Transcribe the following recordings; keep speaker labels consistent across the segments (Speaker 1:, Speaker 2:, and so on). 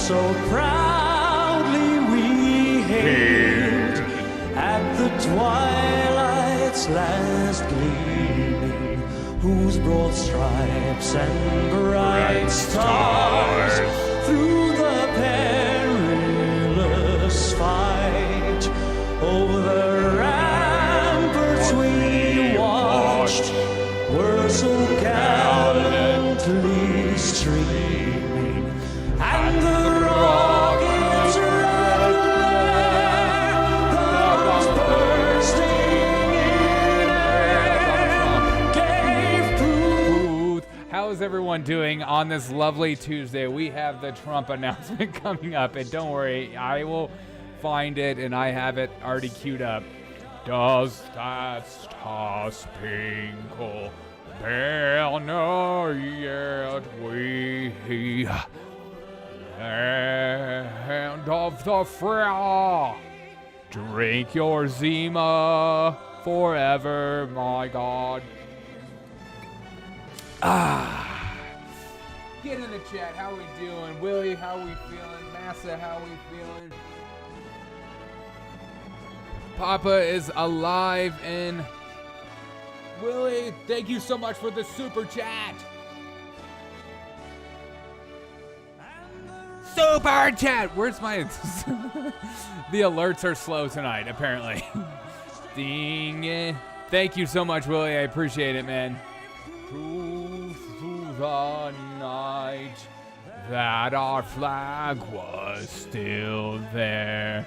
Speaker 1: so proudly we hailed at the twilight's last gleaming, whose broad stripes and bright stars through the perilous fight over the ramparts we watched were so gallantly streaming, and the rockets' red glare, the guns bursting in air, gave proof.
Speaker 2: How's everyone doing on this lovely Tuesday? We have the Trump announcement coming up, and don't worry, I will find it, and I have it already queued up. Does that Star-Spangled Banner yet wave? Land of the free, drink your Zima forever, my God. Get in the chat. How we doing? Willie, how we feeling? Massa, how we feeling? Papa is alive, and Willie, thank you so much for the super chat. Super chat. Where's my? The alerts are slow tonight, apparently. Ding. Thank you so much, Willie. I appreciate it, man. Through the night that our flag was still there.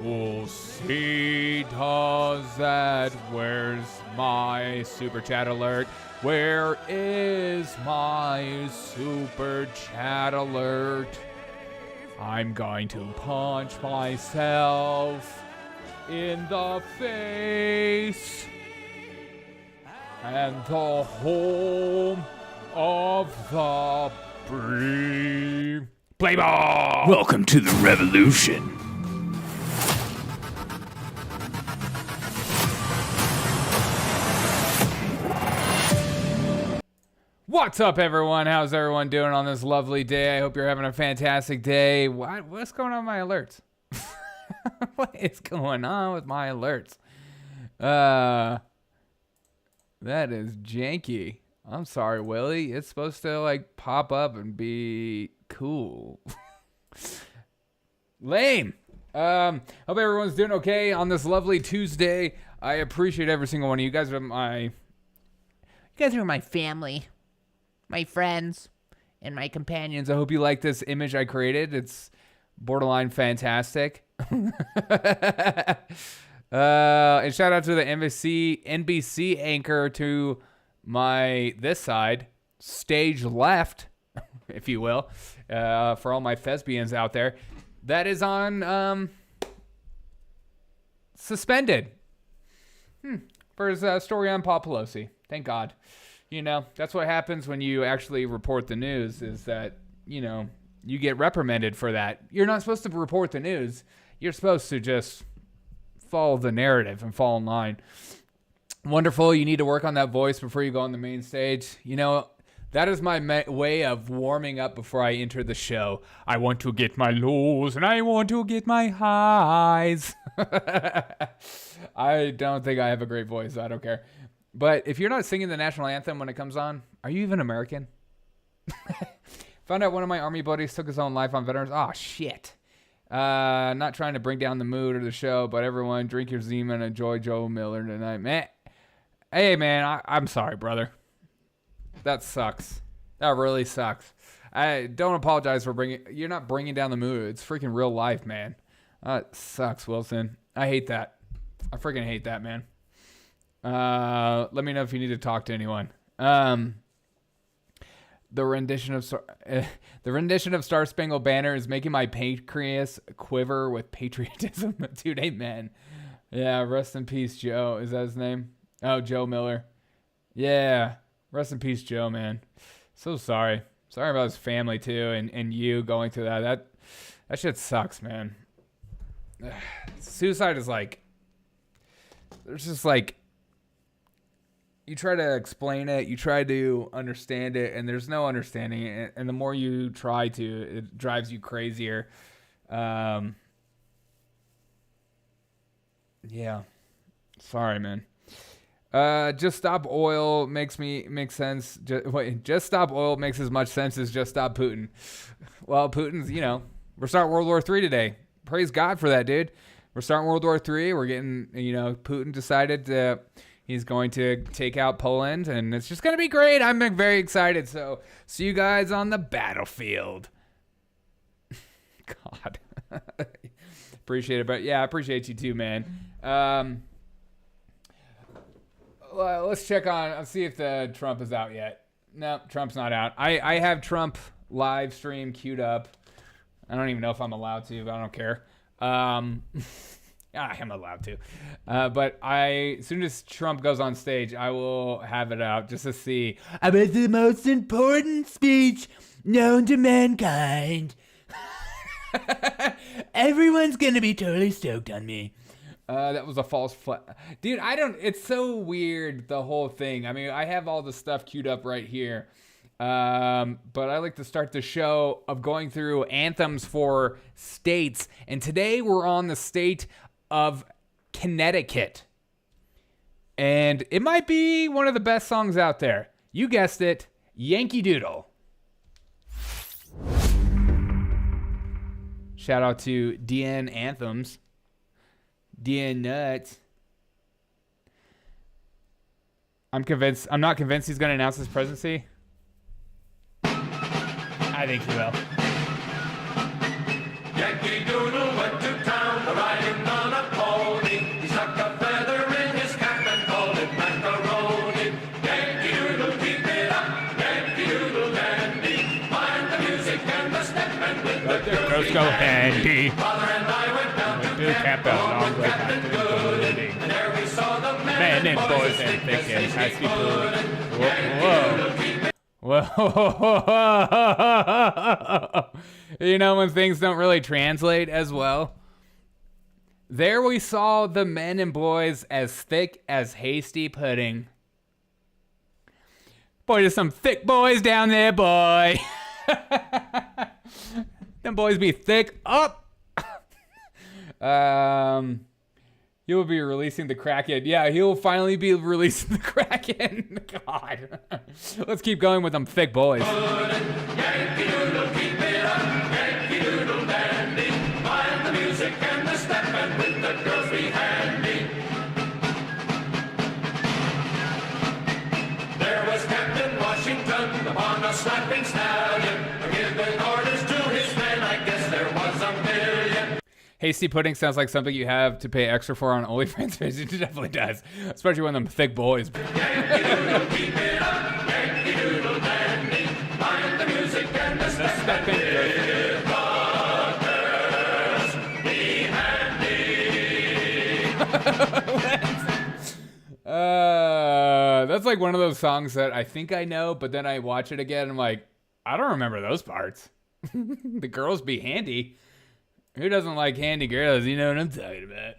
Speaker 2: Oh, see, does that? Where's my super chat alert? Where is my super chat alert? I'm going to punch myself in the face. And the home of the free. Play ball!
Speaker 3: Welcome to the revolution.
Speaker 2: What's up, everyone? How's everyone doing on this lovely day? I hope you're having a fantastic day. What's going on with my alerts? What is going on with my alerts? That is janky. I'm sorry, Willie. It's supposed to like pop up and be cool. Lame. Hope everyone's doing okay on this lovely Tuesday. I appreciate every single one of you guys. You guys are my family, my friends, and my companions. I hope you like this image I created. It's borderline fantastic. And shout out to the NBC anchor to this side, stage left, if you will, for all my thespians out there. That is on suspended for his story on Paul Pelosi. Thank God. You know, that's what happens when you actually report the news, is that, you know, you get reprimanded for that. You're not supposed to report the news. You're supposed to just follow the narrative and fall in line. Wonderful. You need to work on that voice before you go on the main stage. You know, that is my way of warming up before I enter the show. I want to get my lows and I want to get my highs. I don't think I have a great voice. So I don't care. But if you're not singing the national anthem when it comes on, are you even American? Found out one of my army buddies took his own life on veterans. Oh, shit. Not trying to bring down the mood or the show, but everyone, drink your Zima and enjoy Joe Miller tonight. Man, hey, man, I'm sorry, brother. That sucks. That really sucks. I don't apologize for you're not bringing down the mood. It's freaking real life, man. It sucks, Wilson. I hate that. I freaking hate that, man. Let me know if you need to talk to anyone. The rendition of Star Spangled Banner is making my pancreas quiver with patriotism. Dude, amen. Yeah, rest in peace, Joe. Is that his name? Oh, Joe Miller. Yeah, rest in peace, Joe, man. So sorry. Sorry about his family, too, and you going through that. That shit sucks, man. Suicide is like... There's just like... you try to explain it, you try to understand it, and there's no understanding it. And the more you try to, it drives you crazier. Yeah. Sorry, man. Just stop oil makes sense. Just stop oil makes as much sense as just stop Putin. Well, Putin's, we're starting World War III today. Praise God for that, dude. We're starting World War III. We're getting, Putin decided he's going to take out Poland, and it's just going to be great. I'm very excited. So see you guys on the battlefield. God. Appreciate it. But yeah, I appreciate you too, man. Well, let's check on, see if the Trump is out yet. No, Trump's not out. I have Trump live stream queued up. I don't even know if I'm allowed to, but I don't care. I am allowed to. But as soon as Trump goes on stage, I will have it out just to see. I made the most important speech known to mankind. Everyone's going to be totally stoked on me. That was a false flag. Dude, it's so weird, the whole thing. I mean, I have all the stuff queued up right here. But I like to start the show of going through anthems for states. And today we're on the state of Connecticut. And it might be one of the best songs out there. You guessed it, Yankee Doodle. Shout out to DN Anthems. DN Nuts. I'm not convinced he's going to announce his presidency. I think he will.
Speaker 1: Yankee Doodle went to town riding on a pony. He stuck a feather in his cap and called it macaroni. Yankee Doodle, keep it up. Yankee Doodle dandy. Mind the music and the step and with the girls go handy. Father and I went down to camp along with Captain Gooding. And there we saw the men and boys and thick and hasty pudding.
Speaker 2: Whoa. When things don't really translate as well. There we saw the men and boys as thick as hasty pudding. Boy, there's some thick boys down there, boy. Them boys be thick up. He'll be releasing the Kraken. Yeah, he'll finally be releasing the Kraken. God. Let's keep going with them thick boys.
Speaker 1: Yankee Doodle, keep it up. Yankee Doodle dandy. Mind the music and the step and with the girls be handy. There was Captain Washington upon a slapping stallion, giving orders to his men. I guess there was a million.
Speaker 2: Hasty pudding sounds like something you have to pay extra for on OnlyFans page. It definitely does. Especially when them thick boys.
Speaker 1: Yankee Doodle, keep it up. Yankee Doodle dandy. Mind the music and the step and with the girls be handy.
Speaker 2: That's like one of those songs that I think I know, but then I watch it again and I'm like, I don't remember those parts. The girls be handy. Who doesn't like handy girls? You know what I'm talking about.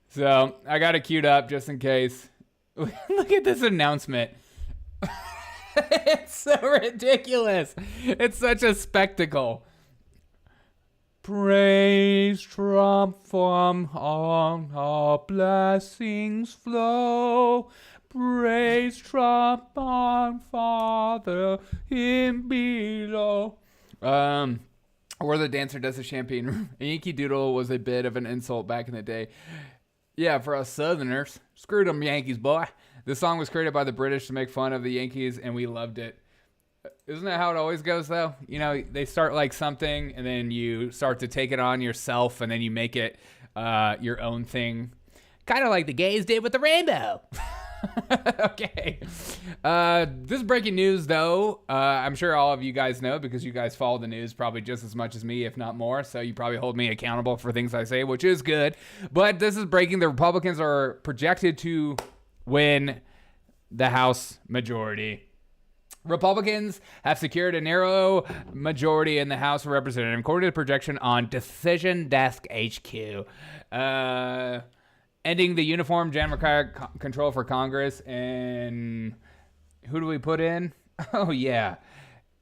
Speaker 2: So I got it queued up just in case. Look at this announcement. It's so ridiculous. It's such a spectacle. Praise Trump from on our blessings flow. Praise Trump on Father in below. Or the dancer does the champagne. Yankee Doodle was a bit of an insult back in the day. Yeah, for us Southerners. Screw them Yankees, boy. This song was created by the British to make fun of the Yankees, and we loved it. Isn't that how it always goes, though? They start like something, and then you start to take it on yourself, and then you make it your own thing. Kind of like the gays did with the rainbow. Okay. This is breaking news, though. I'm sure all of you guys know because you guys follow the news probably just as much as me, if not more. So you probably hold me accountable for things I say, which is good. But this is breaking. The Republicans are projected to win the House majority. Republicans have secured a narrow majority in the House of Representatives, according to the projection on DecisionDeskHQ. ending the uniform Democratic control for Congress. And who do we put in? Oh, yeah.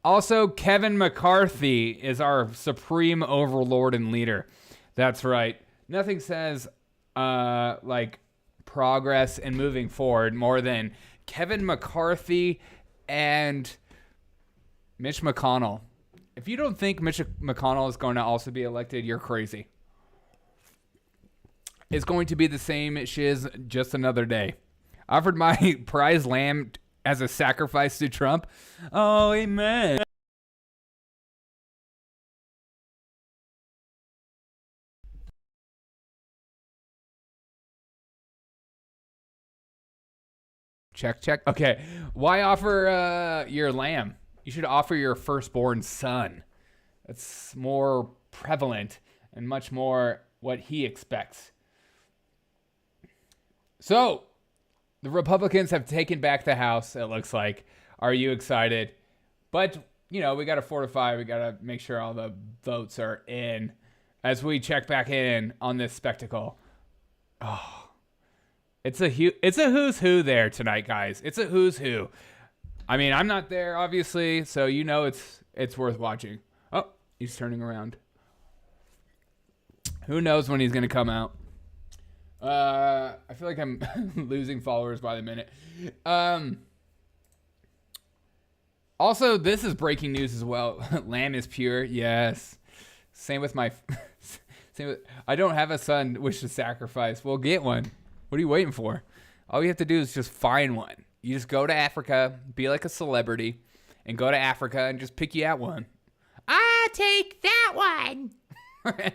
Speaker 2: Also, Kevin McCarthy is our supreme overlord and leader. That's right. Nothing says like progress and moving forward more than Kevin McCarthy and Mitch McConnell. If you don't think Mitch McConnell is going to also be elected, you're crazy. It's going to be the same shiz, just another day. Offered my prize lamb as a sacrifice to Trump. Oh, amen. Check. Okay. Why offer your lamb? You should offer your firstborn son. That's more prevalent and much more what he expects. So, the Republicans have taken back the House, it looks like. Are you excited? But, we got to fortify. We got to make sure all the votes are in as we check back in on this spectacle. Oh, it's a who's who there tonight, guys. It's a who's who. I mean, I'm not there, obviously, so it's worth watching. Oh, he's turning around. Who knows when he's going to come out? I feel like I'm losing followers by the minute. Also, this is breaking news as well. Lamb is pure. Yes. Same with I don't have a son wish to sacrifice. Well, get one. What are you waiting for? All you have to do is just find one. You just go to Africa, be like a celebrity, and go to Africa and just pick you out one. I take that one.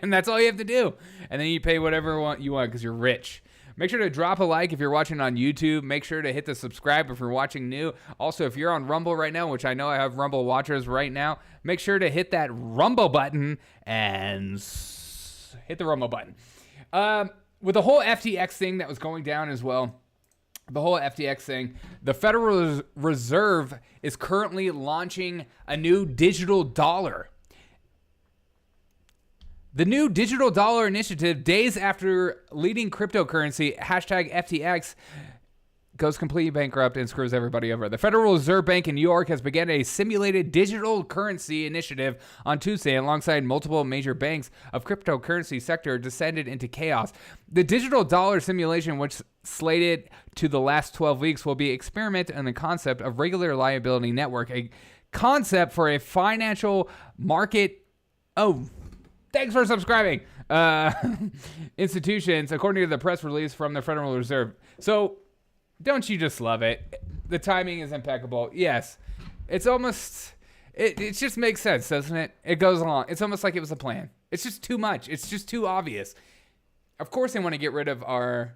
Speaker 2: And that's all you have to do. And then you pay whatever you want because you're rich. Make sure to drop a like if you're watching on YouTube. Make sure to hit the subscribe if you're watching new. Also, if you're on Rumble right now, which I know I have Rumble watchers right now, make sure to hit that Rumble button and hit the Rumble button. With the whole FTX thing that was going down as well, the Federal Reserve is currently launching a new digital dollar. The new digital dollar initiative, days after leading cryptocurrency, #FTX, goes completely bankrupt and screws everybody over. The Federal Reserve Bank in New York has begun a simulated digital currency initiative on Tuesday alongside multiple major banks of cryptocurrency sector descended into chaos. The digital dollar simulation, which slated to the last 12 weeks, will be experiment in the concept of regular liability network, a concept for a financial market. Oh, thanks for subscribing. Institutions, according to the press release from the Federal Reserve. So, don't you just love it? The timing is impeccable. Yes. It's almost, it just makes sense, doesn't it? It goes along. It's almost like it was a plan. It's just too much. It's just too obvious. Of course they want to get rid of our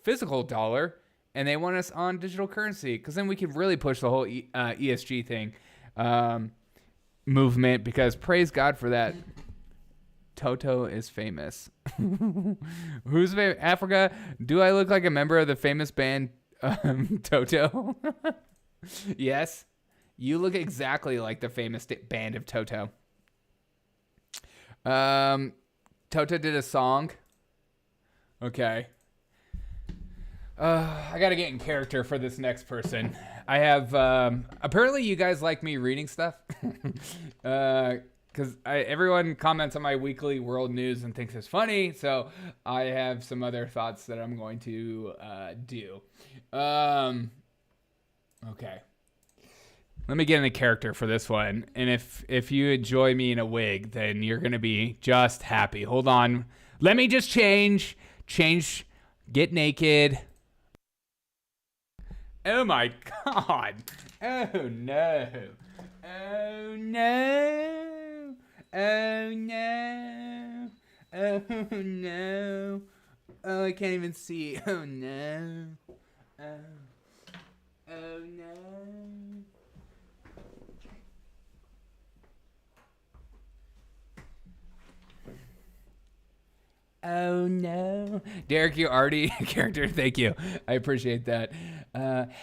Speaker 2: physical dollar, and they want us on digital currency, because then we can really push the whole ESG thing movement, because praise God for that. Toto is famous. Who's famous? Africa? Do I look like a member of the famous band Toto? Yes. You look exactly like the famous band of Toto. Toto did a song. Okay. I gotta get in character for this next person. I have, apparently you guys like me reading stuff. Because everyone comments on my weekly world news and thinks it's funny, so I have some other thoughts that I'm going to do. Okay. Let me get into character for this one, and if you enjoy me in a wig, then you're going to be just happy. Hold on. Let me just change, get naked. Oh my God. Oh no. Oh no. Oh no. Oh no. Oh, I can't even see. Oh no. Oh. Oh no. Oh no. Derek, you already a character. Thank you. I appreciate that.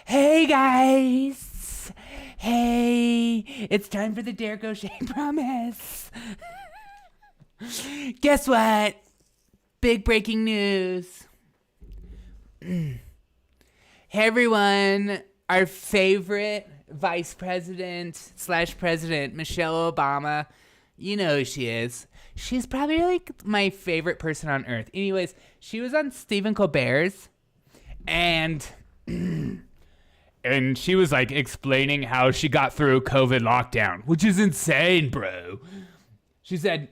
Speaker 2: Hey guys. Hey, it's time for the Derek O'Shea promise. Guess what? Big breaking news. Hey everyone, our favorite vice president / president, Michele Obama. You know who she is. She's probably like my favorite person on earth. Anyways, she was on Stephen Colbert's and she was like explaining how she got through COVID lockdown, which is insane, bro. She said,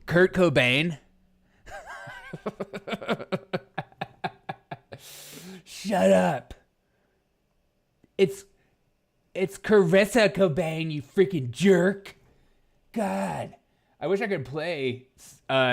Speaker 2: Kurt Cobain. Shut up. It's Carissa Cobain, you freaking jerk. God. I wish I could play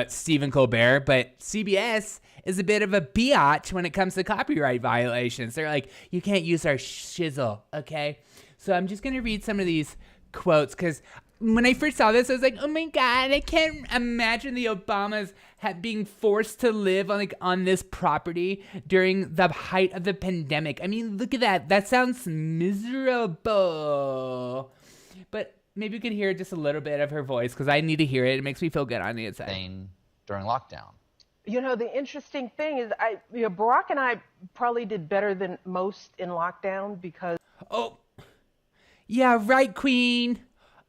Speaker 2: Stephen Colbert, but CBS is a bit of a biatch when it comes to copyright violations. They're like, you can't use our shizzle, okay? So I'm just going to read some of these quotes because when I first saw this, I was like, oh my God, I can't imagine the Obamas being forced to live on this property during the height of the pandemic. I mean, look at that. That sounds miserable. But maybe you could hear just a little bit of her voice because I need to hear it. It makes me feel good on the inside.
Speaker 4: During lockdown.
Speaker 5: You know, the interesting thing is Barack and I probably did better than most in lockdown because...
Speaker 2: Oh, yeah, right, Queen.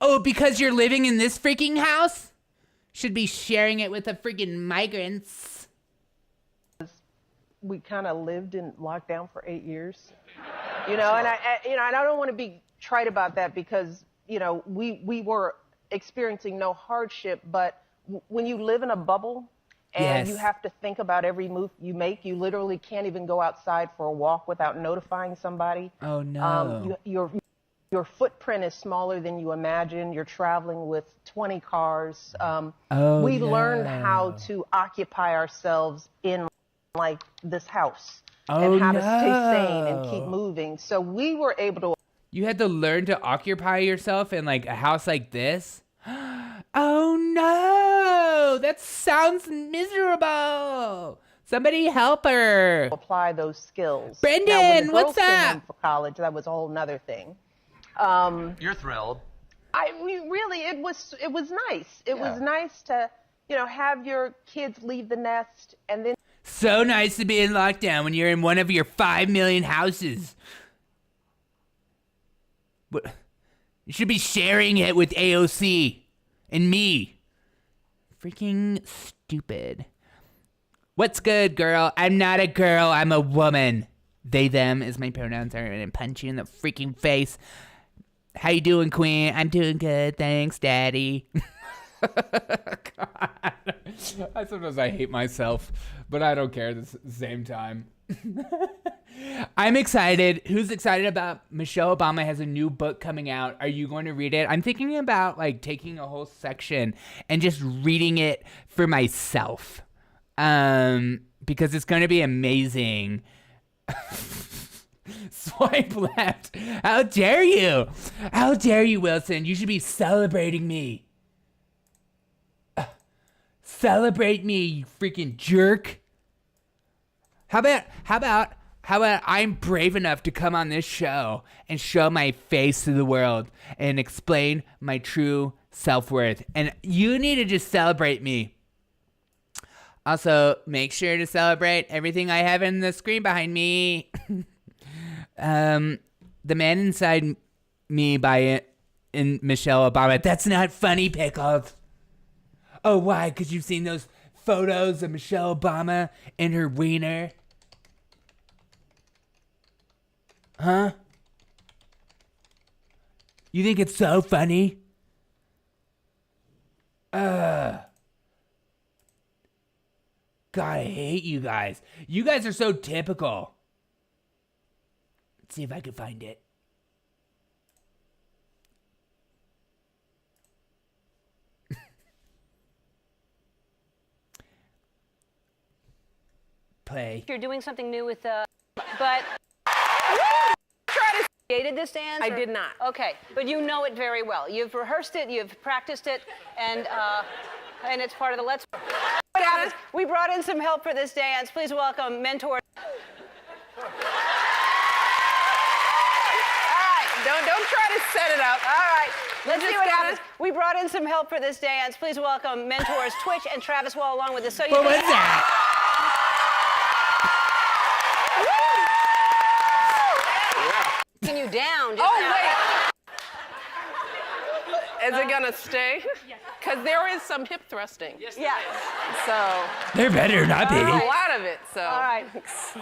Speaker 2: Oh, because you're living in this freaking house? Should be sharing it with the freaking migrants.
Speaker 5: We kind of lived in lockdown for 8 years. You know, and I don't want to be trite about that because, you know, we were experiencing no hardship, but when you live in a bubble and you have to think about every move you make, you literally can't even go outside for a walk without notifying somebody.
Speaker 2: Oh, no.
Speaker 5: Your footprint is smaller than you imagine. You're traveling with 20 cars. We learned how to occupy ourselves in like this house and how to stay sane and keep moving. So we were able to...
Speaker 2: You had to learn to occupy yourself in like a house like this? Oh no! That sounds miserable! Somebody help her!
Speaker 5: Apply those skills.
Speaker 2: Brendan, what's
Speaker 5: that? For college, that was a whole nother thing.
Speaker 4: You're thrilled.
Speaker 5: It was nice. It was nice to, you know, have your kids leave the nest and then...
Speaker 2: So nice to be in lockdown when you're in one of your 5 million houses. What? You should be sharing it with AOC and me. Freaking stupid. What's good, girl? I'm not a girl, I'm a woman. They, them is my pronouns. I'm gonna punch you in the freaking face. How you doing, Queen? I'm doing good, thanks, Daddy. God. Sometimes I hate myself, but I don't care at the same time. I'm excited. Who's excited about Michele Obama has a new book coming out? Are you going to read it? I'm thinking about like taking a whole section and just reading it for myself. Because it's going to be amazing. Swipe left. How dare you? How dare you, Wilson? You should be celebrating me. Celebrate me, you freaking jerk. How about I'm brave enough to come on this show and show my face to the world and explain my true self-worth. And you need to just celebrate me. Also, make sure to celebrate everything I have in the screen behind me. The Man Inside Me in Michele Obama. That's not funny, Pickles. Oh, why? Because you've seen those photos of Michele Obama and her wiener? Huh? You think it's so funny? God, I hate you guys. You guys are so typical. Let's see if I can find it. Play.
Speaker 6: You're doing something new with but created this dance?
Speaker 5: I did not.
Speaker 6: Okay, but you know it very well. You've rehearsed it, you've practiced it, and it's part of the Let's. We brought in some help for this dance. Please welcome mentor.
Speaker 5: All right, don't try to set it up. All right, let's see what happens.
Speaker 6: We brought in some help for this dance. Please welcome mentors Twitch and Travis Wall along with us. So you
Speaker 2: What was that?
Speaker 6: you down.
Speaker 7: Oh, wait. Is it gonna stay? Because there is some hip thrusting.
Speaker 6: Yes.
Speaker 7: So.
Speaker 3: There better not be.
Speaker 7: A lot of it, so.
Speaker 6: All right.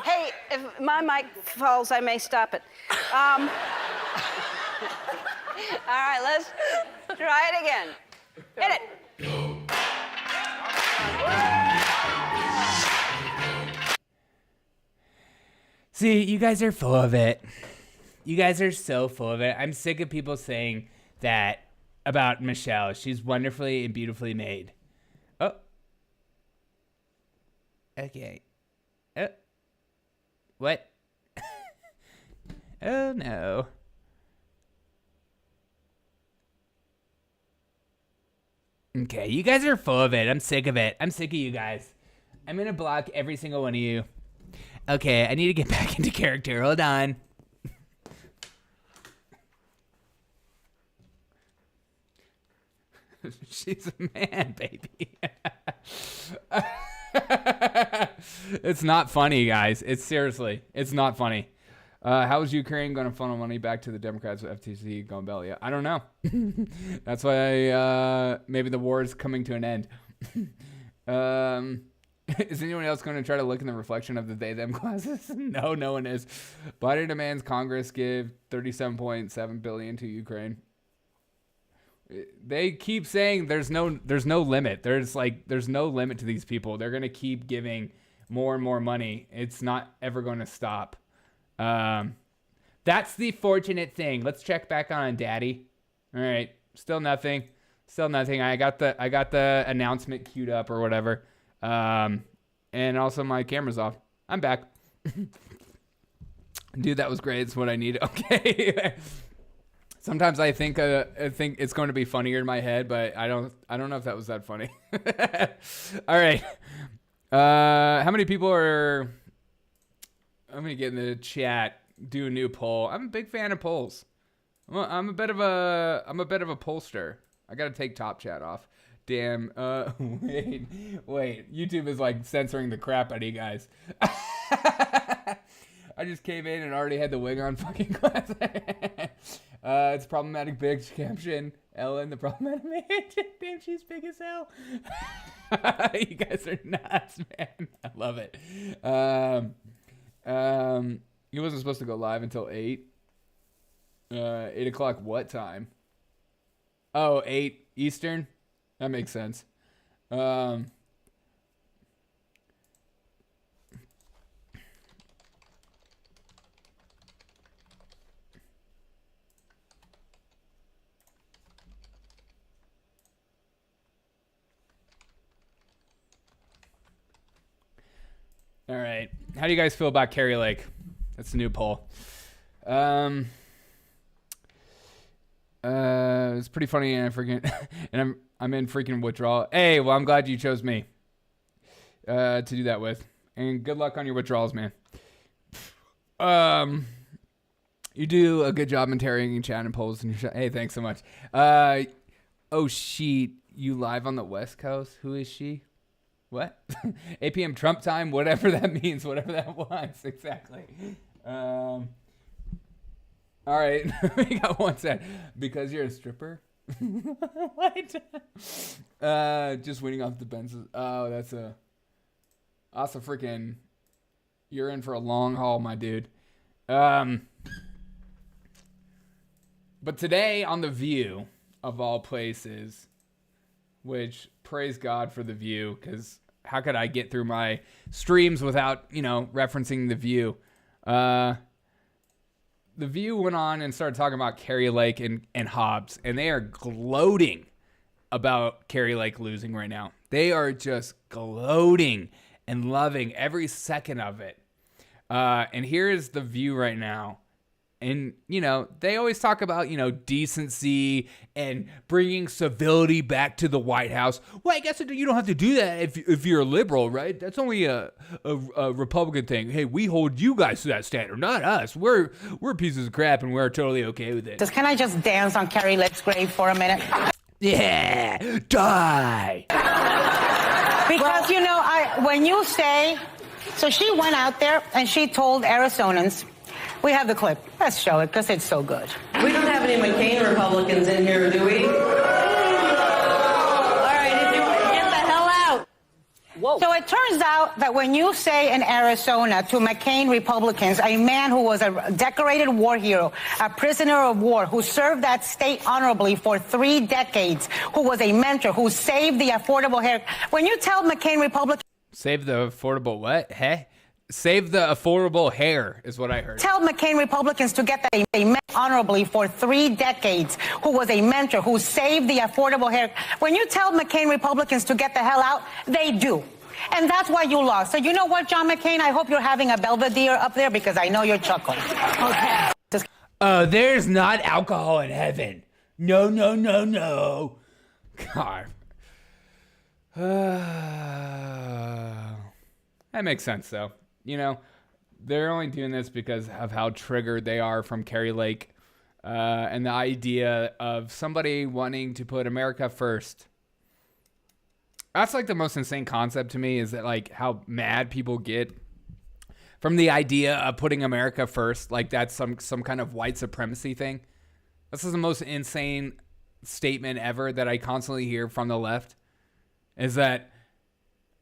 Speaker 6: Hey, if my mic falls, I may stop it. All right, let's try it again. Hit it.
Speaker 2: See, you guys are full of it. You guys are so full of it. I'm sick of people saying that about Michelle. She's wonderfully and beautifully made. Oh. Okay. Oh. What? Oh, no. Okay, you guys are full of it. I'm sick of it. I'm sick of you guys. I'm going to block every single one of you. Okay, I need to get back into character. Hold on. She's a man, baby. It's not funny, guys. It's seriously, it's not funny. How is Ukraine going to funnel money back to the Democrats with FTC going belly? I don't know. That's why maybe the war is coming to an end. Is anyone else going to try to look in the reflection of the they-them classes? No, no one is. Biden demands Congress give $37.7 billion to Ukraine. They keep saying there's no limit. There's no limit to these people. They're going to keep giving more and more money. It's not ever going to stop. That's the fortunate thing. Let's check back on Daddy. All right, still nothing. I got the announcement queued up or whatever. And also my camera's off. I'm back. Dude, that was great. It's what I need. Okay. Sometimes I think it's going to be funnier in my head, but I don't know if that was that funny. All right. How many people are? I'm gonna get in the chat. Do a new poll. I'm a big fan of polls. I'm a bit of a pollster. I gotta take Top Chat off. Damn. Wait. YouTube is like censoring the crap out of you guys. I just came in and already had the wig on. Fucking class. It's problematic bitch caption. Ellen, the problematic bitch. Damn, she's big as hell. You guys are nuts, man. I love it. He wasn't supposed to go live until 8. 8 o'clock what time? Oh, 8 Eastern? That makes sense. All right. How do you guys feel about Kari Lake? That's a new poll. It's pretty funny and I'm in freaking withdrawal. Hey, well, I'm glad you chose me to do that with. And good luck on your withdrawals, man. You do a good job interrogating chat and polls in your show. Hey, thanks so much. Oh, she, you live on the West Coast? Who is she? What? 8 p.m. Trump time? Whatever that means. Whatever that was. Exactly. All right. We got one set. Because you're a stripper? What? Just winning off the Benzes. Oh, that's a freaking... You're in for a long haul, my dude. But today on The View, of all places, which praise God for The View, because how could I get through my streams without, referencing The View? The View went on and started talking about Kari Lake and Hobbs, and they are gloating about Kari Lake losing right now. They are just gloating and loving every second of it. And here is The View right now. And, they always talk about, decency and bringing civility back to the White House. Well, I guess you don't have to do that if you're a liberal, right? That's only a Republican thing. Hey, we hold you guys to that standard, not us. We're pieces of crap and we're totally okay with it.
Speaker 8: Can I just dance on Kari Lake's grave for a minute?
Speaker 2: Yeah, die.
Speaker 8: Because, when you say... So she went out there and she told Arizonans We have the clip. Let's show it because it's so good.
Speaker 9: We don't have any McCain Republicans in here, do we? All right, if you want to get the hell out.
Speaker 8: Whoa. So it turns out that when you say in Arizona to McCain Republicans, a man who was a decorated war hero, a prisoner of war, who served that state honorably for 3 decades, who was a mentor, who saved the affordable hair, when you tell McCain Republicans...
Speaker 2: Save the affordable what? Hey? Save the affordable hair is what I heard.
Speaker 8: Tell McCain Republicans to get a man honorably for 3 decades, who was a mentor, who saved the affordable hair. When you tell McCain Republicans to get the hell out, they do. And that's why you lost. So you know what, John McCain? I hope you're having a Belvedere up there because I know you're chuckling. Okay.
Speaker 2: There's not alcohol in heaven. No, no, no, no. God. That makes sense, though. You know, they're only doing this because of how triggered they are from Kari Lake and the idea of somebody wanting to put America first. That's like the most insane concept to me, is that like how mad people get from the idea of putting America first. Like that's some kind of white supremacy thing. This is the most insane statement ever that I constantly hear from the left, is that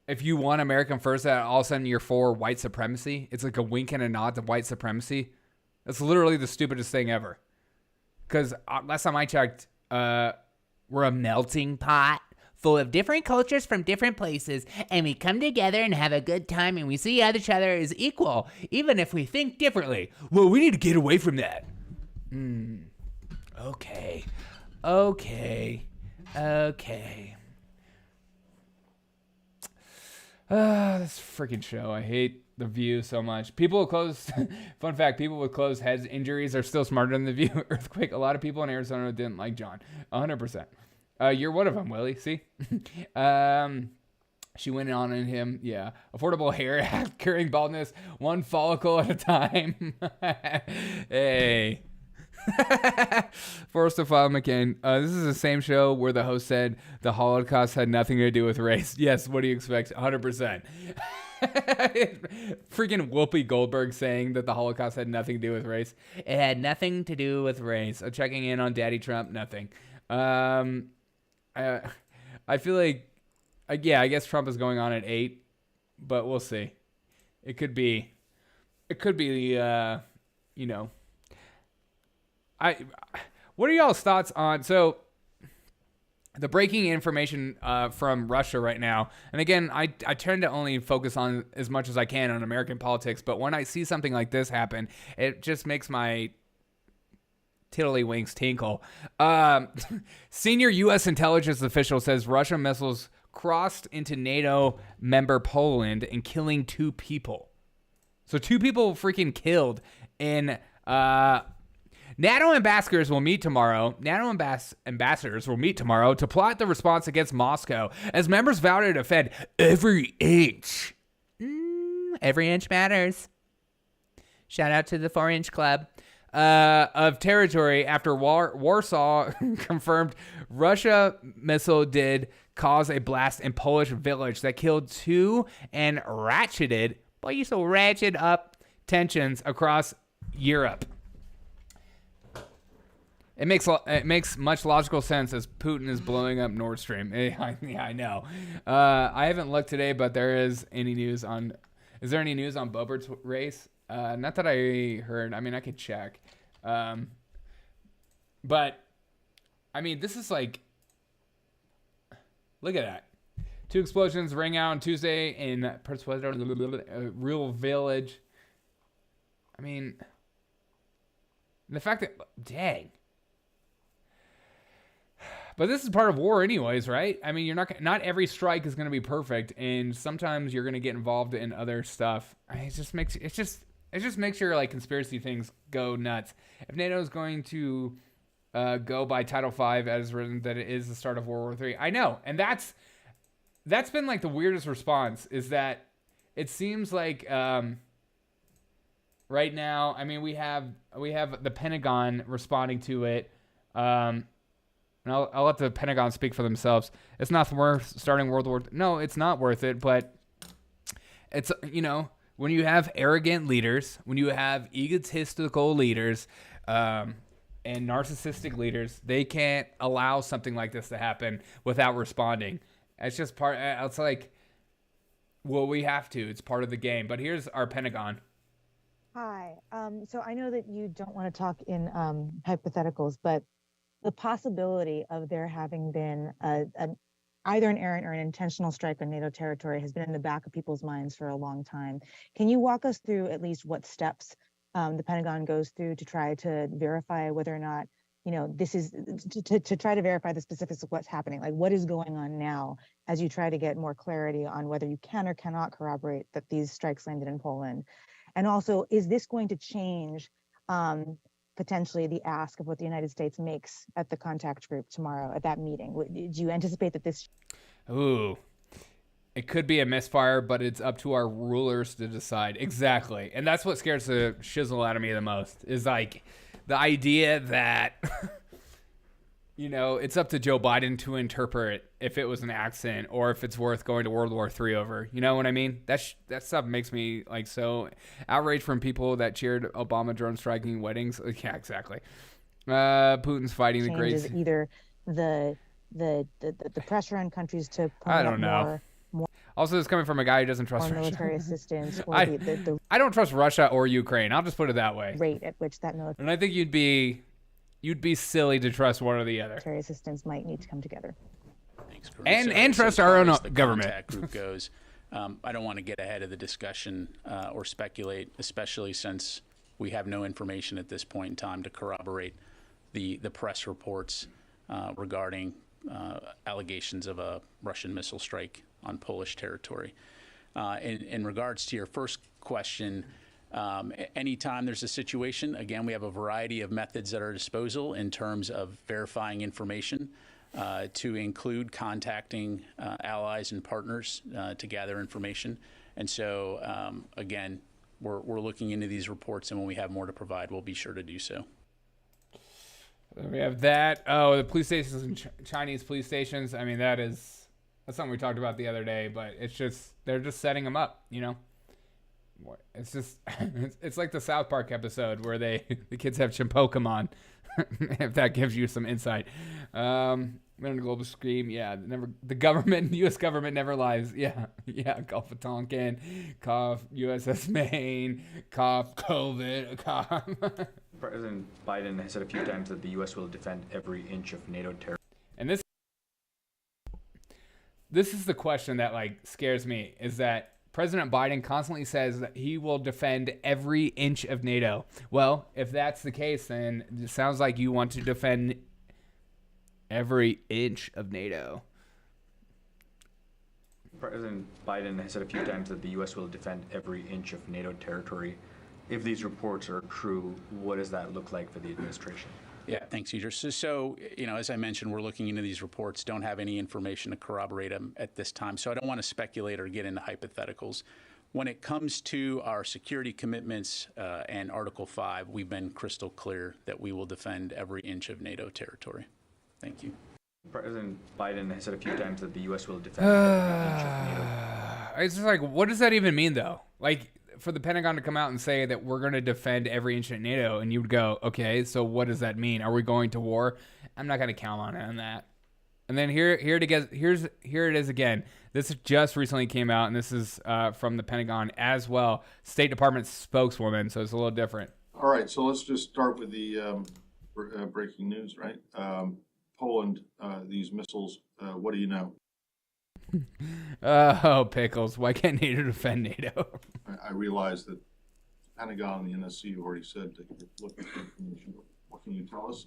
Speaker 2: if you want American first, that all of a sudden you're for white supremacy. It's like a wink and a nod to white supremacy. That's literally the stupidest thing ever. Because last time I checked, we're a melting pot full of different cultures from different places, and we come together and have a good time, and we see each other as equal, even if we think differently. Well, we need to get away from that. Okay. This freaking show. I hate The View so much. People with closed, fun fact, people with closed heads injuries are still smarter than The View. Earthquake. A lot of people in Arizona didn't like John. 100%. You're one of them, Willie. See? She went on in him. Yeah. Affordable hair, curing baldness, one follicle at a time. Hey. Forced to file McCain. This is the same show where the host said the Holocaust had nothing to do with race. Yes, what do you expect? 100%. Freaking Whoopi Goldberg saying that the Holocaust had nothing to do with race. It had nothing to do with race. Checking in on Daddy Trump, nothing. I feel like, yeah, I guess Trump is going on at 8, but we'll see. It could be, you know. What are y'all's thoughts on, so the breaking information from Russia right now, and again, I tend to only focus on as much as I can on American politics, but when I see something like this happen, it just makes my tiddlywinks tinkle. Senior U.S. intelligence official says Russian missiles crossed into NATO member Poland and killing 2 people. So 2 people freaking killed in... NATO ambassadors will meet tomorrow. Ambassadors will meet tomorrow to plot the response against Moscow as members vow to defend every inch. Every inch matters. Shout out to the 4-inch club of territory after Warsaw confirmed Russia missile did cause a blast in Polish village that killed 2 and ratcheted up tensions across Europe. It makes much logical sense as Putin is blowing up Nord Stream. Yeah, I know. I haven't looked today, but is there any news on Boebert's race? Not that I heard. I mean, I could check. But, I mean, this is like, look at that. 2 explosions rang out on Tuesday in Real Village. I mean, the fact that, dang. But this is part of war anyways, right? I mean, not every strike is going to be perfect, and sometimes you're going to get involved in other stuff. It just makes your like conspiracy things go nuts. If NATO is going to go by Title V as written, that it is the start of World War III. I know, and that's been like the weirdest response, is that it seems like right now, I mean, we have the Pentagon responding to it. And I'll let the Pentagon speak for themselves. It's not worth starting World War. No, it's not worth it. But it's, when you have arrogant leaders, when you have egotistical leaders, and narcissistic leaders, they can't allow something like this to happen without responding. It's just part. It's like, well, we have to. It's part of the game. But here's our Pentagon.
Speaker 10: Hi. So I know that you don't want to talk in hypotheticals, but the possibility of there having been either an errant or an intentional strike on NATO territory has been in the back of people's minds for a long time. Can you walk us through at least what steps the Pentagon goes through to try to verify whether or not, this is to try to verify the specifics of what's happening? Like, what is going on now as you try to get more clarity on whether you can or cannot corroborate that these strikes landed in Poland? And also, is this going to change potentially the ask of what the United States makes at the contact group tomorrow at that meeting? Do you anticipate that this?
Speaker 2: Ooh, it could be a misfire, but it's up to our rulers to decide. Exactly. And that's what scares the shizzle out of me the most, is like the idea that, it's up to Joe Biden to interpret if it was an accident or if it's worth going to World War III over. You know what I mean? That stuff makes me like so outraged from people that cheered Obama drone striking weddings. Yeah, exactly. Putin's fighting the great.
Speaker 10: Either the pressure on countries to
Speaker 2: I don't know.
Speaker 10: More
Speaker 2: also, it's coming from a guy who doesn't trust Russia.
Speaker 10: Military assistance, or the
Speaker 2: I don't trust Russia or Ukraine. I'll just put it that way.
Speaker 10: Rate at which that military.
Speaker 2: And I think you'd be silly to trust one or the other.
Speaker 10: Military assistance might need to come together.
Speaker 4: Thanks,
Speaker 2: and trust our own government.
Speaker 4: Contact group goes. I don't want to get ahead of the discussion or speculate, especially since we have no information at this point in time to corroborate the press reports regarding allegations of a Russian missile strike on Polish territory. In regards to your first question, anytime there's a situation, again, we have a variety of methods at our disposal in terms of verifying information, to include contacting allies and partners to gather information. And so, again, we're looking into these reports, and when we have more to provide, we'll be sure to do so.
Speaker 2: We have that. Oh, the police stations and Chinese police stations. I mean, that's something we talked about the other day, but it's just, they're just setting them up, It's just, it's like the South Park episode where the kids have Chimpokemon, if that gives you some insight. On a global scream, yeah, the government, U.S. government never lies. Yeah, Gulf of Tonkin, cough, USS Maine, cough, COVID, cough.
Speaker 11: President Biden has said a few times that the U.S. will defend every inch of NATO territory.
Speaker 2: And this is the question that scares me, is that President Biden constantly says that he will defend every inch of NATO. Well, if that's the case, then it sounds like you want to defend every inch of NATO.
Speaker 11: President Biden has said a few times that the U.S. will defend every inch of NATO territory. If these reports are true, what does that look like for the administration?
Speaker 4: Yeah, thanks, Idris. So, as I mentioned, we're looking into these reports, don't have any information to corroborate them at this time. So I don't want to speculate or get into hypotheticals. When it comes to our security commitments and Article 5, we've been crystal clear that we will defend every inch of NATO territory. Thank you.
Speaker 11: President Biden has said a few times that the U.S. will defend every inch of NATO.
Speaker 2: It's just what does that even mean, though? For the Pentagon to come out and say that we're going to defend every inch of NATO, and you would go, okay, so what does that mean? Are we going to war? I'm not going to count on that. And then here it is again. This just recently came out, and this is from the Pentagon as well. State Department spokeswoman, so it's a little different.
Speaker 12: All right, so let's just start with the breaking news, right? Poland, these missiles, what do you know?
Speaker 2: Oh, pickles. Why can't NATO defend NATO?
Speaker 12: I realize that the Pentagon and the NSC have already said that you're looking for information. What can you tell us?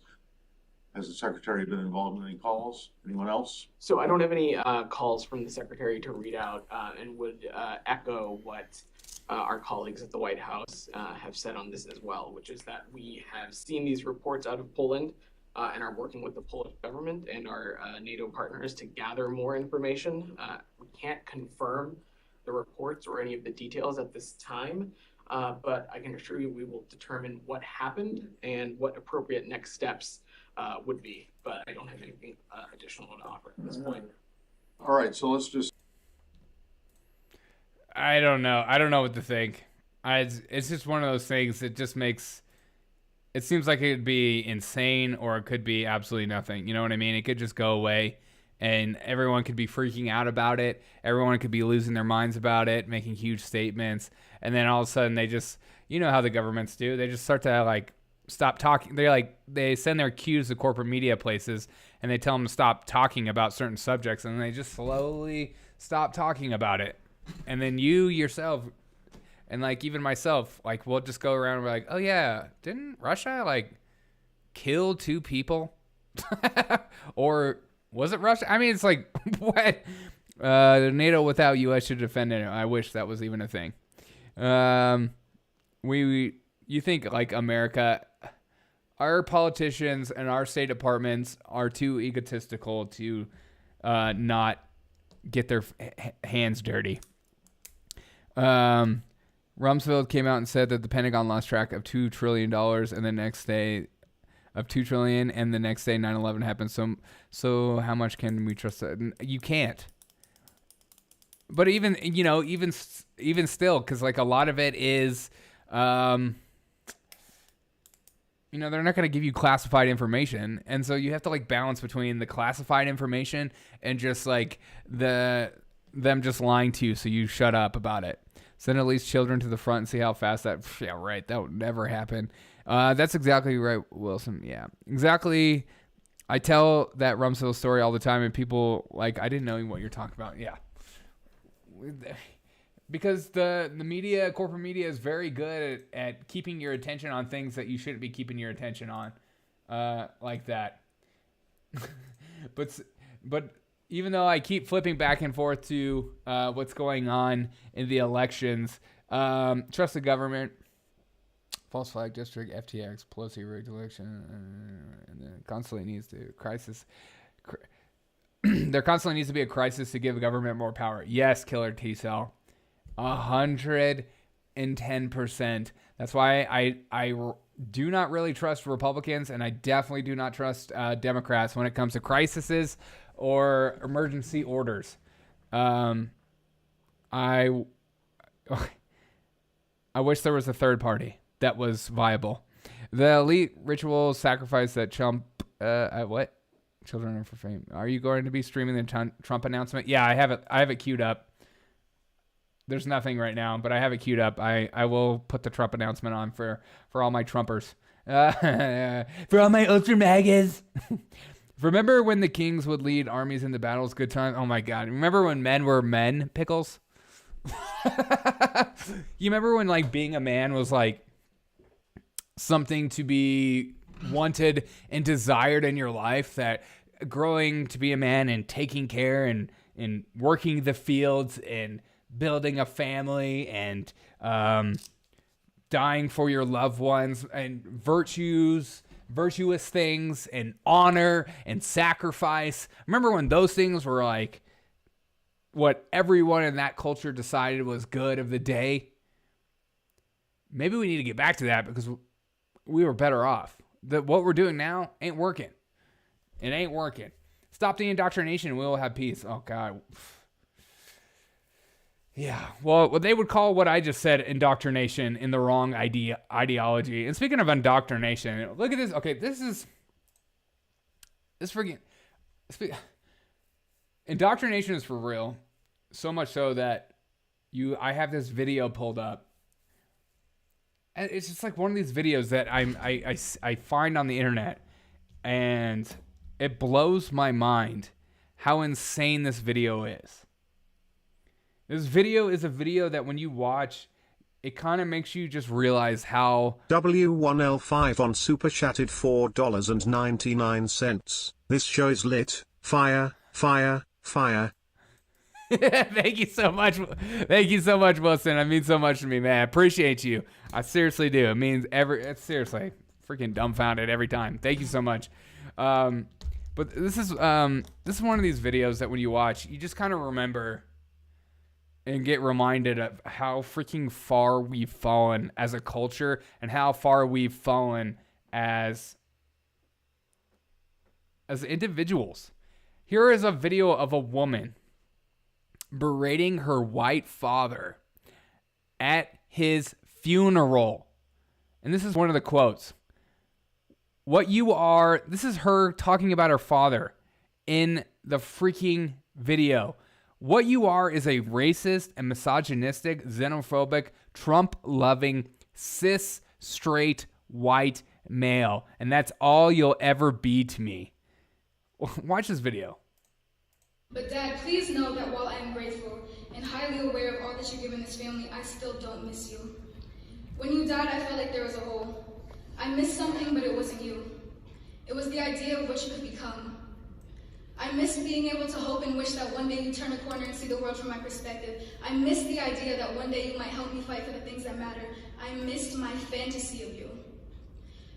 Speaker 12: Has the Secretary been involved in any calls? Anyone else?
Speaker 13: So I don't have any calls from the Secretary to read out, and would echo what our colleagues at the White House have said on this as well, which is that we have seen these reports out of Poland and are working with the Polish government and our NATO partners to gather more information. We can't confirm the reports or any of the details at this time, but I can assure you we will determine what happened and what appropriate next steps would be. But I don't have anything additional to offer at this point.
Speaker 12: All right, so let's just...
Speaker 2: I don't know. I don't know what to think. It's just one of those things that just makes it seems like it could be insane or it could be absolutely nothing. You know what I mean? It could just go away and everyone could be freaking out about it. Everyone could be losing their minds about it, making huge statements. And then all of a sudden they just, you know how the governments do. They just start to like stop talking. They send their cues to corporate media places and they tell them to stop talking about certain subjects and they just slowly stop talking about it. And then you yourself and like even myself, like we'll just go around and we're like, oh yeah, didn't Russia like kill 2 people? Or was it Russia? I mean, it's like, what? NATO without US should defend it. I wish that was even a thing. You think like America, our politicians and our State Departments are too egotistical to not get their hands dirty. Rumsfeld came out and said that the Pentagon lost track of $2 trillion and the next day of $2 trillion and the next day 9/11 happened. So how much can we trust that? You can't. But even still, because like a lot of it is, they're not going to give you classified information. And so you have to like balance between the classified information and just like them just lying to you. So you shut up about it. Send at least children to the front and see how fast that, yeah, right. That would never happen. That's exactly right, Wilson. Yeah, exactly. I tell that Rumsfeld story all the time and people like, I didn't know what you're talking about. Yeah. Because the media, corporate media is very good at keeping your attention on things that you shouldn't be keeping your attention on, like that. But even though I keep flipping back and forth to what's going on in the elections, trust the government, false flag district, FTX, Pelosi rigged election, and then constantly needs to crisis. There constantly needs to be a crisis to give the government more power. Yes, Killer T-Cell. 110%. That's why I do not really trust Republicans, and I definitely do not trust Democrats when it comes to crises or emergency orders. I wish there was a third party that was viable. The elite ritual sacrifice that Trump... what? Children are for fame. Are you going to be streaming the Trump announcement? Yeah, I have it queued up. There's nothing right now, but I have it queued up. I will put the Trump announcement on for all my Trumpers. For all my ultra MAGAs. Remember when the kings would lead armies into battles? Good time. Oh my God. Remember when men were men, Pickles? You remember when like being a man was like something to be wanted and desired in your life, that growing to be a man and taking care and working the fields and building a family and dying for your loved ones and virtuous things and honor and sacrifice. Remember when those things were like what everyone in that culture decided was good of the day? Maybe we need to get back to that because we were better off. What we're doing now ain't working. It ain't working. Stop the indoctrination and we'll have peace. Oh, God. Yeah. Well, they would call what I just said indoctrination in the wrong ideology. And speaking of indoctrination, look at this. Okay, indoctrination is for real. So much so that I have this video pulled up. And it's just like one of these videos that I find on the internet, and it blows my mind how insane this video is. This video is a video that when you watch, it kind of makes you just realize how...
Speaker 14: W1L5 on Super Chatted $4.99. This show is lit. Fire, fire, fire.
Speaker 2: Thank you so much. Thank you so much, Wilson. It means so much to me, man. I appreciate you. I seriously do. It means it's seriously freaking dumbfounded every time. Thank you so much. But this is one of these videos that when you watch, you just kind of remember and get reminded of how freaking far we've fallen as a culture and how far we've fallen as individuals. Here is a video of a woman berating her white father at his funeral. And this is one of the quotes. What you are, this is her talking about her father in the freaking video. What you are is a racist and misogynistic, xenophobic, Trump-loving, cis, straight, white male. And that's all you'll ever be to me. Watch this video.
Speaker 15: But Dad, please know that while I am grateful and highly aware of all that you've given this family, I still don't miss you. When you died, I felt like there was a hole. I missed something, but it wasn't you. It was the idea of what you could become. I missed being able to hope and wish that one day you'd turn a corner and see the world from my perspective. I missed the idea that one day you might help me fight for the things that matter. I missed my fantasy of you.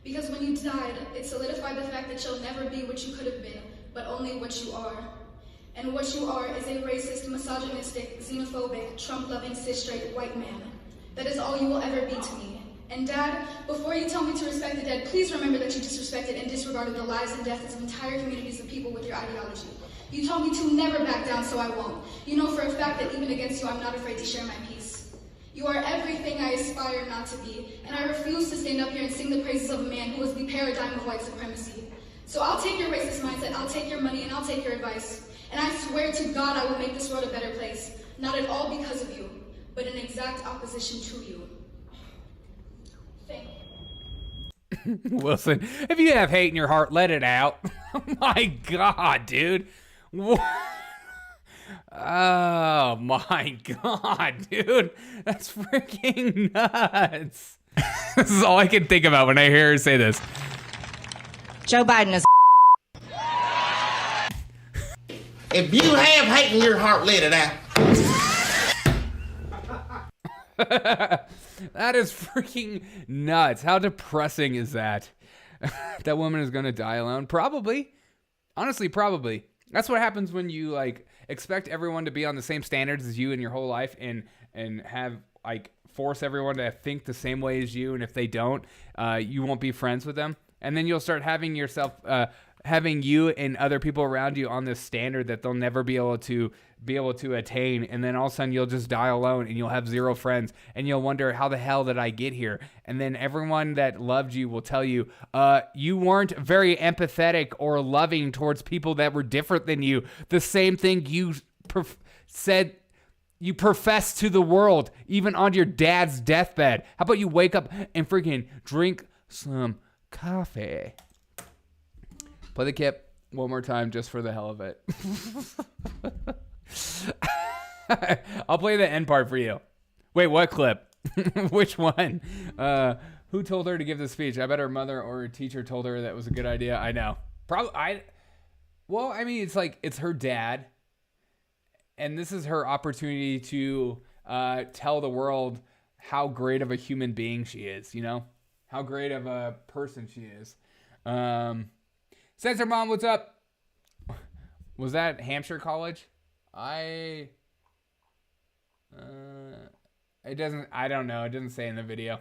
Speaker 15: Because when you died, it solidified the fact that you'll never be what you could have been, but only what you are. And what you are is a racist, misogynistic, xenophobic, Trump-loving, cis-straight white man. That is all you will ever be to me. And Dad, before you tell me to respect the dead, please remember that you disrespected and disregarded the lives and deaths of entire communities of people with your ideology. You told me to never back down, so I won't. You know for a fact that even against you, I'm not afraid to share my peace. You are everything I aspire not to be, and I refuse to stand up here and sing the praises of a man who was the paradigm of white supremacy. So I'll take your racist mindset, I'll take your money, and I'll take your advice. And I swear to God I will make this world a better place. Not at all because of you, but in exact opposition to you. Thank you.
Speaker 2: Wilson, if you have hate in your heart, let it out. Oh my God, dude. What? Oh my God, dude. That's freaking nuts. This is all I can think about when I hear her say this.
Speaker 8: Joe Biden is.
Speaker 16: If you have hate in your heart, let it out.
Speaker 2: That is freaking nuts. How depressing is that? That woman is going to die alone? Probably. Honestly, probably. That's what happens when you like expect everyone to be on the same standards as you in your whole life and have like force everyone to think the same way as you. And if they don't, you won't be friends with them. And then you'll start having yourself, having you and other people around you on this standard that they'll never be able to attain. And then all of a sudden you'll just die alone and you'll have zero friends and you'll wonder, how the hell did I get here? And then everyone that loved you will tell you, you weren't very empathetic or loving towards people that were different than you. The same thing you said you profess to the world, even on your dad's deathbed. How about you wake up and freaking drink some coffee? Play the clip one more time just for the hell of it. I'll play the end part for you. Wait, what clip? Which one? Who told her to give the speech? I bet her mother or her teacher told her that was a good idea. I know. Well, I mean, it's like, it's her dad. And this is her opportunity to tell the world how great of a human being she is, you know? How great of a person she is. Censor Mom, what's up? Was that Hampshire College? I don't know. It doesn't say in the video.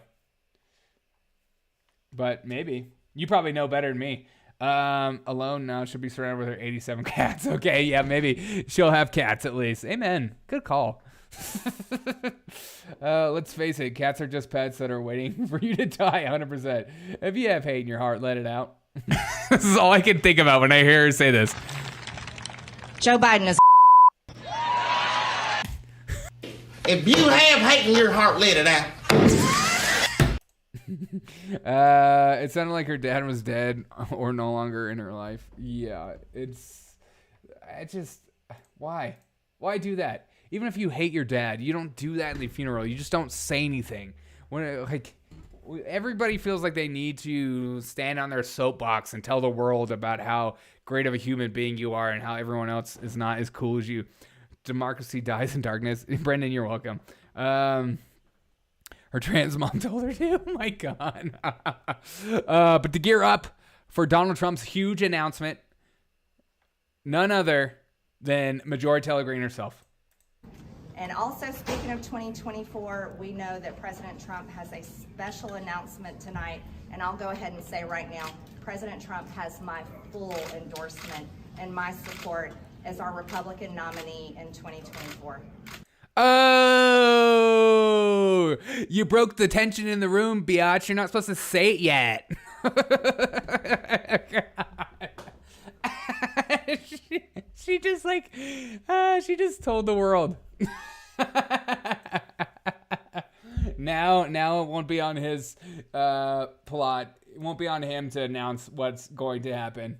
Speaker 2: But maybe. You probably know better than me. Alone now, should be surrounded with her 87 cats. Okay, yeah, maybe she'll have cats at least. Amen. Good call. Let's face it, cats are just pets that are waiting for you to die 100%. If you have hate in your heart, let it out. This is all I can think about when I hear her say this.
Speaker 8: Joe Biden is.
Speaker 16: If you have hate in your heart, let it out.
Speaker 2: It sounded like her dad was dead or no longer in her life. Yeah, why do that? Even if you hate your dad, you don't do that in the funeral. You just don't say anything. Everybody feels like they need to stand on their soapbox and tell the world about how great of a human being you are and how everyone else is not as cool as you. Democracy dies in darkness. Brendan, you're welcome. Her trans mom told her to. Oh my God. But to gear up for Donald Trump's huge announcement, none other than Majority Taylor Greene herself.
Speaker 17: And also, speaking of 2024, we know that President Trump has a special announcement tonight, and I'll go ahead and say right now, President Trump has my full endorsement and my support as our Republican nominee in 2024.
Speaker 2: Oh, You broke the tension in the room, biatch. You're not supposed to say it yet. She just like, she just told the world. Now it won't be on his plot. It won't be on him to announce what's going to happen.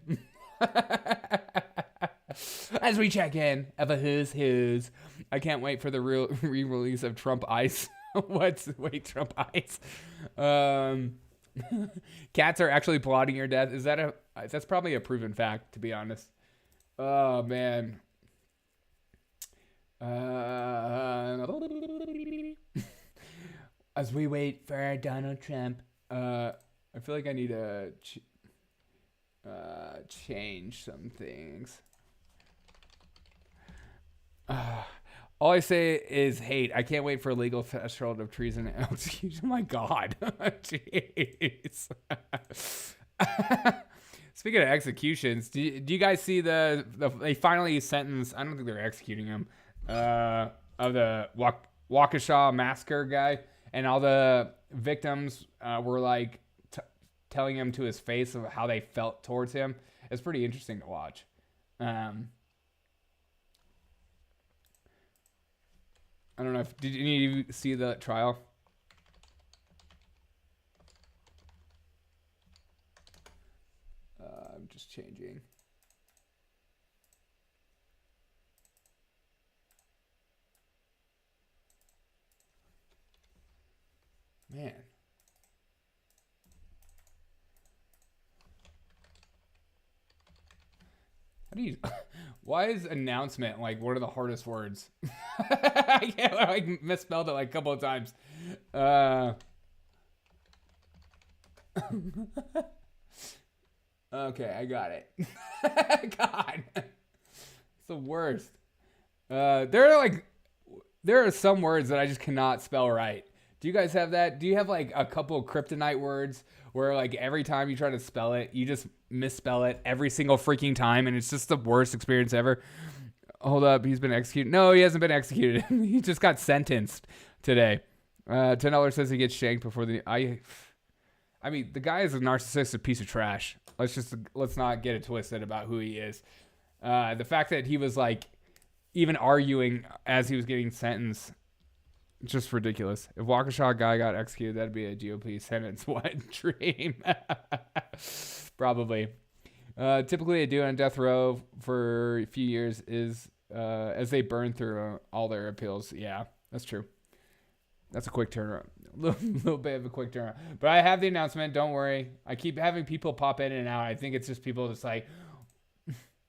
Speaker 2: As we check in of a who's. I can't wait for the re-release of Trump Ice. Trump Ice. Cats are actually plotting your death. That's probably a proven fact, to be honest. Oh man. As we wait for Donald Trump, I feel like I need to change some things. All I say is hate. I can't wait for a legal threshold of treason and execution. Oh my God. Jeez. Speaking of executions, do you guys see they finally sentenced, I don't think they're executing him, of the Waukesha massacre guy, and all the victims were like telling him to his face of how they felt towards him. It's pretty interesting to watch. I don't know did any of you see the trial? I'm just changing. Man. How do you... Why is announcement like one of the hardest words? I can't, like misspelled it like a couple of times. Okay, I got it. God, it's the worst. There are some words that I just cannot spell right. Do you guys have that? Do you have like a couple of kryptonite words where like every time you try to spell it, you just misspell it every single freaking time, and it's just the worst experience ever? Hold up, he's been executed. No, he hasn't been executed. He just got sentenced today. $10 says he gets shanked before the... I mean, the guy is a narcissistic piece of trash. Let's not get it twisted about who he is. The fact that he was like even arguing as he was getting sentenced, just ridiculous. If Waukesha guy got executed, that'd be a GOP sentence. What dream? Probably. Typically, they do on death row for a few years is as they burn through all their appeals. Yeah, that's true. That's a quick turnaround. Little bit of a quick turnaround. But I have the announcement. Don't worry. I keep having people pop in and out. I think it's just people just like,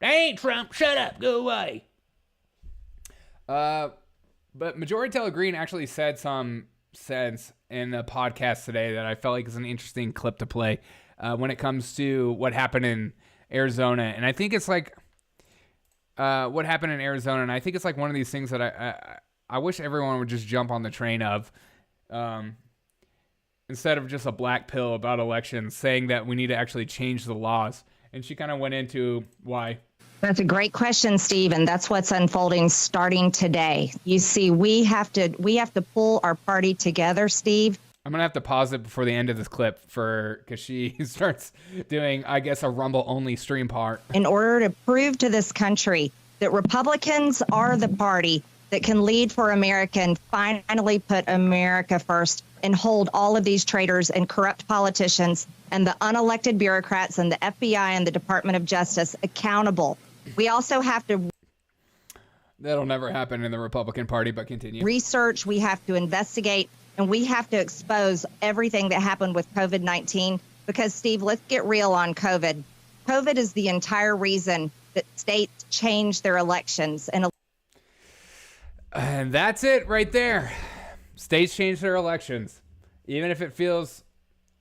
Speaker 2: that ain't Trump. Shut up. Go away. But Majority Taylor Greene actually said some sense in the podcast today that I felt like is an interesting clip to play when it comes to what happened in Arizona. And I think it's like what happened in Arizona. And I think it's like one of these things that I wish everyone would just jump on the train of, instead of just a black pill about elections, saying that we need to actually change the laws. And she kind of went into why.
Speaker 17: That's a great question, Steve, and that's what's unfolding starting today. You see, we have to pull our party together, Steve.
Speaker 2: I'm gonna have to pause it before the end of this clip because she starts doing, I guess, a Rumble only stream part.
Speaker 17: In order to prove to this country that Republicans are the party that can lead for America and finally put America first and hold all of these traitors and corrupt politicians and the unelected bureaucrats and the FBI and the Department of Justice accountable. We also have to...
Speaker 2: That'll never happen in the Republican Party, but continue.
Speaker 17: Research, we have to investigate, and we have to expose everything that happened with COVID-19 because, Steve, let's get real on COVID. COVID is the entire reason that states change their elections.
Speaker 2: And that's it right there. States change their elections, even if it feels...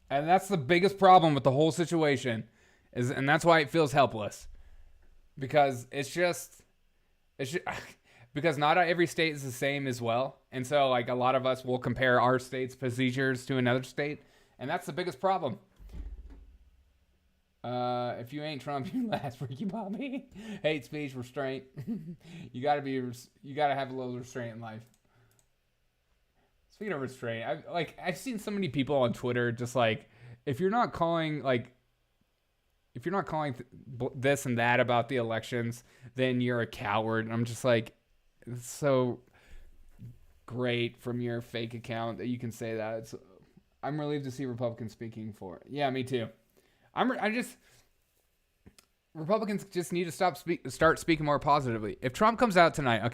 Speaker 2: And that's the biggest problem with the whole situation, and that's why it feels helpless. Because it's just because not every state is the same as well. And so like a lot of us will compare our state's procedures to another state. And that's the biggest problem. If you ain't Trump, you last, Ricky Bobby. Hate speech, restraint. You gotta have a little restraint in life. speaking of restraint, I've seen so many people on Twitter just like, if you're not calling this and that about the elections, then you're a coward. And I'm just like, it's so great from your fake account that you can say that. I'm relieved to see Republicans speaking for it. Yeah, me too. Republicans just need to start speaking more positively. If Trump comes out tonight,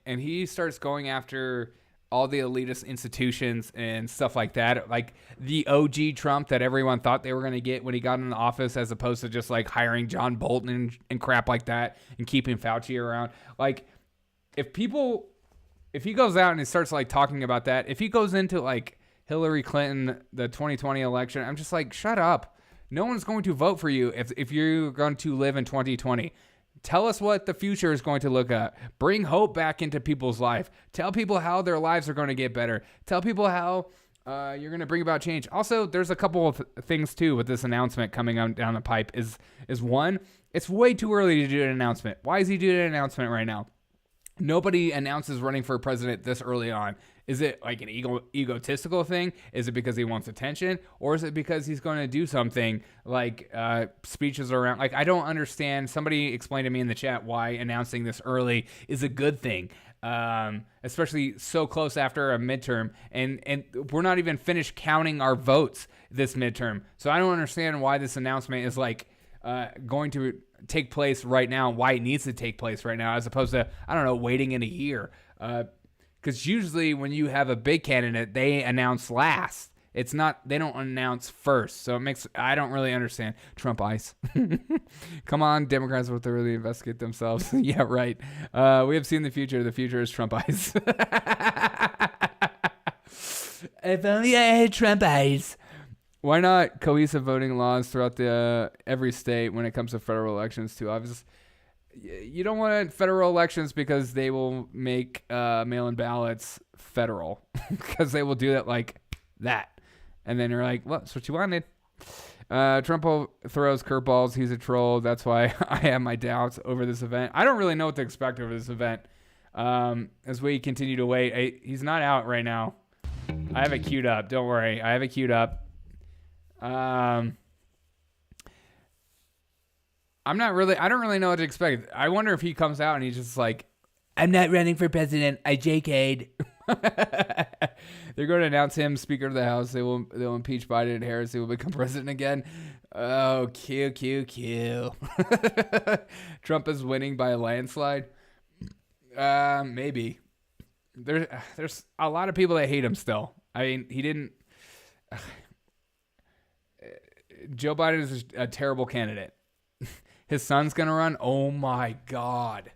Speaker 2: and he starts going after all the elitist institutions and stuff like that, like the OG Trump that everyone thought they were going to get when he got into office, as opposed to just like hiring John Bolton and crap like that and keeping Fauci around. Like, if he goes out and he starts like talking about that, if he goes into like Hillary Clinton, the 2020 election, I'm just like, shut up. No one's going to vote for you if you're going to live in 2020. Tell us what the future is going to look at. Bring hope back into people's life. Tell people how their lives are going to get better. Tell people how you're going to bring about change. Also, there's a couple of things too with this announcement coming down the pipe. Is one, it's way too early to do an announcement. Why is he doing an announcement right now? Nobody announces running for president this early on. Is it like an egotistical thing? Is it because he wants attention? Or is it because he's going to do something like speeches around? Like, I don't understand. Somebody explained to me in the chat why announcing this early is a good thing, especially so close after a midterm. And we're not even finished counting our votes this midterm. So I don't understand why this announcement is like going to take place right now, why it needs to take place right now, as opposed to, I don't know, waiting in a year. Because usually when you have a big candidate, they announce last. It's not, they don't announce first. So it makes, I don't really understand. Trump ice. Come on, Democrats will thoroughly investigate themselves. Yeah, right. We have seen the future. The future is Trump ice. If only I had Trump ice. Why not cohesive voting laws throughout every state when it comes to federal elections too? Obviously, you don't want federal elections because they will make mail-in ballots federal because they will do it like that. And then you're like, well, that's what you wanted. Trump throws curveballs. He's a troll. That's why I have my doubts over this event. I don't really know what to expect over this event as we continue to wait. He's not out right now. I have it queued up. Don't worry. I have it queued up. I don't really know what to expect. I wonder if he comes out and he's just like, I'm not running for president. I JK'd. They're going to announce him Speaker of the House. They'll impeach Biden and Harris. He will become president again. Oh, Q. Trump is winning by a landslide. Maybe. There's a lot of people that hate him still. I mean, he didn't. Joe Biden is a terrible candidate. His son's going to run. Oh my God.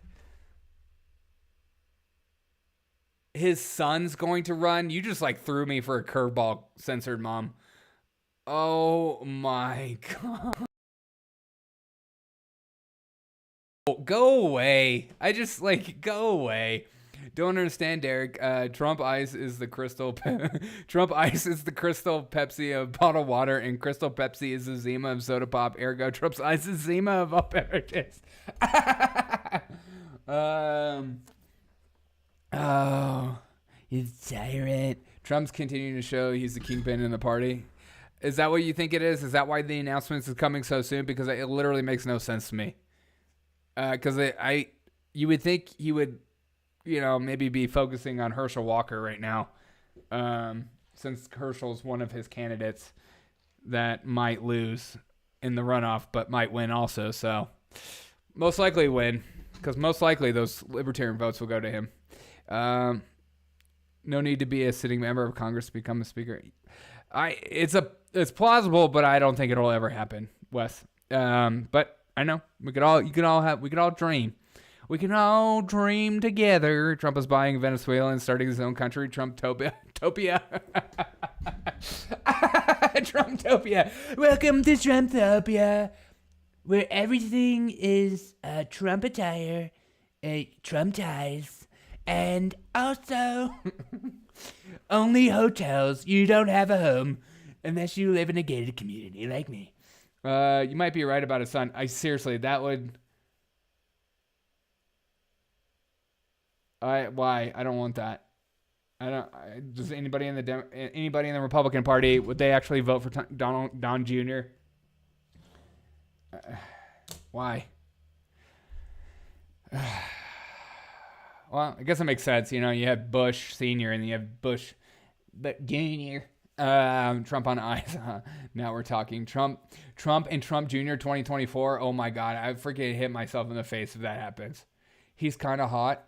Speaker 2: His son's going to run. You just like threw me for a curveball, censored mom. Oh my God. Go away. Go away. Don't understand, Derek. Trump Ice is the crystal. Trump Ice is the crystal Pepsi of bottled water, and crystal Pepsi is the Zima of soda pop. Ergo, Trump's Ice is Zima of all beverages. Oh, he's a tyrant. Trump's continuing to show he's the kingpin in the party. Is that what you think it is? Is that why the announcements is coming so soon? Because it literally makes no sense to me. Because you would think he would, maybe be focusing on Herschel Walker right now, since Herschel's one of his candidates that might lose in the runoff, but might win also. So most likely win, because most likely those libertarian votes will go to him. No need to be a sitting member of Congress to become a speaker. It's plausible, but I don't think it'll ever happen, Wes. But I know we could all dream. We can all dream together. Trump is buying Venezuela and starting his own country. Trumptopia. Trumptopia. Welcome to Trumptopia, where everything is Trump attire, Trump ties, and also only hotels. You don't have a home unless you live in a gated community like me. You might be right about his son. Seriously, that would... Why? I don't want that. Does anybody in the Republican Party, would they actually vote for Don Jr.? Why? Well, I guess it makes sense. You know, you have Bush Sr. and you have Bush Jr. Trump on ice. Now we're talking Trump and Trump Jr. 2024. Oh my God, I freaking hit myself in the face if that happens. He's kind of hot.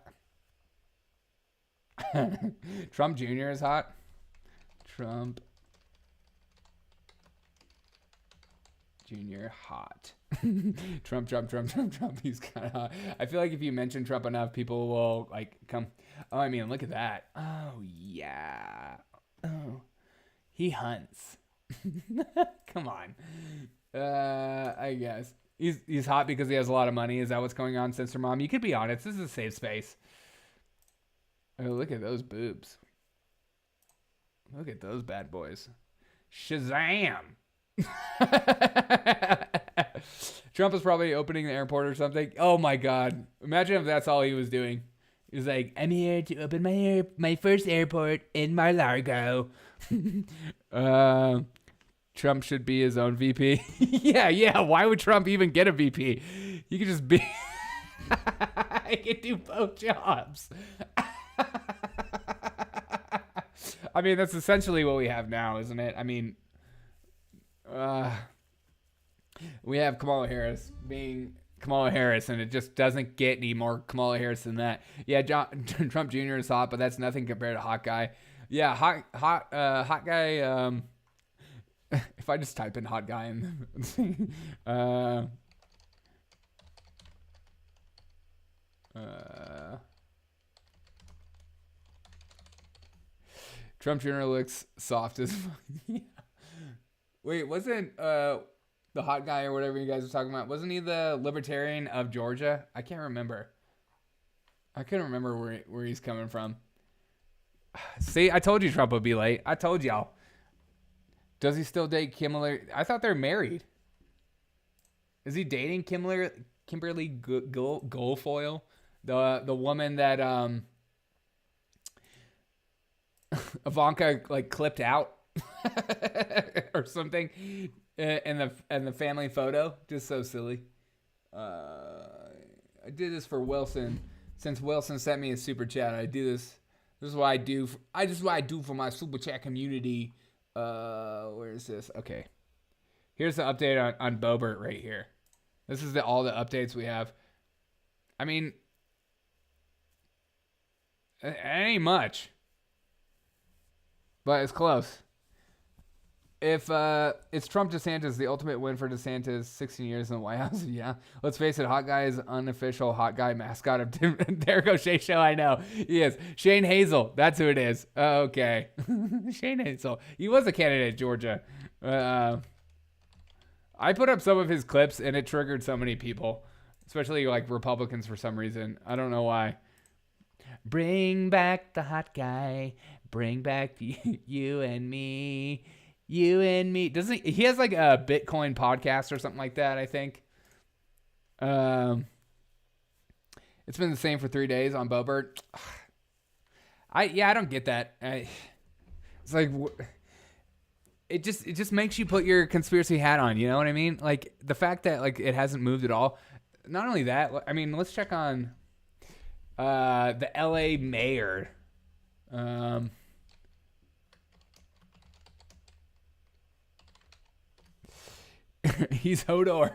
Speaker 2: Trump Jr. is hot. Trump Jr. hot. Trump. He's kind of hot. I feel like if you mention Trump enough, people will like come. Oh, I mean, look at that. Oh yeah. Oh, he hunts. Come on. I guess he's hot because he has a lot of money. Is that what's going on, Sister Mom? You could be honest. This is a safe space. Oh, look at those boobs. Look at those bad boys. Shazam! Trump is probably opening the airport or something. Oh my God. Imagine if that's all he was doing. He was like, I'm here to open my first airport in Mar-a-Lago. Trump should be his own VP. Yeah. Why would Trump even get a VP? He could just be... I could do both jobs. I mean, that's essentially what we have now, isn't it? I mean, we have Kamala Harris being Kamala Harris, and it just doesn't get any more Kamala Harris than that. Yeah, Trump Jr. is hot, but that's nothing compared to hot guy. Yeah, hot guy. If I just type in hot guy and Trump Jr. looks soft as fuck. Yeah. Wait, wasn't the hot guy or whatever you guys were talking about, wasn't he the libertarian of Georgia? I can't remember. I couldn't remember where he's coming from. See, I told you Trump would be late. I told y'all. Does he still date Kimberly? I thought they're married. Is he dating Kimberly Guilfoyle? The woman that Ivanka like clipped out or something in the family photo. Just so silly. I did this for Wilson. Since Wilson sent me a super chat, I do this. This is what I do. This is what I do for my super chat community. Where is this? Okay. Here's the update on Boebert right here. This is all the updates we have. I mean, it ain't much, but it's close. If it's Trump DeSantis, the ultimate win for DeSantis, 16 years in the White House. Yeah, let's face it, hot guy is unofficial hot guy mascot of Derek O'Shea show. I know he is. Shane Hazel, that's who it is. Okay, Shane Hazel. He was a candidate at Georgia. I put up some of his clips and it triggered so many people, especially like Republicans for some reason. I don't know why. Bring back the hot guy. Bring back you and me. You and me. Doesn't he has like a Bitcoin podcast or something like that, I think. It's been the same for 3 days on Boebert. I don't get that. It's like it just makes you put your conspiracy hat on, you know what I mean? Like the fact that like it hasn't moved at all. Not only that, I mean, let's check on the LA mayor. He's Hodor.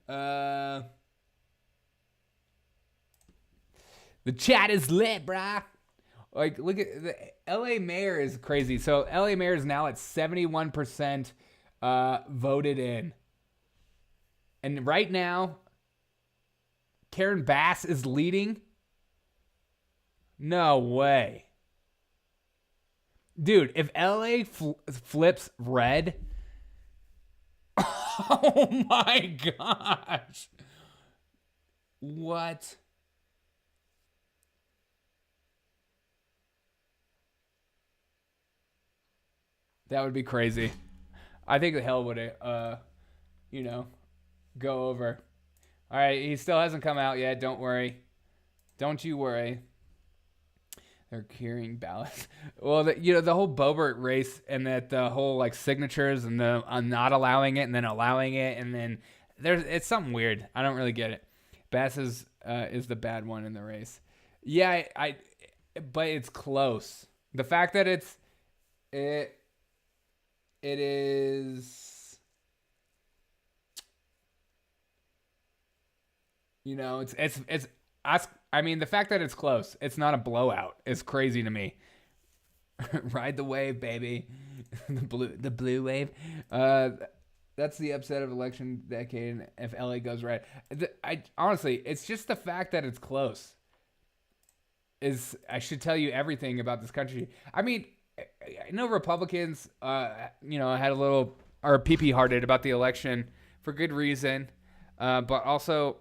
Speaker 2: The chat is lit, brah. Like, look at the LA mayor is crazy. So LA mayor is now at 71% voted in. And right now, Karen Bass is leading. No way. Dude, if LA flips red... Oh my gosh. What? That would be crazy. I think the hell would it, go over. All right, he still hasn't come out yet. Don't worry. Don't you worry. They're carrying ballots. Well, the whole Boebert race and that the whole like signatures and the not allowing it and then allowing it and then it's something weird. I don't really get it. Bass is the bad one in the race. Yeah, but it's close. The fact that it is, you know, it's. I mean, the fact that it's close, it's not a blowout, is crazy to me. Ride the wave, baby. the blue wave. That's the upset of election decade if LA goes red. Honestly, it's just the fact that it's close. I should tell you everything about this country. I mean, I know Republicans, had a little, or pee-pee-hearted about the election for good reason, but also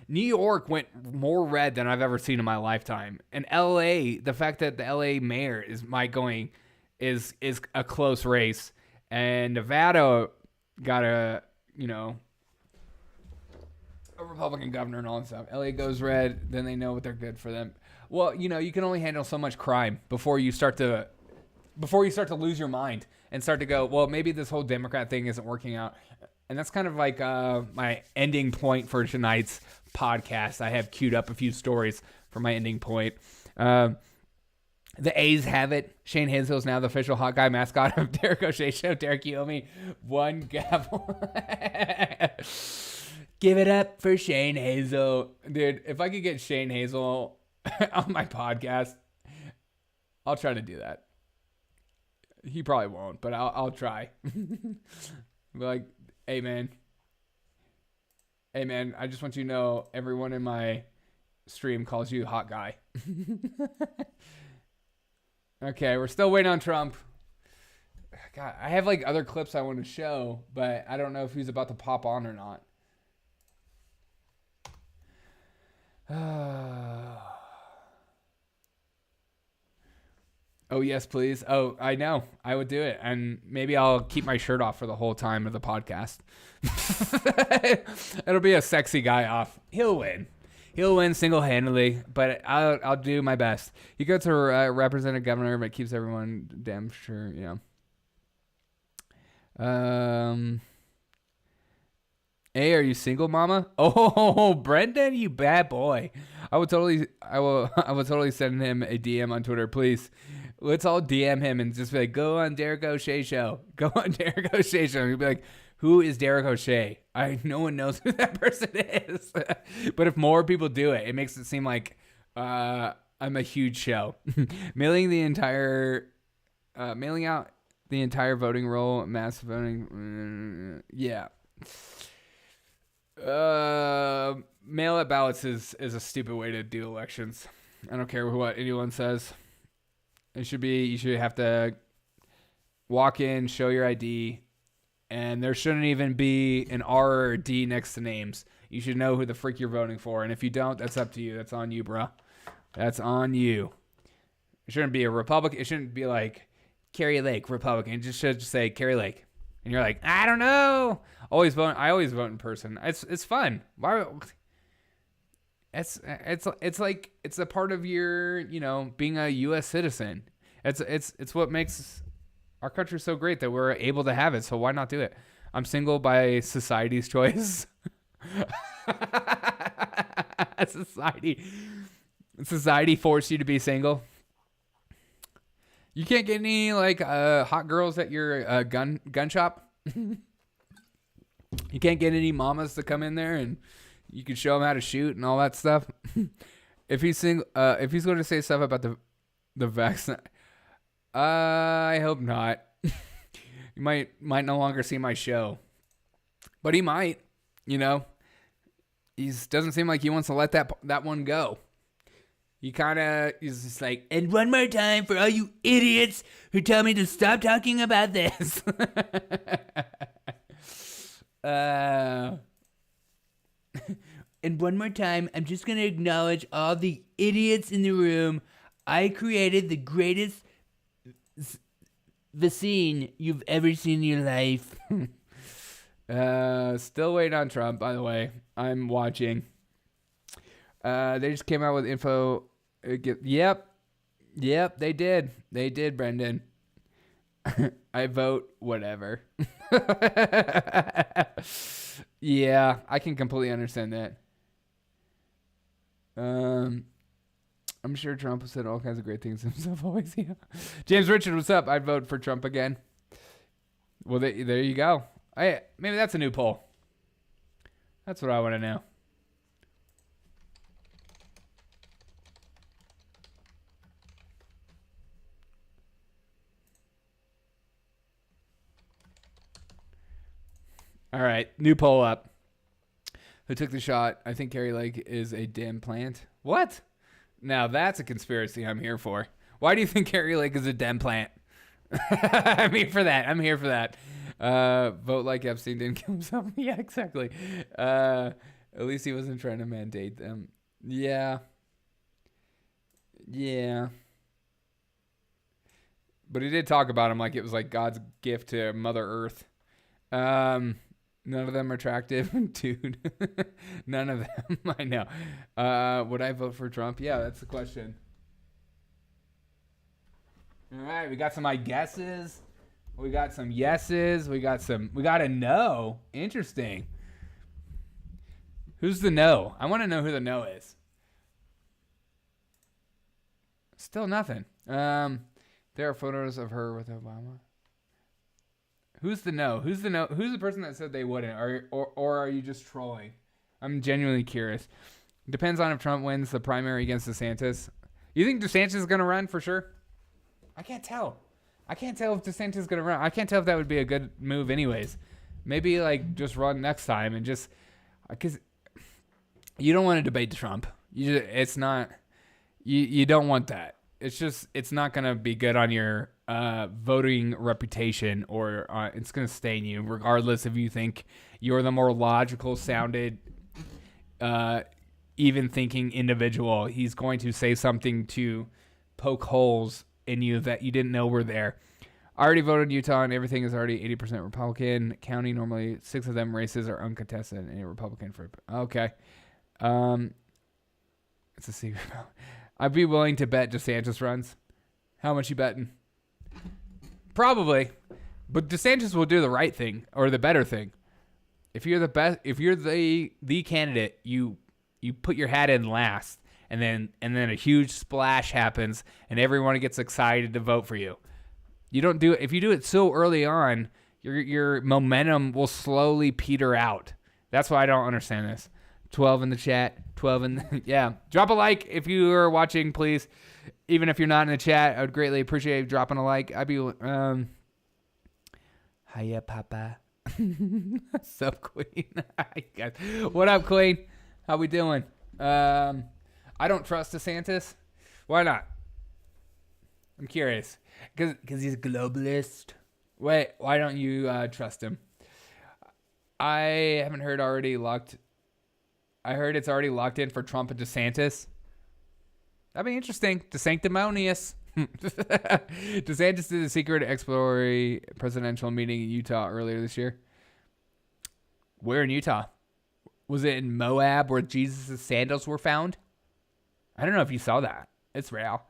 Speaker 2: New York went more red than I've ever seen in my lifetime. And LA, the fact that the LA mayor is a close race, and Nevada got a Republican governor and all that stuff. LA goes red, then they know what they're good for them. Well, you can only handle so much crime before you start to lose your mind and start to go, well, maybe this whole Democrat thing isn't working out. And that's kind of like my ending point for tonight's podcast. I have queued up a few stories for my ending point. The A's have it. Shane Hazel is now the official hot guy mascot of Derek O'Shea Show. Derek, you owe me one gavel. Give it up for Shane Hazel. Dude, if I could get Shane Hazel on my podcast, I'll try to do that. He probably won't, but I'll try. Be like, hey man, I just want you to know everyone in my stream calls you hot guy. Okay, we're still waiting on Trump. God, I have like other clips I want to show, but I don't know if he's about to pop on or not. Oh, yes, please. Oh, I know. I would do it. And maybe I'll keep my shirt off for the whole time of the podcast. It'll be a sexy guy off. He'll win. He'll win single-handedly, but I'll do my best. He goes to represent a governor, but keeps everyone damn sure, Hey, are you single, mama? Oh, Brendan, you bad boy. I will totally send him a DM on Twitter, please. Let's all DM him and just be like, go on Derek O'Shea Show. Go on Derek O'Shea Show. And he'll be like, who is Derek O'Shea? No one knows who that person is. But if more people do it, it makes it seem like I'm a huge show. Mailing out the entire voting roll, mass voting. Yeah. Mail-it ballots is a stupid way to do elections. I don't care what anyone says. You should have to walk in, show your ID, and there shouldn't even be an R or a D next to names. You should know who the freak you're voting for, and if you don't, that's up to you. That's on you, bro. That's on you. It shouldn't be a Republican. It shouldn't be like Kari Lake, Republican. It just should say Kari Lake. And you're like, I don't know. I always vote in person. It's fun. Why? It's like it's a part of your being a U.S. citizen. It's what makes our country so great that we're able to have it. So why not do it? I'm single by society's choice. Society forced you to be single. You can't get any hot girls at your gun shop. You can't get any mamas to come in there and you can show them how to shoot and all that stuff. If he's going to say stuff about the vaccine, I hope not. You might no longer see my show, but he might. He doesn't seem like he wants to let that one go. He's just like, and one more time for all you idiots who tell me to stop talking about this. And one more time, I'm just going to acknowledge all the idiots in the room. I created the greatest vaccine you've ever seen in your life. Still waiting on Trump, by the way. I'm watching. They just came out with info Yep, they did. They did, Brendan. I vote whatever. Yeah, I can completely understand that. I'm sure Trump said all kinds of great things himself always. Yeah. James Richard, what's up? I'd vote for Trump again. Well, there you go. Maybe that's a new poll. That's what I want to know. All right, new poll up. Who took the shot? I think Kari Lake is a damn plant. What? Now that's a conspiracy I'm here for. Why do you think Kari Lake is a damn plant? I'm here for that. Vote like Epstein didn't kill himself. Yeah, exactly. At least he wasn't trying to mandate them. Yeah. But he did talk about him like it was like God's gift to Mother Earth. None of them are attractive, dude. None of them. I know. Would I vote for Trump? Yeah, that's the question. All right, we got some I guesses. We got some yeses. We got a no. Interesting. Who's the no? I want to know who the no is. Still nothing. There are photos of her with Obama. Who's the no? Who's the person that said they wouldn't? Or are you just trolling? I'm genuinely curious. Depends on if Trump wins the primary against DeSantis. You think DeSantis is going to run for sure? I can't tell. I can't tell if DeSantis is going to run. I can't tell if that would be a good move anyways. Maybe like just run next time and just because you don't want to debate Trump. You don't want that. It's not going to be good on your voting reputation, or it's going to stain you regardless if you think you're the more logical sounded, even thinking individual. He's going to say something to poke holes in you that you didn't know were there. I already voted in Utah and everything is already 80% Republican. County, normally 6 of them races are uncontested and a Republican for. Okay. It's a secret. I'd be willing to bet DeSantis runs. How much you betting? Probably. But DeSantis will do the right thing or the better thing. If you're the best, if you're the candidate, you put your hat in last, and then a huge splash happens and everyone gets excited to vote for you. You don't do it if you do it so early on, your momentum will slowly peter out. That's why I don't understand this. 12 in the chat. 12 in the, yeah. Drop a like if you are watching, please. Even if you're not in the chat, I would greatly appreciate you dropping a like. I'd be hiya, Papa. What's up, Queen? Hi, guys. What up, Queen? How we doing? I don't trust DeSantis. Why not? I'm curious. Because he's a globalist. Wait, why don't you trust him? I haven't heard already locked. I heard it's already locked in for Trump and DeSantis. That'd be interesting. DeSanctimonious. DeSantis did a secret exploratory presidential meeting in Utah earlier this year. Where in Utah? Was it in Moab where Jesus' sandals were found? I don't know if you saw that. It's real.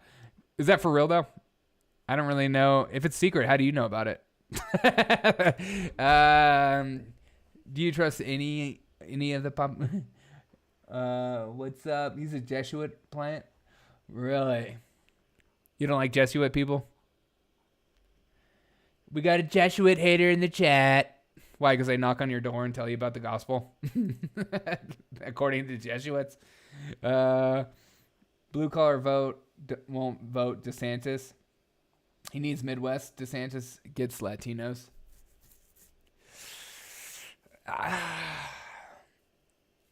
Speaker 2: Is that for real, though? I don't really know. If it's secret, how do you know about it? Do you trust any of the pop? What's up? He's a Jesuit plant? Really? You don't like Jesuit people? We got a Jesuit hater in the chat. Why? Because they knock on your door and tell you about the gospel? According to the Jesuits. Blue collar vote won't vote DeSantis. He needs Midwest. DeSantis gets Latinos.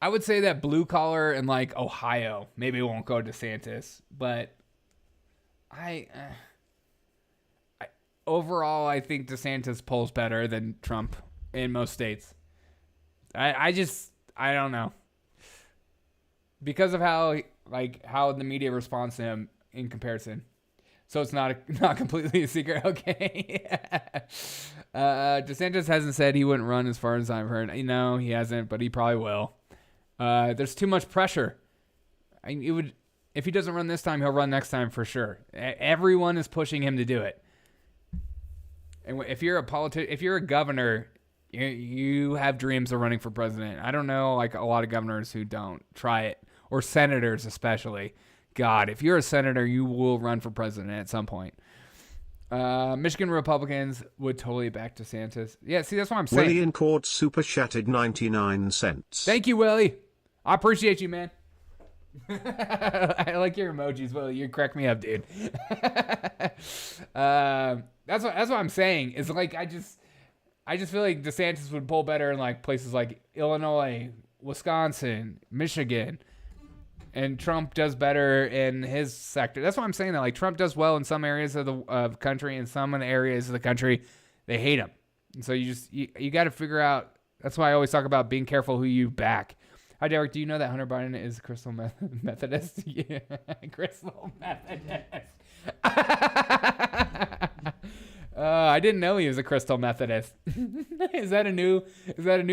Speaker 2: I would say that blue collar in like Ohio maybe won't go DeSantis, but overall I think DeSantis polls better than Trump in most states. I don't know, because of how the media responds to him in comparison. So it's not completely a secret. Okay. DeSantis hasn't said he wouldn't run as far as I've heard. He hasn't, but he probably will. There's too much pressure. if he doesn't run this time, he'll run next time for sure. Everyone is pushing him to do it. And if you're a governor, you have dreams of running for president. I don't know, like a lot of governors who don't try it, or senators especially. God, if you're a senator, you will run for president at some point. Michigan Republicans would totally back DeSantis. Yeah, see, that's what I'm saying.
Speaker 14: Willie in court super chatted 99 cents.
Speaker 2: Thank you, Willie. I appreciate you, man. I like your emojis, Willie. You crack me up, dude. That's what I'm saying. Is like I just feel like DeSantis would pull better in like places like Illinois, Wisconsin, Michigan. And Trump does better in his sector. That's why I'm saying that. Like, Trump does well in some areas of the country, and some areas of the country, they hate him. And so you got to figure out. That's why I always talk about being careful who you back. Hi, Derek. Do you know that Hunter Biden is Crystal Methodist? Yeah, Crystal Methodist. I didn't know he was a Crystal Methodist. Is that a new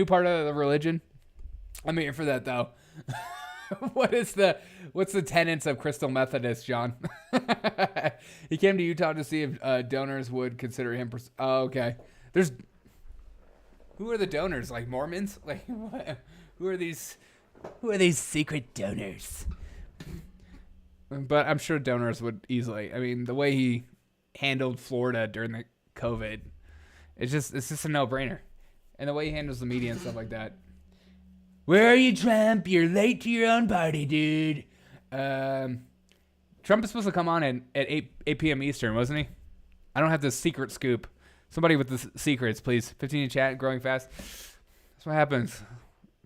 Speaker 2: part of the religion? I'm here for that though. What's the tenets of Crystal Methodist, John? He came to Utah to see if donors would consider him. Oh, okay. Who are the donors? Like Mormons? Like what? Who are these secret donors? But I'm sure donors would easily. I mean, the way he handled Florida during the COVID, it's just a no-brainer. And the way he handles the media and stuff like that. Where are you, Trump? You're late to your own party, dude. Trump is supposed to come on at 8 p.m. Eastern, wasn't he? I don't have the secret scoop. Somebody with the secrets, please. 15 in chat, growing fast. That's what happens.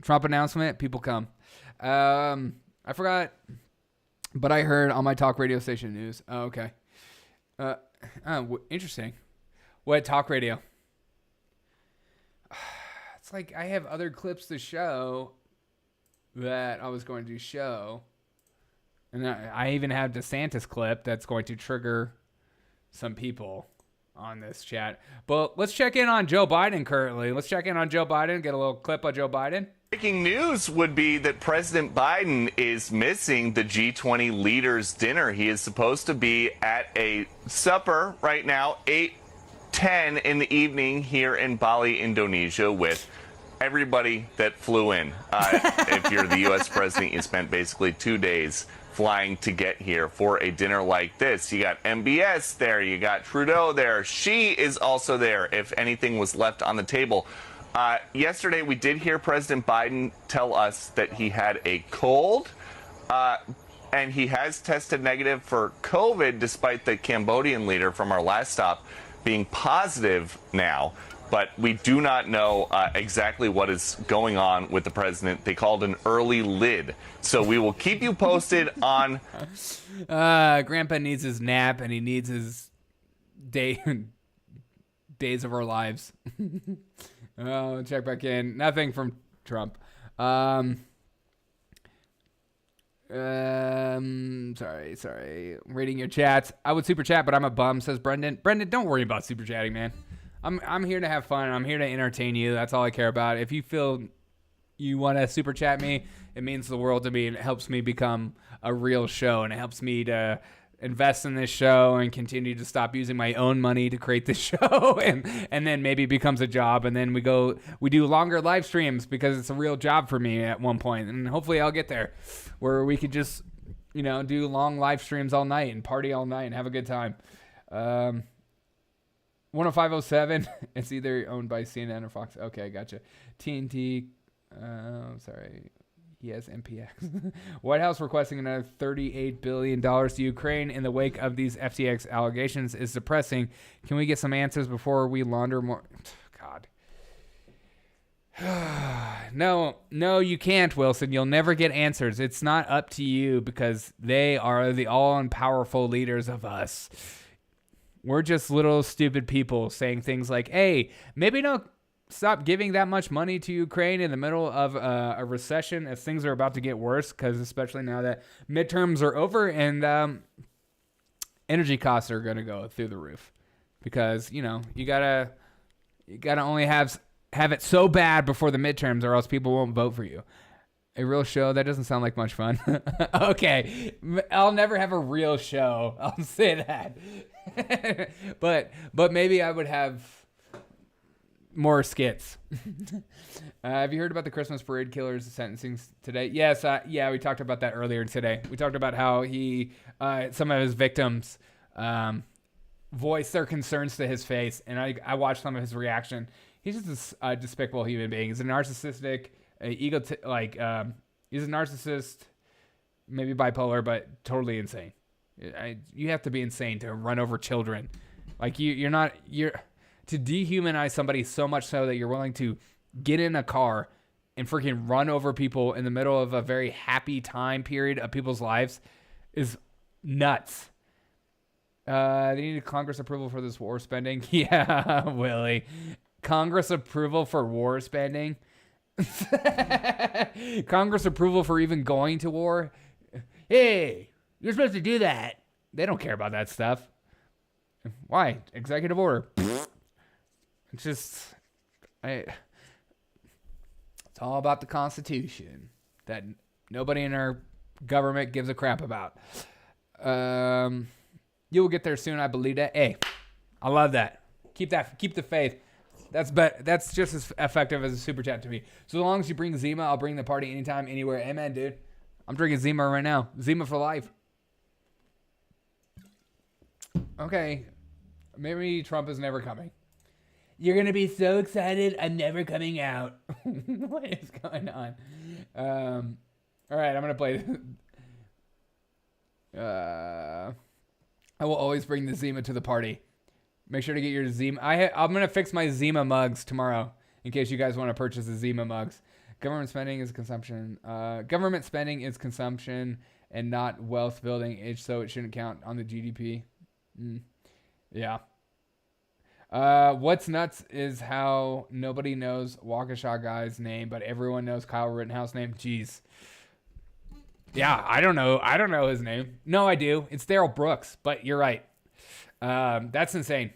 Speaker 2: Trump announcement, people come. I forgot, but I heard on my talk radio station news. Oh, okay. Interesting. What talk radio? It's like I have other clips to show that I was going to show. And I even have DeSantis clip that's going to trigger some people on this chat. But let's check in on Joe Biden currently. Let's check in on Joe Biden, get a little clip of Joe Biden.
Speaker 18: Breaking news would be that President Biden is missing the G20 leaders dinner. He is supposed to be at a supper right now, 8:10 in the evening here in Bali, Indonesia, with everybody that flew in. If you're the U.S. president, you spent basically 2 days flying to get here for a dinner like this. You got MBS there, you got Trudeau there. She is also there if anything was left on the table. Yesterday, we did hear President Biden tell us that he had a cold, and he has tested negative for COVID, despite the Cambodian leader from our last stop being positive now. But we do not know exactly what is going on with the president. They called an early lid. So we will keep you posted on...
Speaker 2: Grandpa needs his nap, and he needs his days of our lives. Check back in. Nothing from Trump. Sorry. Reading your chats. I would super chat, but I'm a bum, says Brendan. Brendan, don't worry about super chatting, man. I'm here to have fun. I'm here to entertain you. That's all I care about. If you feel you want to super chat me, it means the world to me, and it helps me become a real show, and it helps me to invest in this show and continue to stop using my own money to create this show, and then maybe it becomes a job, and then we do longer live streams because it's a real job for me at one point, and hopefully I'll get there where we could just do long live streams all night and party all night and have a good time. 10507, it's either owned by CNN or Fox. Okay, gotcha. TNT, sorry. He has MPX. White House requesting another $38 billion to Ukraine in the wake of these FTX allegations is depressing. Can we get some answers before we launder more? God. No, you can't, Wilson. You'll never get answers. It's not up to you because they are the all-powerful leaders of us. We're just little stupid people saying things like, hey, maybe don't stop giving that much money to Ukraine in the middle of a recession as things are about to get worse, because especially now that midterms are over and energy costs are going to go through the roof, because you gotta only have it so bad before the midterms, or else people won't vote for you. A real show? That doesn't sound like much fun. Okay. I'll never have a real show. I'll say that. but maybe I would have more skits. Have you heard about the Christmas parade killers sentencing today? Yes. Yeah, we talked about that earlier today. We talked about how some of his victims voiced their concerns to his face, and I watched some of his reaction. He's just a despicable human being. He's a narcissistic, he's a narcissist, maybe bipolar, but totally insane. You have to be insane to run over children. Like you're to dehumanize somebody so much so that you're willing to get in a car and freaking run over people in the middle of a very happy time period of people's lives is nuts. They needed Congress approval for this war spending. Yeah, Willie. Congress approval for war spending? Congress approval for even going to war? Hey, you're supposed to do that. They don't care about that stuff. Why? Executive order. It's just, it's all about the Constitution that nobody in our government gives a crap about. You will get there soon, I believe that. Hey, I love that. Keep the faith. That's just as effective as a super chat to me. So as long as you bring Zima, I'll bring the party anytime, anywhere. Amen, dude. I'm drinking Zima right now. Zima for life. Okay. Maybe Trump is never coming. You're going to be so excited, I'm never coming out. What is going on? All right, I'm going to play. I will always bring the Zima to the party. Make sure to get your Zima. I'm going to fix my Zima mugs tomorrow in case you guys want to purchase the Zima mugs. Government spending is consumption. Government spending is consumption and not wealth building, so it shouldn't count on the GDP. Yeah. What's nuts is how nobody knows Waukesha guy's name, but everyone knows Kyle Rittenhouse's name. Jeez. Yeah, I don't know his name. No, I do. It's Daryl Brooks, but you're right. That's insane.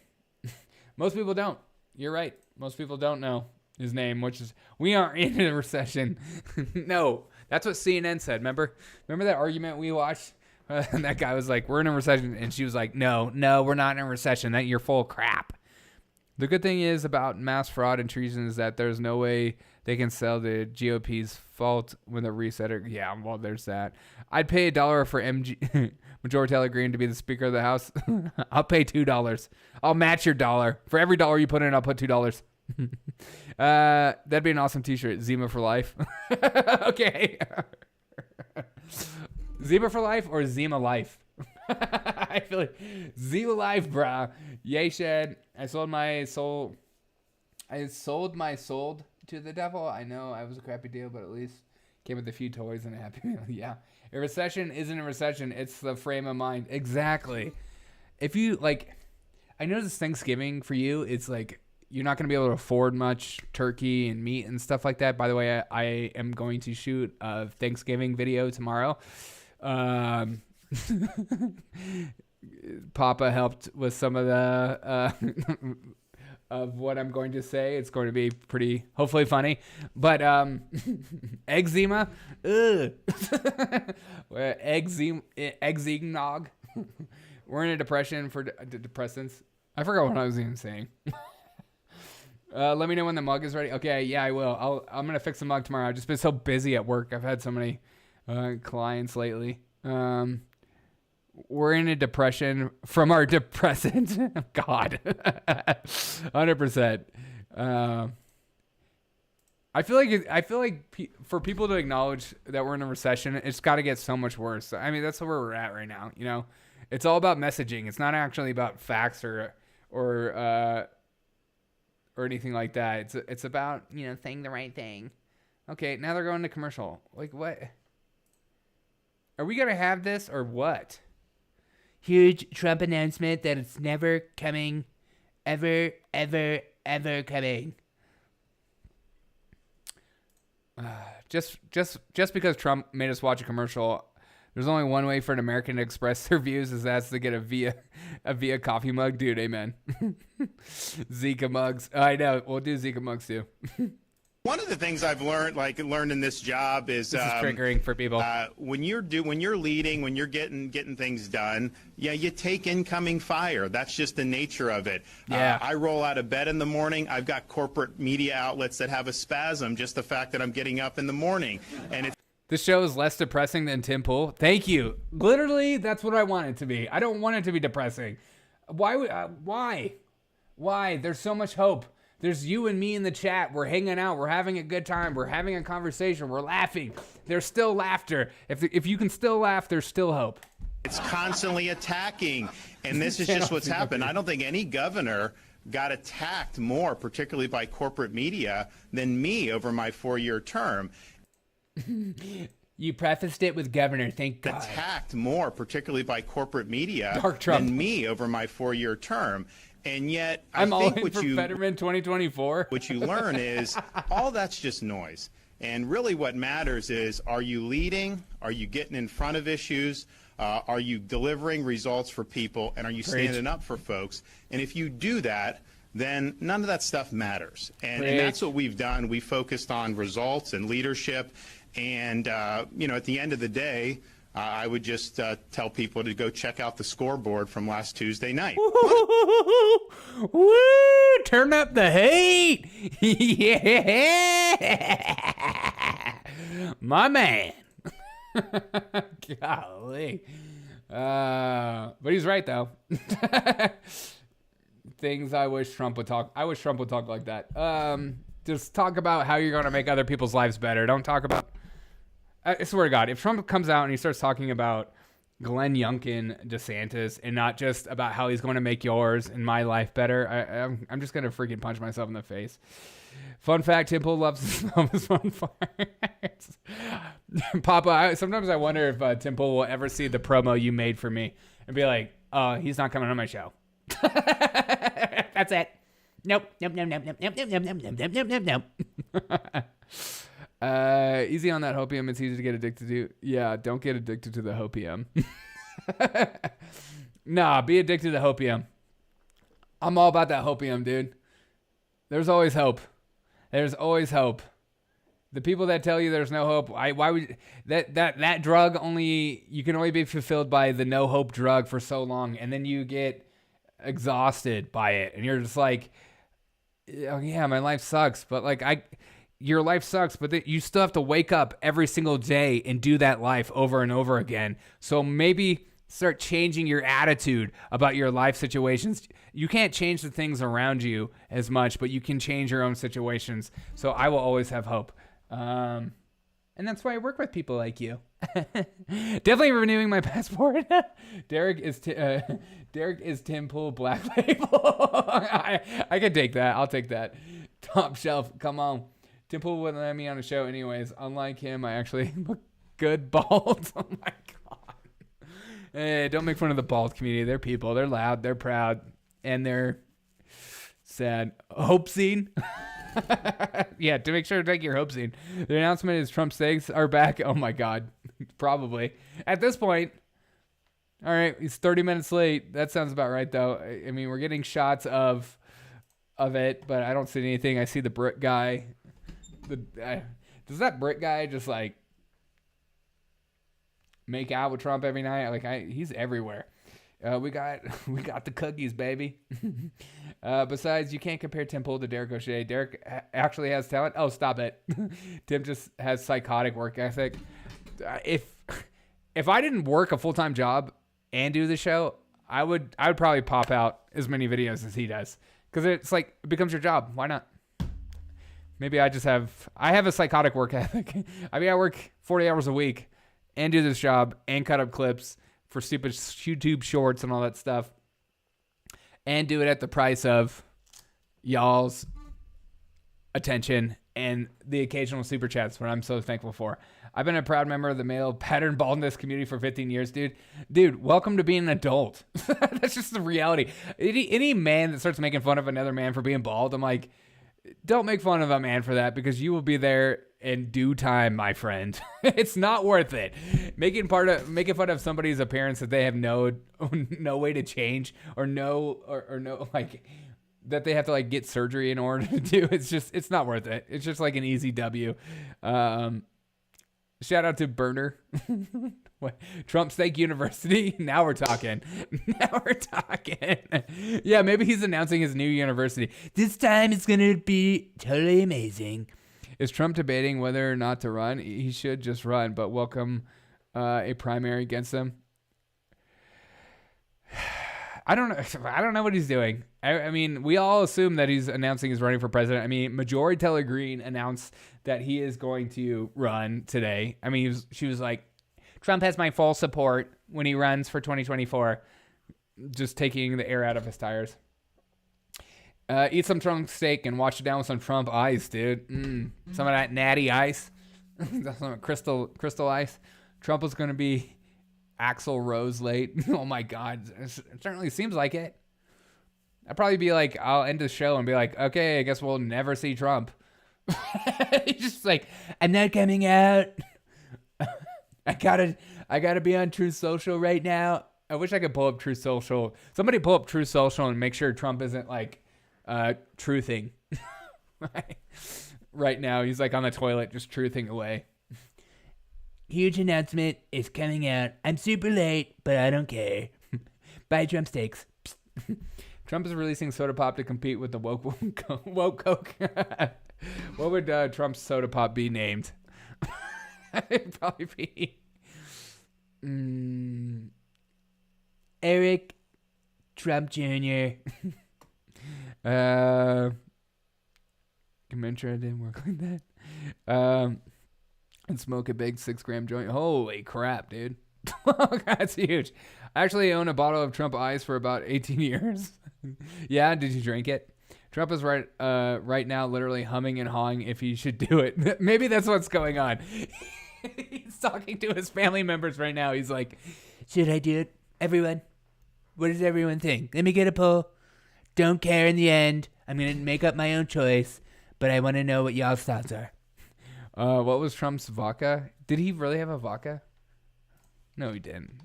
Speaker 2: Most people don't. You're right. Most people don't know his name, which is, we aren't in a recession. No, that's what CNN said. Remember that argument we watched? And that guy was like, we're in a recession. And she was like, no, we're not in a recession. That you're full of crap. The good thing is about mass fraud and treason is that there's no way they can sell the GOP's fault when the resetter. Yeah, well, there's that. I'd pay $1 for Majority Taylor Greene to be the Speaker of the House. I'll pay $2. I'll match your dollar. For every dollar you put in, I'll put $2. That'd be an awesome t-shirt. Zima for life. Okay. Zima for life or Zima life? I feel like Zima life, brah. Yay, Shed. I sold my soul to the devil. I know I was a crappy deal, but at least came with a few toys and a happy meal. Yeah. A recession isn't a recession. It's the frame of mind. Exactly. If you I know this Thanksgiving for you, it's like you're not going to be able to afford much turkey and meat and stuff like that. By the way, I am going to shoot a Thanksgiving video tomorrow. Papa helped with some of the of what I'm going to say. It's going to be pretty, hopefully funny. But eczema, eggnog. We're in a depression for depressants. I forgot what I was even saying. Let me know when the mug is ready. Okay, yeah, I will. I'm gonna fix the mug tomorrow. I've just been so busy at work. I've had so many clients lately. We're in a depression from our depressant. God, 100%. I feel like for people to acknowledge that we're in a recession, it's got to get so much worse. I mean, that's where we're at right now. You know, it's all about messaging. It's not actually about facts or anything like that. It's about, saying the right thing. Okay, now they're going to commercial. Like, what? Are we going to have this or what? Huge Trump announcement that it's never coming. Ever, ever, ever coming. Just because Trump made us watch a commercial, there's only one way for an American to express their views, is that's to get a via coffee mug. Dude, amen. Zika mugs. I know. We'll do Zika mugs too.
Speaker 19: One of the things I've learned in this job is
Speaker 2: This is triggering for people.
Speaker 19: when you're leading, when you're getting things done, you take incoming fire. That's just the nature of it.
Speaker 2: Yeah.
Speaker 19: I roll out of bed in the morning. I've got corporate media outlets that have a spasm. Just the fact that I'm getting up in the morning, and it's.
Speaker 2: This show is less depressing than Tim Pool. Thank you. Literally, that's what I want it to be. I don't want it to be depressing. Why? There's so much hope. There's you and me in the chat. We're hanging out. We're having a good time. We're having a conversation. We're laughing. There's still laughter. If you can still laugh, there's still hope.
Speaker 19: It's constantly attacking, and this is just what's happened. I don't think any governor got attacked more, particularly by corporate media, than me over my 4-year term.
Speaker 2: You prefaced it with governor, thank God.
Speaker 19: Attacked more, particularly by corporate media,
Speaker 2: Dark Trump.
Speaker 19: than me over my 4-year term. And yet,
Speaker 2: I'm
Speaker 19: I
Speaker 2: all
Speaker 19: think
Speaker 2: in for Fetterman 2024.
Speaker 19: What you learn is all that's just noise. And really what matters is, are you leading? Are you getting in front of issues? Are you delivering results for people? And are you standing up for folks? And if you do that, then none of that stuff matters. And that's what we've done. We focused on results and leadership. And, at the end of the day, I would just tell people to go check out the scoreboard from last Tuesday night.
Speaker 2: Woo! Turn up the heat! Yeah! My man! Golly. But he's right, though. Things I wish Trump would talk. I wish Trump would talk like that. Just talk about how you're going to make other people's lives better. Don't talk about... I swear to God, if Trump comes out and he starts talking about Glenn Youngkin DeSantis and not just about how he's going to make yours and my life better, I'm just going to freaking punch myself in the face. Fun fact, Tim Pool loves his fun farts. Papa, sometimes I wonder if Tim Pool will ever see the promo you made for me and be like, he's not coming on my show. That's it. Nope. Easy on that hopium. It's easy to get addicted to. Yeah, don't get addicted to the hopium. Nah, be addicted to hopium. I'm all about that hopium, dude. There's always hope. There's always hope. The people that tell you there's no hope, why would that drug you can only be fulfilled by the no hope drug for so long, and then you get exhausted by it, and you're just like, oh, yeah, my life sucks, but your life sucks, but you still have to wake up every single day and do that life over and over again. So maybe start changing your attitude about your life situations. You can't change the things around you as much, but you can change your own situations. So I will always have hope. And that's why I work with people like you. Definitely renewing my passport. Derek is Tim Pool Black Label. I can take that. I'll take that. Top shelf. Come on. Tim Pool wouldn't let me on the show anyways. Unlike him, I actually look good bald. Oh my God. Hey, don't make fun of the bald community. They're people. They're loud. They're proud. And they're sad. Hope scene. Yeah, to make sure to take your hope scene. The announcement is Trump's eggs are back. Oh my God. Probably. At this point. All right. He's 30 minutes late. That sounds about right, though. I mean, we're getting shots of it, but I don't see anything. I see the Brit guy. Does that Brit guy just make out with Trump every night? He's everywhere. We got the cookies, baby. Besides, you can't compare Tim Pool to Derek O'Shea. Derek actually has talent. Oh, stop it. Tim just has psychotic work ethic. If I didn't work a full-time job and do the show, I would probably pop out as many videos as he does, because it becomes your job. Why not? Maybe I have a psychotic work ethic. I mean, I work 40 hours a week and do this job and cut up clips for stupid YouTube shorts and all that stuff, and do it at the price of y'all's attention and the occasional super chats, what I'm so thankful for. I've been a proud member of the male pattern baldness community for 15 years, dude. Dude, welcome to being an adult. That's just the reality. Any man that starts making fun of another man for being bald, I'm like, don't make fun of a man for that, because you will be there in due time, my friend. It's not worth it. Making fun of somebody's appearance that they have no way to change, or no that they have to like get surgery in order to do. It's not worth it. It's just like an easy W. Shout out to Burner. What? Trump State University. Now we're talking. Yeah, maybe he's announcing his new university. This time it's going to be totally amazing. Is Trump debating whether or not to run? He should just run, but welcome a primary against him. I don't know what he's doing. I mean, we all assume that he's announcing he's running for president. I mean, Marjorie Taylor Greene announced that he is going to run today. I mean, she was like, Trump has my full support when he runs for 2024. Just taking the air out of his tires. Eat some Trump steak and wash it down with some Trump ice, dude. Some of that natty ice. Some crystal ice. Trump is going to be Axl Rose late. Oh my God. It certainly seems like it. I'd probably be like, I'll end the show and be like, okay, I guess we'll never see Trump. He's just like, I'm not coming out. I gotta be on Truth Social right now. I wish I could pull up Truth Social. Somebody pull up Truth Social and make sure Trump isn't like truthing. Right now, he's like on the toilet just truthing away. Huge announcement is coming out. I'm super late, but I don't care. Buy Trump steaks. Trump is releasing soda pop to compete with the woke Coke. What would Trump's soda pop be named? It'd probably be Eric Trump Jr. Commensurate didn't work like that. And smoke a big 6-gram joint. Holy crap, dude. That's huge. I actually own a bottle of Trump Ice for about 18 years. Yeah, did you drink it? Trump is right now literally humming and hawing if he should do it. Maybe that's what's going on. He's talking to his family members right now. He's like, should I do it? Everyone? What does everyone think? Let me get a poll. Don't care in the end. I'm going to make up my own choice, but I want to know what y'all's thoughts are. What was Trump's vodka? Did he really have a vodka? No, he didn't.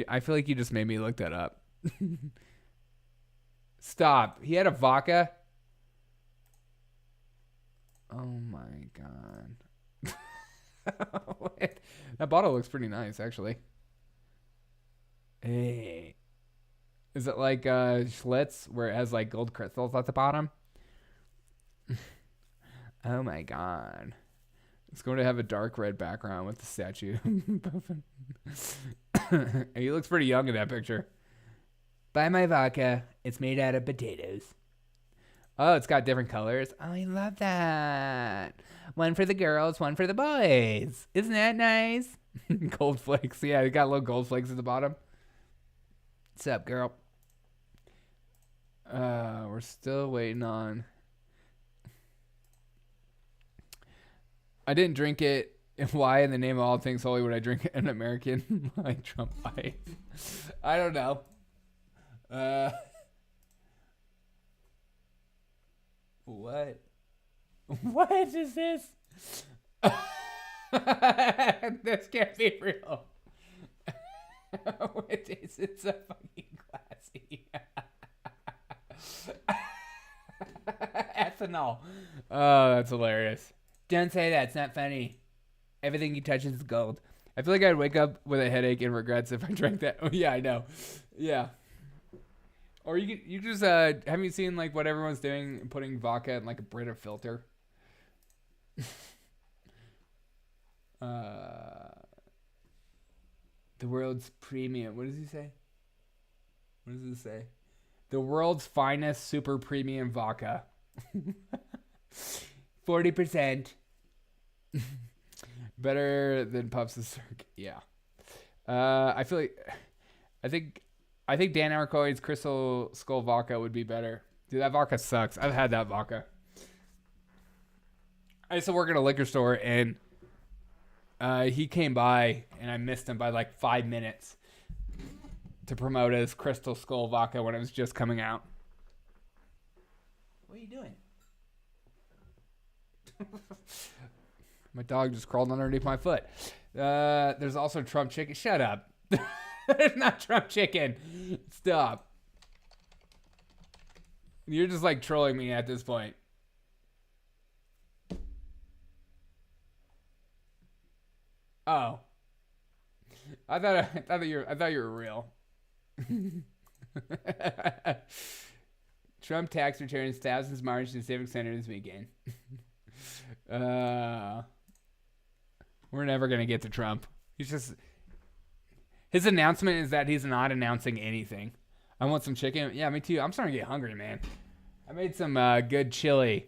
Speaker 2: I feel like you just made me look that up. Stop. He had a vodka? Oh my God. That bottle looks pretty nice, actually. Hey. Is it like Schlitz where it has like gold crystals at the bottom? Oh my God. It's going to have a dark red background with the statue. He looks pretty young in that picture. Buy my vodka. It's made out of potatoes. Oh, it's got different colors. Oh, I love that. One for the girls, one for the boys. Isn't that nice? Gold flakes. Yeah, it got little gold flakes at the bottom. What's up, girl? We're still waiting on... I didn't drink it. Why in the name of all things holy would I drink an American like Trump Ice? I don't know. What? What is this? This can't be real. It's so fucking classy. Ethanol. Oh, that's hilarious. Don't say that. It's not funny. Everything you touch is gold. I feel like I'd wake up with a headache and regrets if I drank that. Oh, yeah, I know. Yeah. Or you just have you seen like what everyone's doing, putting vodka in like a Brita filter? The world's premium. What does he say? What does it say? The world's finest super premium vodka. 40%. Better than Puffs and Cirque. Yeah. I think Dan Aykroyd's Crystal Skull vodka would be better. Dude, that vodka sucks. I've had that vodka. I used to work at a liquor store, and he came by, and I missed him by like 5 minutes to promote his Crystal Skull vodka when it was just coming out. What are you doing? My dog just crawled underneath my foot. There's also Trump chicken. Shut up. There's not Trump chicken. Stop. You're just like trolling me at this point. Oh. I thought you were real. Trump tax returns thousands march to civic center this weekend. We're never gonna get to Trump. His announcement is that he's not announcing anything. I want some chicken. Yeah, me too. I'm starting to get hungry, man. I made some good chili.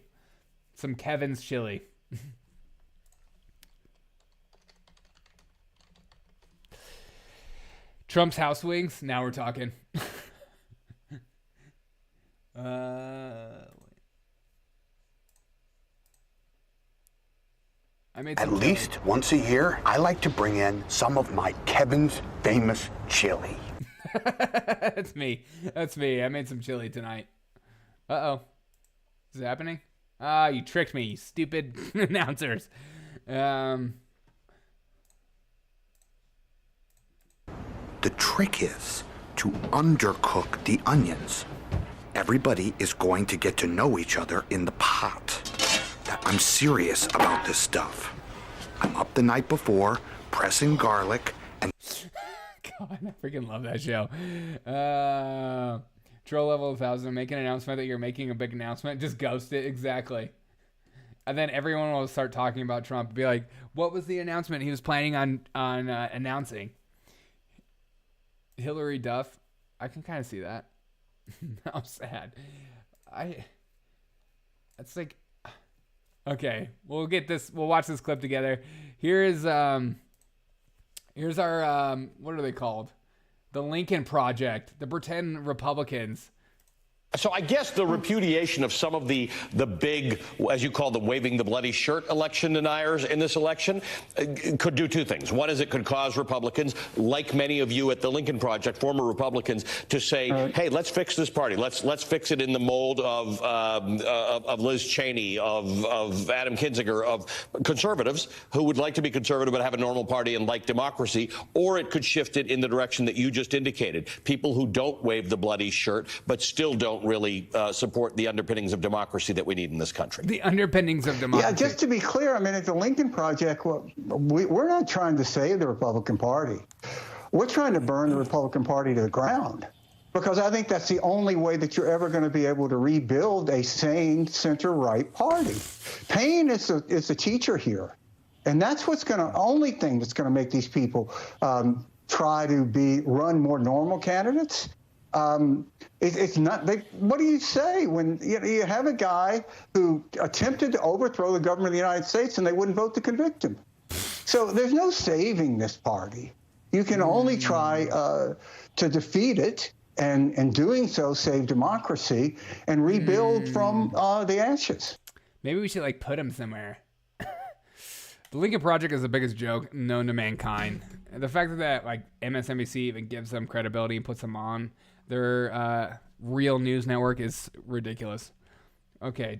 Speaker 2: Some Kevin's chili. Trump's house wings. Now we're talking.
Speaker 3: At least once a year, I like to bring in some of my Kevin's famous chili.
Speaker 2: That's me. That's me. I made some chili tonight. Uh-oh. Is it happening? Ah, you tricked me, you stupid announcers.
Speaker 3: The trick is to undercook the onions. Everybody is going to get to know each other in the pot. I'm serious about this stuff. I'm up the night before, pressing garlic, and...
Speaker 2: God, I freaking love that show. Troll level 1000, make an announcement that you're making a big announcement. Just ghost it, exactly. And then everyone will start talking about Trump. Be like, what was the announcement he was planning on announcing? Hillary Duff. I can kind of see that. I'm sad. It's like, okay, we'll watch this clip together. Here's our what are they called? The Lincoln Project, the pretend Republicans.
Speaker 20: So I guess the repudiation of some of the big, as you call them, waving the bloody shirt election deniers in this election could do two things. One is it could cause Republicans, like many of you at the Lincoln Project, former Republicans, to say, hey, let's fix this party. Let's fix it in the mold of Liz Cheney, of Adam Kinzinger, of conservatives who would like to be conservative but have a normal party and like democracy. Or it could shift it in the direction that you just indicated. People who don't wave the bloody shirt but still don't really support the underpinnings of democracy that we need in this country.
Speaker 2: The underpinnings of democracy.
Speaker 21: Yeah, just to be clear, I mean, at the Lincoln Project, we're not trying to save the Republican Party. We're trying to burn the Republican Party to the ground, because I think that's the only way that you're ever going to be able to rebuild a sane center-right party. Pain is the teacher here, and that's only thing that's going to make these people try to run more normal candidates. It's not. What do you say when you have a guy who attempted to overthrow the government of the United States and they wouldn't vote to convict him? So there's no saving this party. You can only try to defeat it, and in doing so, save democracy and rebuild from the ashes.
Speaker 2: Maybe we should put him somewhere. The Lincoln Project is the biggest joke known to mankind. And the fact that MSNBC even gives them credibility and puts them on their real news network is ridiculous. Okay,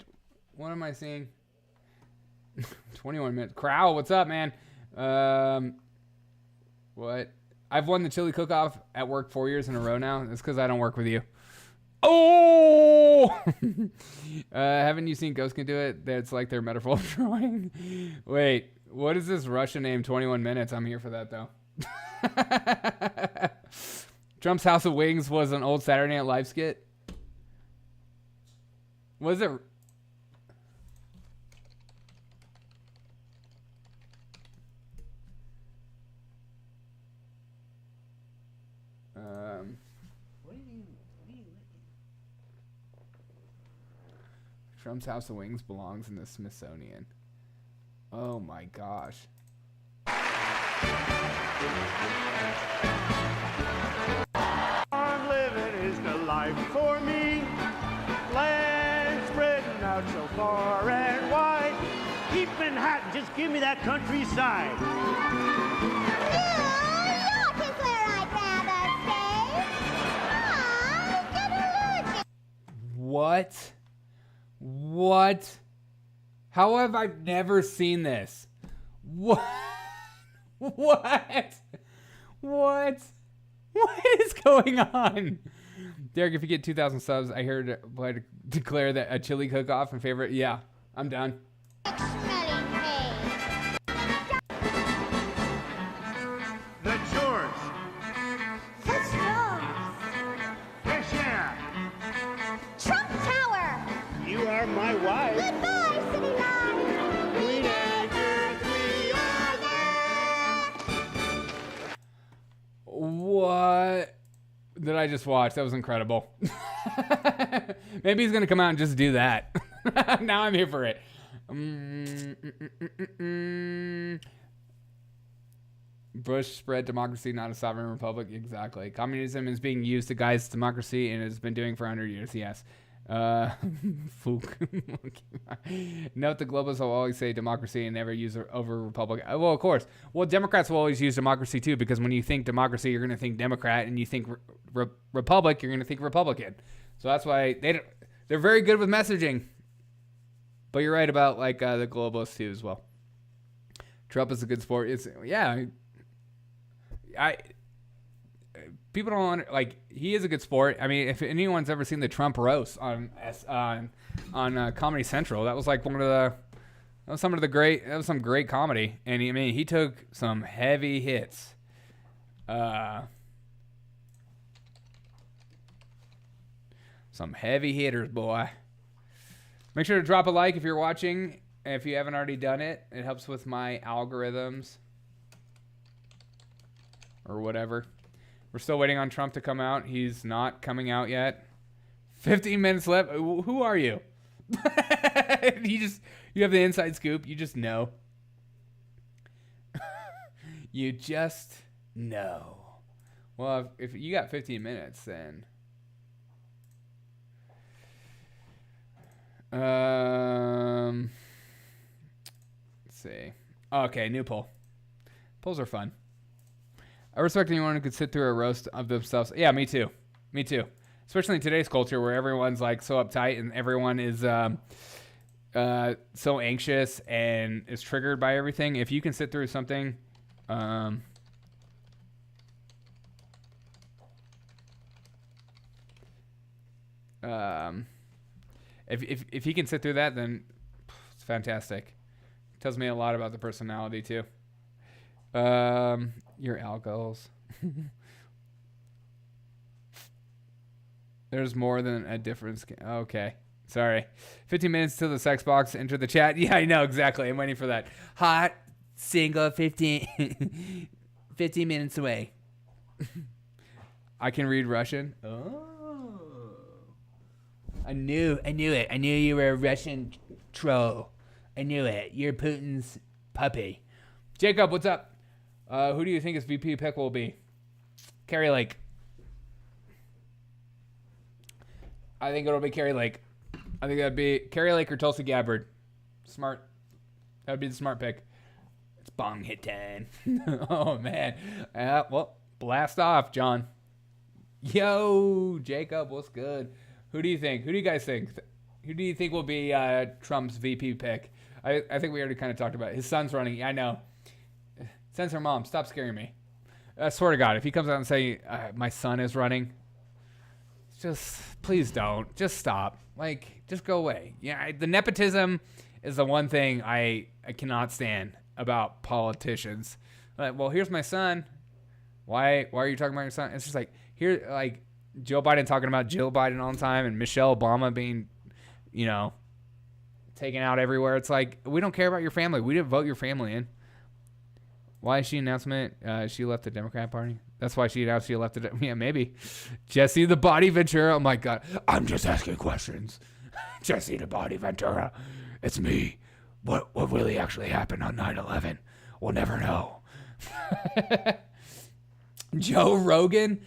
Speaker 2: what am I seeing? 21 minutes. Crow, what's up, man? What? I've won the chili cook-off at work 4 years in a row now. It's because I don't work with you. Oh! Haven't you seen Ghost Can Do It? That's like their metaphor drawing. Wait, what is this Russian name? 21 minutes. I'm here for that, though. Trump's House of Wings was an old Saturday Night Live skit. Was it? Trump's House of Wings belongs in the Smithsonian. Oh my gosh.
Speaker 22: Farm living is the life for me. Land spreading out so far and wide. Keep Manhattan, just give me that countryside.
Speaker 2: What? What? How have I never seen this? What? What? What? What is going on? Derek, if you get 2,000 subs, I heard declare that a chili cook-off in favorite. Yeah, I'm done.
Speaker 22: The chores. Cashier.
Speaker 1: Trump Tower.
Speaker 22: You are my wife.
Speaker 1: Goodbye, City Line.
Speaker 22: Teenagers, we are there.
Speaker 2: What did I just watch? That was incredible. Maybe he's going to come out and just do that. Now I'm here for it. Bush spread democracy, not a sovereign republic. Exactly. Communism is being used to guise democracy and has been doing for 100 years. Yes. Fook. Note the globalists will always say democracy and never use over republic. Well, of course. Well, Democrats will always use democracy too, because when you think democracy, you're going to think Democrat, and you think republic, you're going to think Republican. So that's why they're very good with messaging. But you're right about like the globalists too as well. Trump is a good sport. People don't like. He is a good sport. I mean, if anyone's ever seen the Trump roast on Comedy Central, that was like that was some great comedy. And I mean, he took some heavy hits. Some heavy hitters, boy. Make sure to drop a like if you're watching. If you haven't already done it, it helps with my algorithms or whatever. We're still waiting on Trump to come out. He's not coming out yet. 15 minutes left. Who are you? You have the inside scoop. You just know. You just know. Well, if you got 15 minutes, then let's see. Okay, new poll. Polls are fun. I respect anyone who could sit through a roast of themselves. Yeah, me too. Me too. Especially in today's culture where everyone's like so uptight and everyone is so anxious and is triggered by everything. If you can sit through something, if he can sit through that, then it's fantastic. Tells me a lot about the personality too. Your algos. There's more than a difference. Okay. Sorry. 15 minutes till the sex box. Enter the chat. Yeah, I know. Exactly. I'm waiting for that. Hot, single, 15 minutes away. I can read Russian. Oh. I knew it. I knew you were a Russian troll. I knew it. You're Putin's puppy. Jacob, what's up? Who do you think his VP pick will be? Kari Lake. I think it'll be Kari Lake. I think that'd be Kari Lake or Tulsi Gabbard. Smart. That would be the smart pick. It's bong hit time. Oh, man. Well, blast off, John. Yo, Jacob, what's good? Who do you think? Who do you guys think? Who do you think will be Trump's VP pick? I think we already kind of talked about it. His son's running. Yeah, I know. Censor mom, stop scaring me. I swear to God, if he comes out and say my son is running, just please don't. Just stop. Like, just go away. Yeah, the nepotism is the one thing I cannot stand about politicians. Like, well, here's my son. Why are you talking about your son? It's just like here, like Joe Biden talking about Jill Biden all the time, and Michelle Obama being, taken out everywhere. It's like, we don't care about your family. We didn't vote your family in. Why is she announcement? She left the Democrat Party. That's why she announced she left it. Yeah, maybe. Jesse the Body Ventura. Oh my God. I'm just asking questions. Jesse the Body Ventura. It's me. What really actually happened on 9/11? We'll never know. Joe Rogan.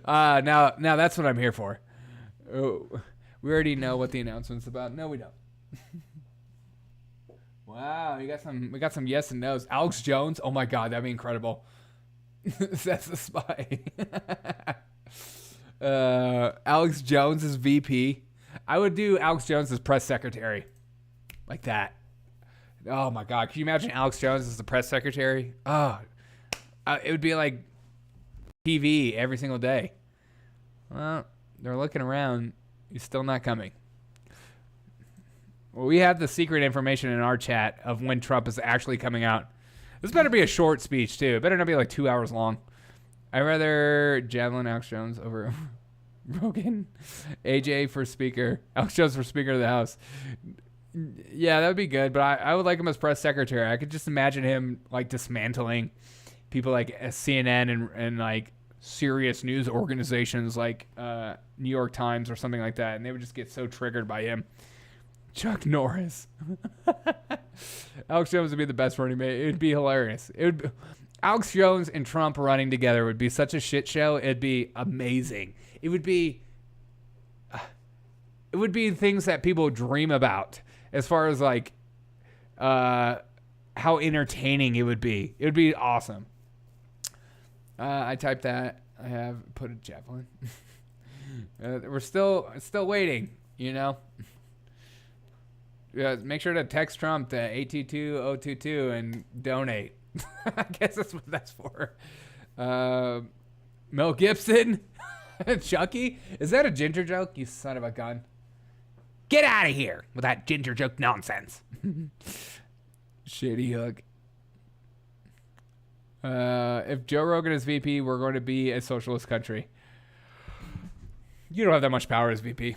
Speaker 2: Now that's what I'm here for. Oh, we already know what the announcement's about. No, we don't. Wow, we got some yes and no's. Alex Jones. Oh my God, that'd be incredible. That's the spy. Alex Jones is VP. I would do Alex Jones as press secretary, like that. Oh my God, can you imagine Alex Jones as the press secretary? Oh, it would be like TV every single day. Well, they're looking around. He's still not coming. Well, we have the secret information in our chat of when Trump is actually coming out. This better be a short speech, too. It better not be like 2 hours long. I'd rather Javelin Alex Jones over Rogan. AJ for Speaker. Alex Jones for Speaker of the House. Yeah, that would be good, but I would like him as press secretary. I could just imagine him like dismantling people like CNN and like serious news organizations like New York Times or something like that, and they would just get so triggered by him. Chuck Norris. Alex Jones would be the best running mate. It would be hilarious. Alex Jones and Trump running together would be such a shit show. It'd be amazing. It would be things that people dream about as far as like how entertaining it would be. It would be awesome. I typed that. I have put a javelin. We're still waiting, you know. Make sure to text Trump to 822-022 and donate. I guess that's what that's for. Mel Gibson. Chucky? Is that a ginger joke? You son of a gun. Get out of here with that ginger joke nonsense. Shady Hook. If Joe Rogan is VP, we're going to be a socialist country. You don't have that much power as VP.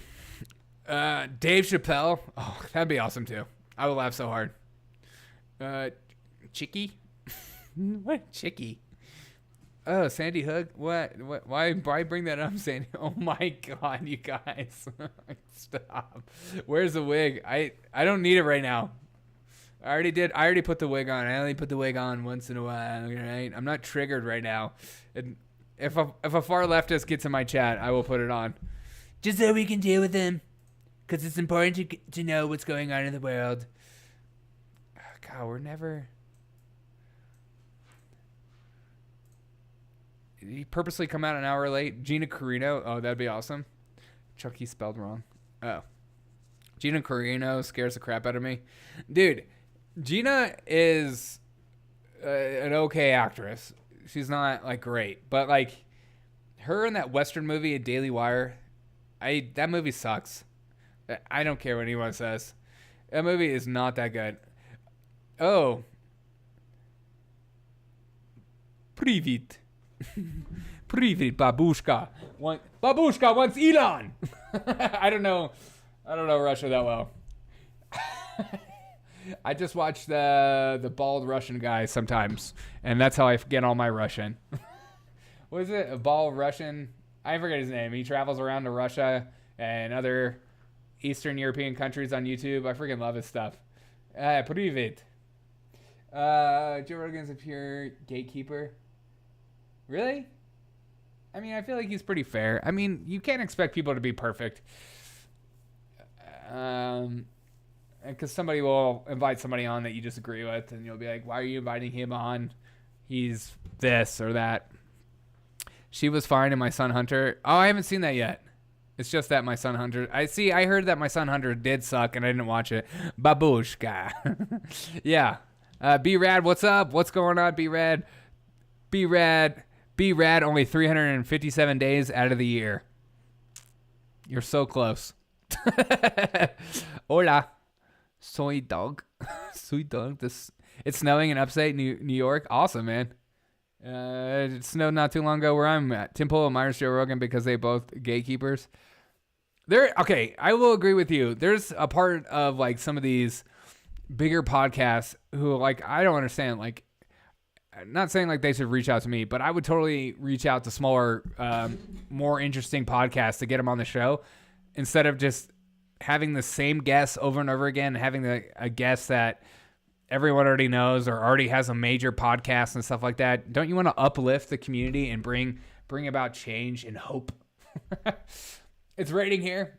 Speaker 2: Dave Chappelle. Oh, that'd be awesome too. I would laugh so hard. Chicky? What Chicky? Oh, Sandy Hook. What? Why bring that up, Sandy? Oh my God, you guys. Stop. Where's the wig? I don't need it right now. I already put the wig on. I only put the wig on once in a while, right? I'm not triggered right now. And if a far leftist gets in my chat, I will put it on. Just so we can deal with them. Because it's important to know what's going on in the world. God, we're never... Did he purposely come out an hour late? Gina Carino. Oh, that'd be awesome. Chucky spelled wrong. Oh. Gina Carino scares the crap out of me. Dude, Gina is an okay actress. She's not, like, great. But, like, her in that Western movie, Daily Wire, that movie sucks. I don't care what anyone says. That movie is not that good. Oh. Привет. Привет, babushka. Babushka wants Elon. I don't know Russia that well. I just watch the bald Russian guy sometimes, and that's how I get all my Russian. What is it? A bald Russian? I forget his name. He travels around to Russia and other Eastern European countries on YouTube. I freaking love his stuff. Привет. Joe Rogan's a pure gatekeeper. Really? I mean, I feel like he's pretty fair. I mean, you can't expect people to be perfect. Because somebody will invite somebody on that you disagree with, and you'll be like, why are you inviting him on? He's this or that. She was fine in My Son Hunter. Oh, I haven't seen that yet. It's just that My Son Hunter. I heard that My Son Hunter did suck, and I didn't watch it. Babushka. Yeah. B-Rad, what's up? What's going on, B-Rad? B-Rad, only 357 days out of the year. You're so close. Hola. Soy dog. Soy dog. It's snowing in upstate New York. Awesome, man. It snowed not too long ago where I'm at. Tim Pool admires Joe Rogan because they both gatekeepers. Okay, I will agree with you. There's a part of like some of these bigger podcasts who like I don't understand. Like, not saying like they should reach out to me, but I would totally reach out to smaller, more interesting podcasts to get them on the show instead of just having the same guests over and over again, having a guest that everyone already knows or already has a major podcast and stuff like that. Don't you want to uplift the community and bring about change and hope? It's raining here.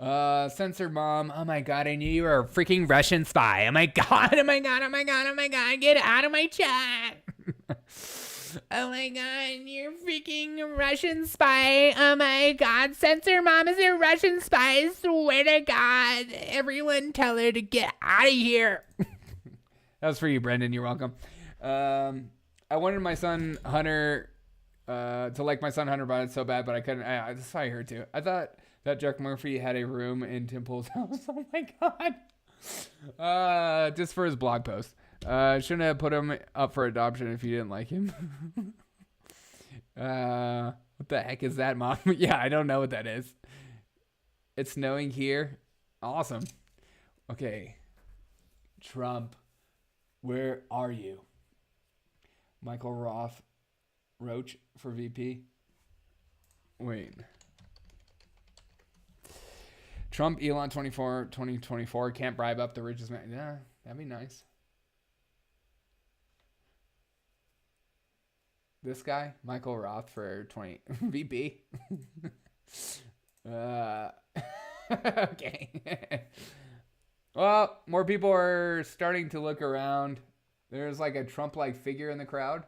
Speaker 2: Censor mom. Oh my God, I knew you were a freaking Russian spy. Oh my God. Get out of my chat. Oh my God, you're a freaking Russian spy. Oh my God, Censor mom is a Russian spy. I swear to God. Everyone tell her to get out of here. That was for you, Brendan. You're welcome. I wanted My Son Hunter To like my son Hunter Biden so bad, but I couldn't. That's why I heard too. I thought that Jack Murphy had a room in Tim Pool's house. Oh my god. Just for his blog post. Shouldn't have put him up for adoption if you didn't like him. What the heck is that, Mom? Yeah, I don't know what that is. It's snowing here. Awesome. Okay. Trump, where are you? Michael Roach for VP. Wait. Trump, Elon 2024 can't bribe up the richest man. Yeah, that'd be nice. This guy, Michael Roth for 20 VP. Okay. Well, more people are starting to look around. There's like a Trump-like figure in the crowd.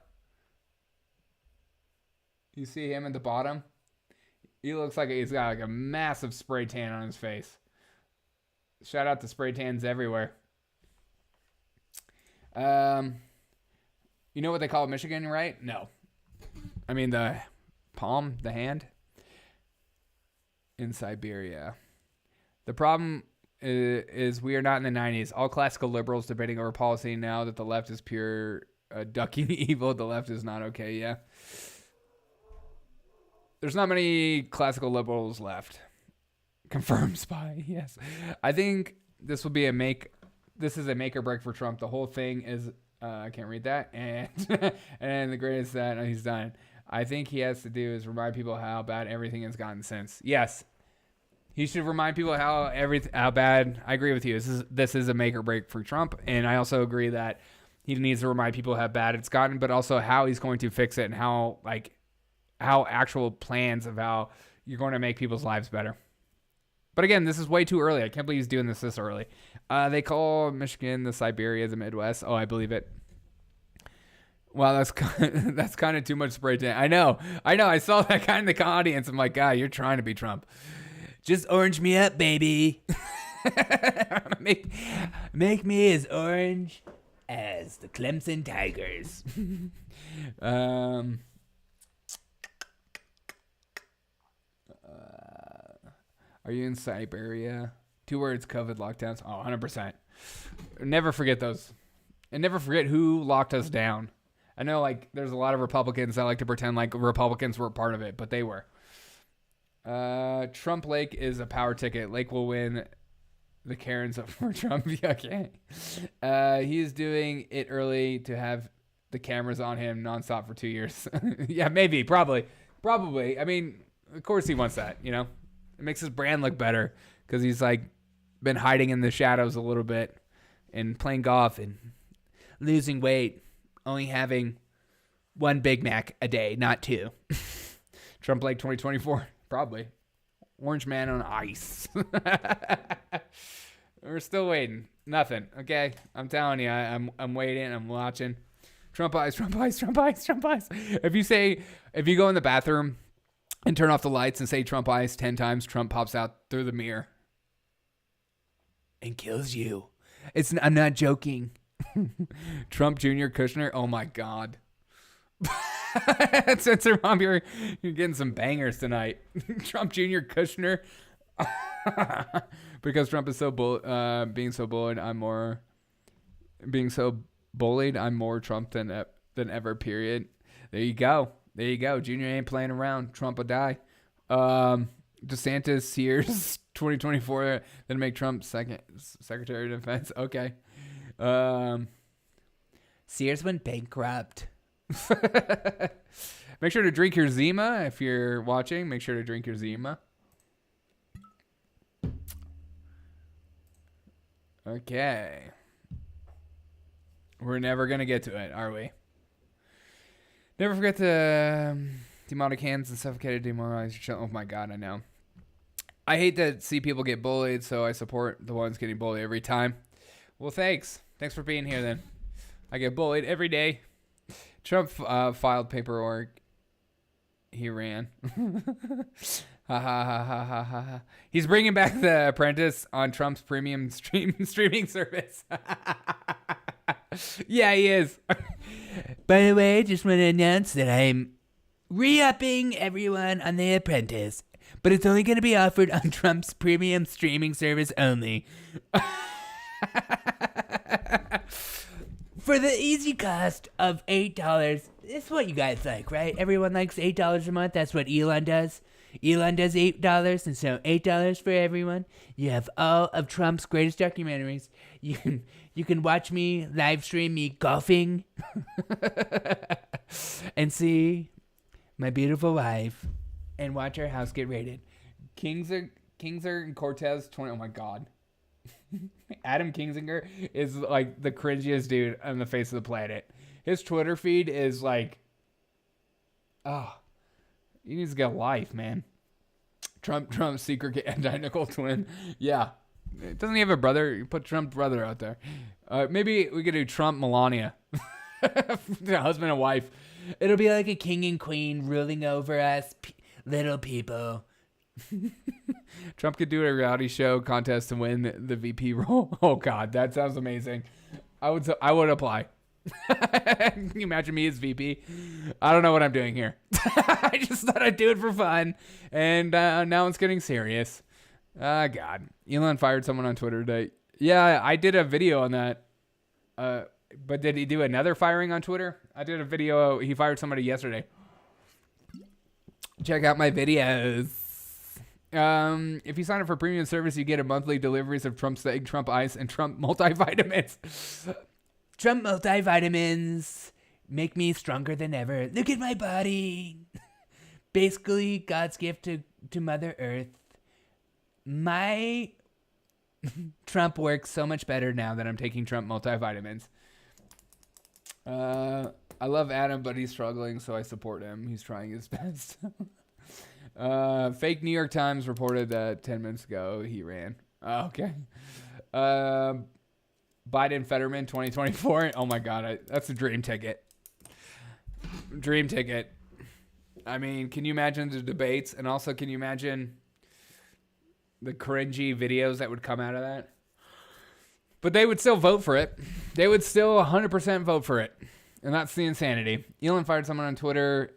Speaker 2: You see him at the bottom? He looks like he's got like a massive spray tan on his face. Shout out to spray tans everywhere. You know what they call Michigan, right? No. I mean the palm, the hand. In Siberia. The problem is we are not in the 90s. All classical liberals debating over policy now that the left is pure ducking evil. The left is not okay, yeah. There's not many classical liberals left. Confirmed spy, yes. I think this will be this is a make or break for Trump. The whole thing is, I can't read that. And and the greatest that he's done. I think he has to do is remind people how bad everything has gotten since. Yes. He should remind people how bad. I agree with you. This is a make or break for Trump. And I also agree that he needs to remind people how bad it's gotten, but also how he's going to fix it and how actual plans of how you're going to make people's lives better. But again, this is way too early. I can't believe he's doing this early. They call Michigan the Siberia, the Midwest. Oh, I believe it. Wow, that's kind of too much spray tan. I know. I saw that guy in the audience. I'm like, God, you're trying to be Trump. Just orange me up, baby. make me as orange as the Clemson Tigers. Are you in Siberia? 2 words, COVID lockdowns. Oh, 100%. Never forget those. And never forget who locked us down. I know, like, there's a lot of Republicans that like to pretend like Republicans were part of it, but they were. Trump Lake is a power ticket. Lake will win the Karens for Trump. Okay. He's doing it early to have the cameras on him nonstop for 2 years. Yeah, maybe, probably. I mean, of course he wants that, you know? It makes his brand look better because he's like been hiding in the shadows a little bit and playing golf and losing weight, only having 1 Big Mac a day, not 2. Trump Lake 2024, probably. Orange man on ice. We're still waiting. Nothing. Okay, I'm telling you, I'm waiting. I'm watching. Trump eyes, Trump eyes, Trump eyes, Trump eyes. If you go in the bathroom and turn off the lights and say Trump eyes 10 times, Trump pops out through the mirror and kills you. I'm not joking. Trump Jr. Kushner. Oh my God. Censor Mom, you're getting some bangers tonight. Trump Jr. Kushner. Because Trump is so being so bullied, I'm more Trump than ever, period. There you go. Junior ain't playing around. Trump will die. DeSantis, Sears, 2024, then make Trump second Secretary of Defense. Okay. Sears went bankrupt. Make sure to drink your Zima if you're watching. Make sure to drink your Zima. Okay. We're never going to get to it, are we? Never forget to demonic hands and suffocated, demoralize your children. Oh my God, I know. I hate to see people get bullied, so I support the ones getting bullied every time. Well, thanks. Thanks for being here then. I get bullied every day. Trump filed paperwork. He ran. Ha ha ha ha ha ha. He's bringing back The Apprentice on Trump's premium streaming service. Yeah, he is. By the way, just want to announce that I'm re-upping everyone on The Apprentice, but it's only going to be offered on Trump's premium streaming service only. For the easy cost of $8, it's what you guys like, right? Everyone likes $8 a month. That's what Elon does. Elon does $8, and so $8 for everyone. You have all of Trump's greatest documentaries. You can watch me live stream me golfing and see my beautiful wife and watch our house get raided. Kingser and Cortez 20. Oh my God. Adam Kingsinger is like the cringiest dude on the face of the planet. His Twitter feed is like, oh, he needs to get a life, man. Trump's secret identical twin. Yeah. Doesn't he have a brother? You put Trump's brother out there. Maybe we could do Trump Melania. Husband and wife. It'll be like a king and queen ruling over us little people. Trump could do a reality show contest to win the VP role. Oh God, that sounds amazing. I would apply. Can you imagine me as VP? I don't know what I'm doing here. I just thought I'd do it for fun, and now it's getting serious. God, Elon fired someone on Twitter today. Yeah, I did a video on that. But did he do another firing on Twitter? I did a video. He fired somebody yesterday. Check out my videos. If you sign up for premium service, you get a monthly deliveries of Trump's Egg, Trump Ice, and Trump multivitamins. Trump multivitamins make me stronger than ever. Look at my body. Basically, God's gift to Mother Earth. My Trump works so much better now that I'm taking Trump multivitamins. I love Adam, but he's struggling, so I support him. He's trying his best. Fake New York Times reported that 10 minutes ago he ran. Okay. Biden Fetterman 2024. Oh my God, that's a dream ticket. Dream ticket. I mean, can you imagine the debates? And also, can you imagine the cringy videos that would come out of that? But they would still vote for it. They would still 100% vote for it. And that's the insanity. Elon fired someone on Twitter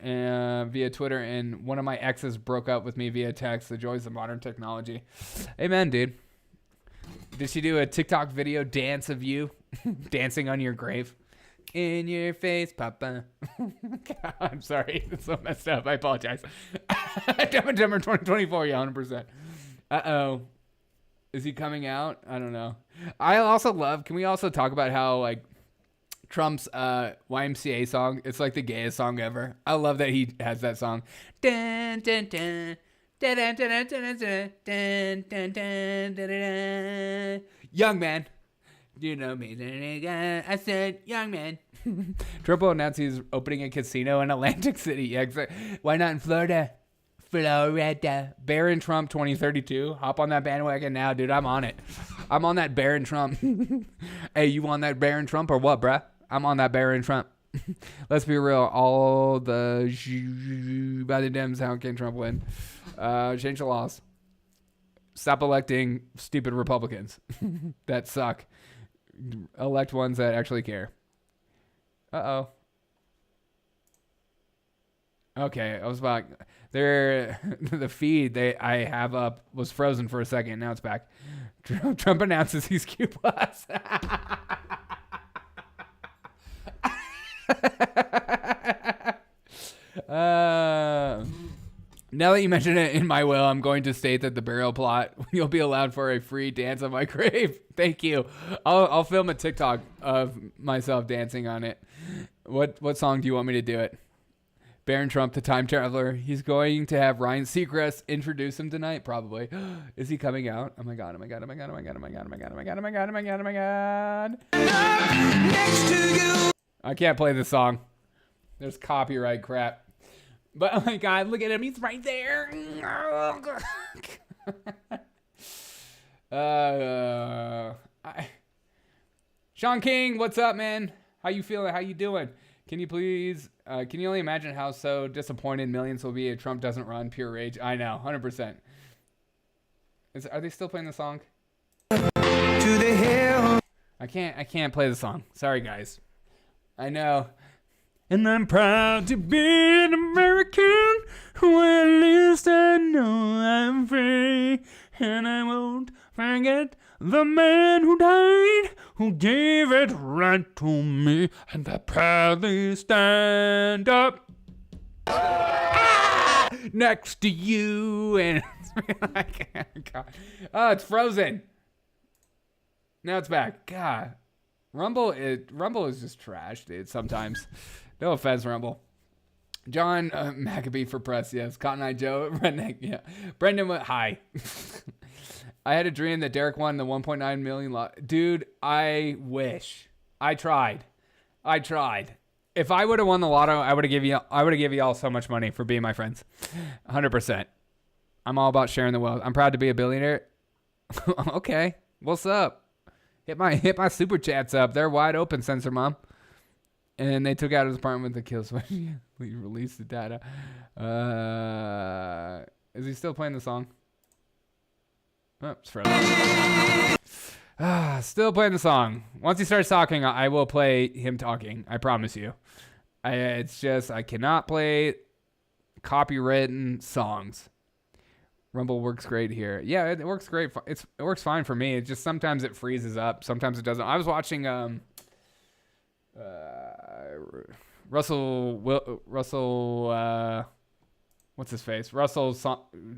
Speaker 2: via Twitter, and one of my exes broke up with me via text. The joys of modern technology. Amen, dude. Did she do a TikTok video dance of you dancing on your grave? In your face, Papa. God, I'm sorry. It's so messed up. I apologize. Dumb and Dumber 2024. Yeah, 100%. Uh-oh. Is he coming out? I don't know. I also love, can we also talk about how, like, Trump's YMCA song, it's like the gayest song ever. I love that he has that song. Dun, dun, dun. Dun, dun, dun, dun, dun, dun, dun, dun, dun, dun. Young man. Do you know me? I said, young man. Trump announced he's opening a casino in Atlantic City. Yeah, why not in Florida? Florida. Barron Trump 2032. Hop on that bandwagon now, dude. I'm on it. I'm on that Barron Trump. Hey, you on that Barron Trump or what, bruh? I'm on that Barron Trump. Let's be real. All the by the Dems, how can Trump win? Change the laws. Stop electing stupid Republicans that suck. Elect ones that actually care. Uh-oh. Okay, I was about the feed I have up was frozen for a second. Now it's back. Trump announces he's Q+. Now that you mention it in my will, I'm going to state that the burial plot, you'll be allowed for a free dance on my grave. Thank you. I'll film a TikTok of myself dancing on it. What song do you want me to do it? Barron Trump, the time traveler. He's going to have Ryan Seacrest introduce him tonight, probably. Is he coming out? Oh my God, oh my God, oh my God, oh my God, oh my God, oh my God, oh my God, oh my God, oh my God, oh my God. Next to you. I can't play this song. There's copyright crap. But oh my God, look at him. He's right there. Sean King, what's up, man? How you feeling? How you doing? Can you please, can you only imagine how so disappointed millions will be if Trump doesn't run? Pure rage. I know, 100%. Are they still playing the song? To the hill. I can't play the song. Sorry, guys. I know. And I'm proud to be an American. Well, at least I know I'm free. And I won't forget the man who died, who gave it right to me. And I proudly stand up next to you. And God. Oh, it's frozen. Now it's back. God. Rumble is just trash, dude, sometimes. No offense, Rumble. John Maccabee for press, yes. Cotton Eye Joe, Redneck, yeah. Brendan went, hi. I had a dream that Derek won the 1.9 million Dude, I wish. I tried. If I would have won the lotto, I would have given you all so much money for being my friends. 100%. I'm all about sharing the wealth. I'm proud to be a billionaire. Okay. What's up? Hit my super chats up. They're wide open, Censor Mom. And they took out his apartment with the kill switch. We released the data. Is he still playing the song? Oh, it's frozen. Still playing the song. Once he starts talking, I will play him talking. I promise you. It's just I cannot play copywritten songs. Rumble works great here. Yeah, it works great. It works fine for me. It just sometimes it freezes up. Sometimes it doesn't. I was watching Russell's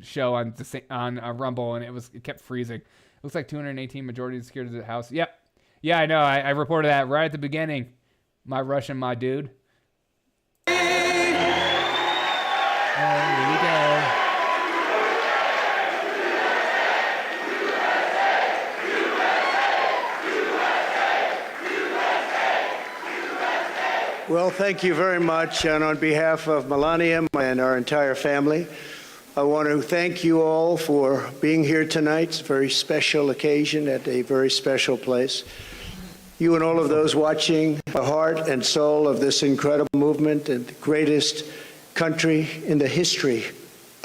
Speaker 2: show on Rumble, and it kept freezing. Looks like 218 majority of the security of the house. Yep. Yeah, I know. I reported that right at the beginning. My Russian, my dude. Here we go.
Speaker 5: Well, thank you very much. And on behalf of Melania and our entire family, I want to thank you all for being here tonight. It's a very special occasion at a very special place. You and all of those watching, the heart and soul of this incredible movement and the greatest country in the history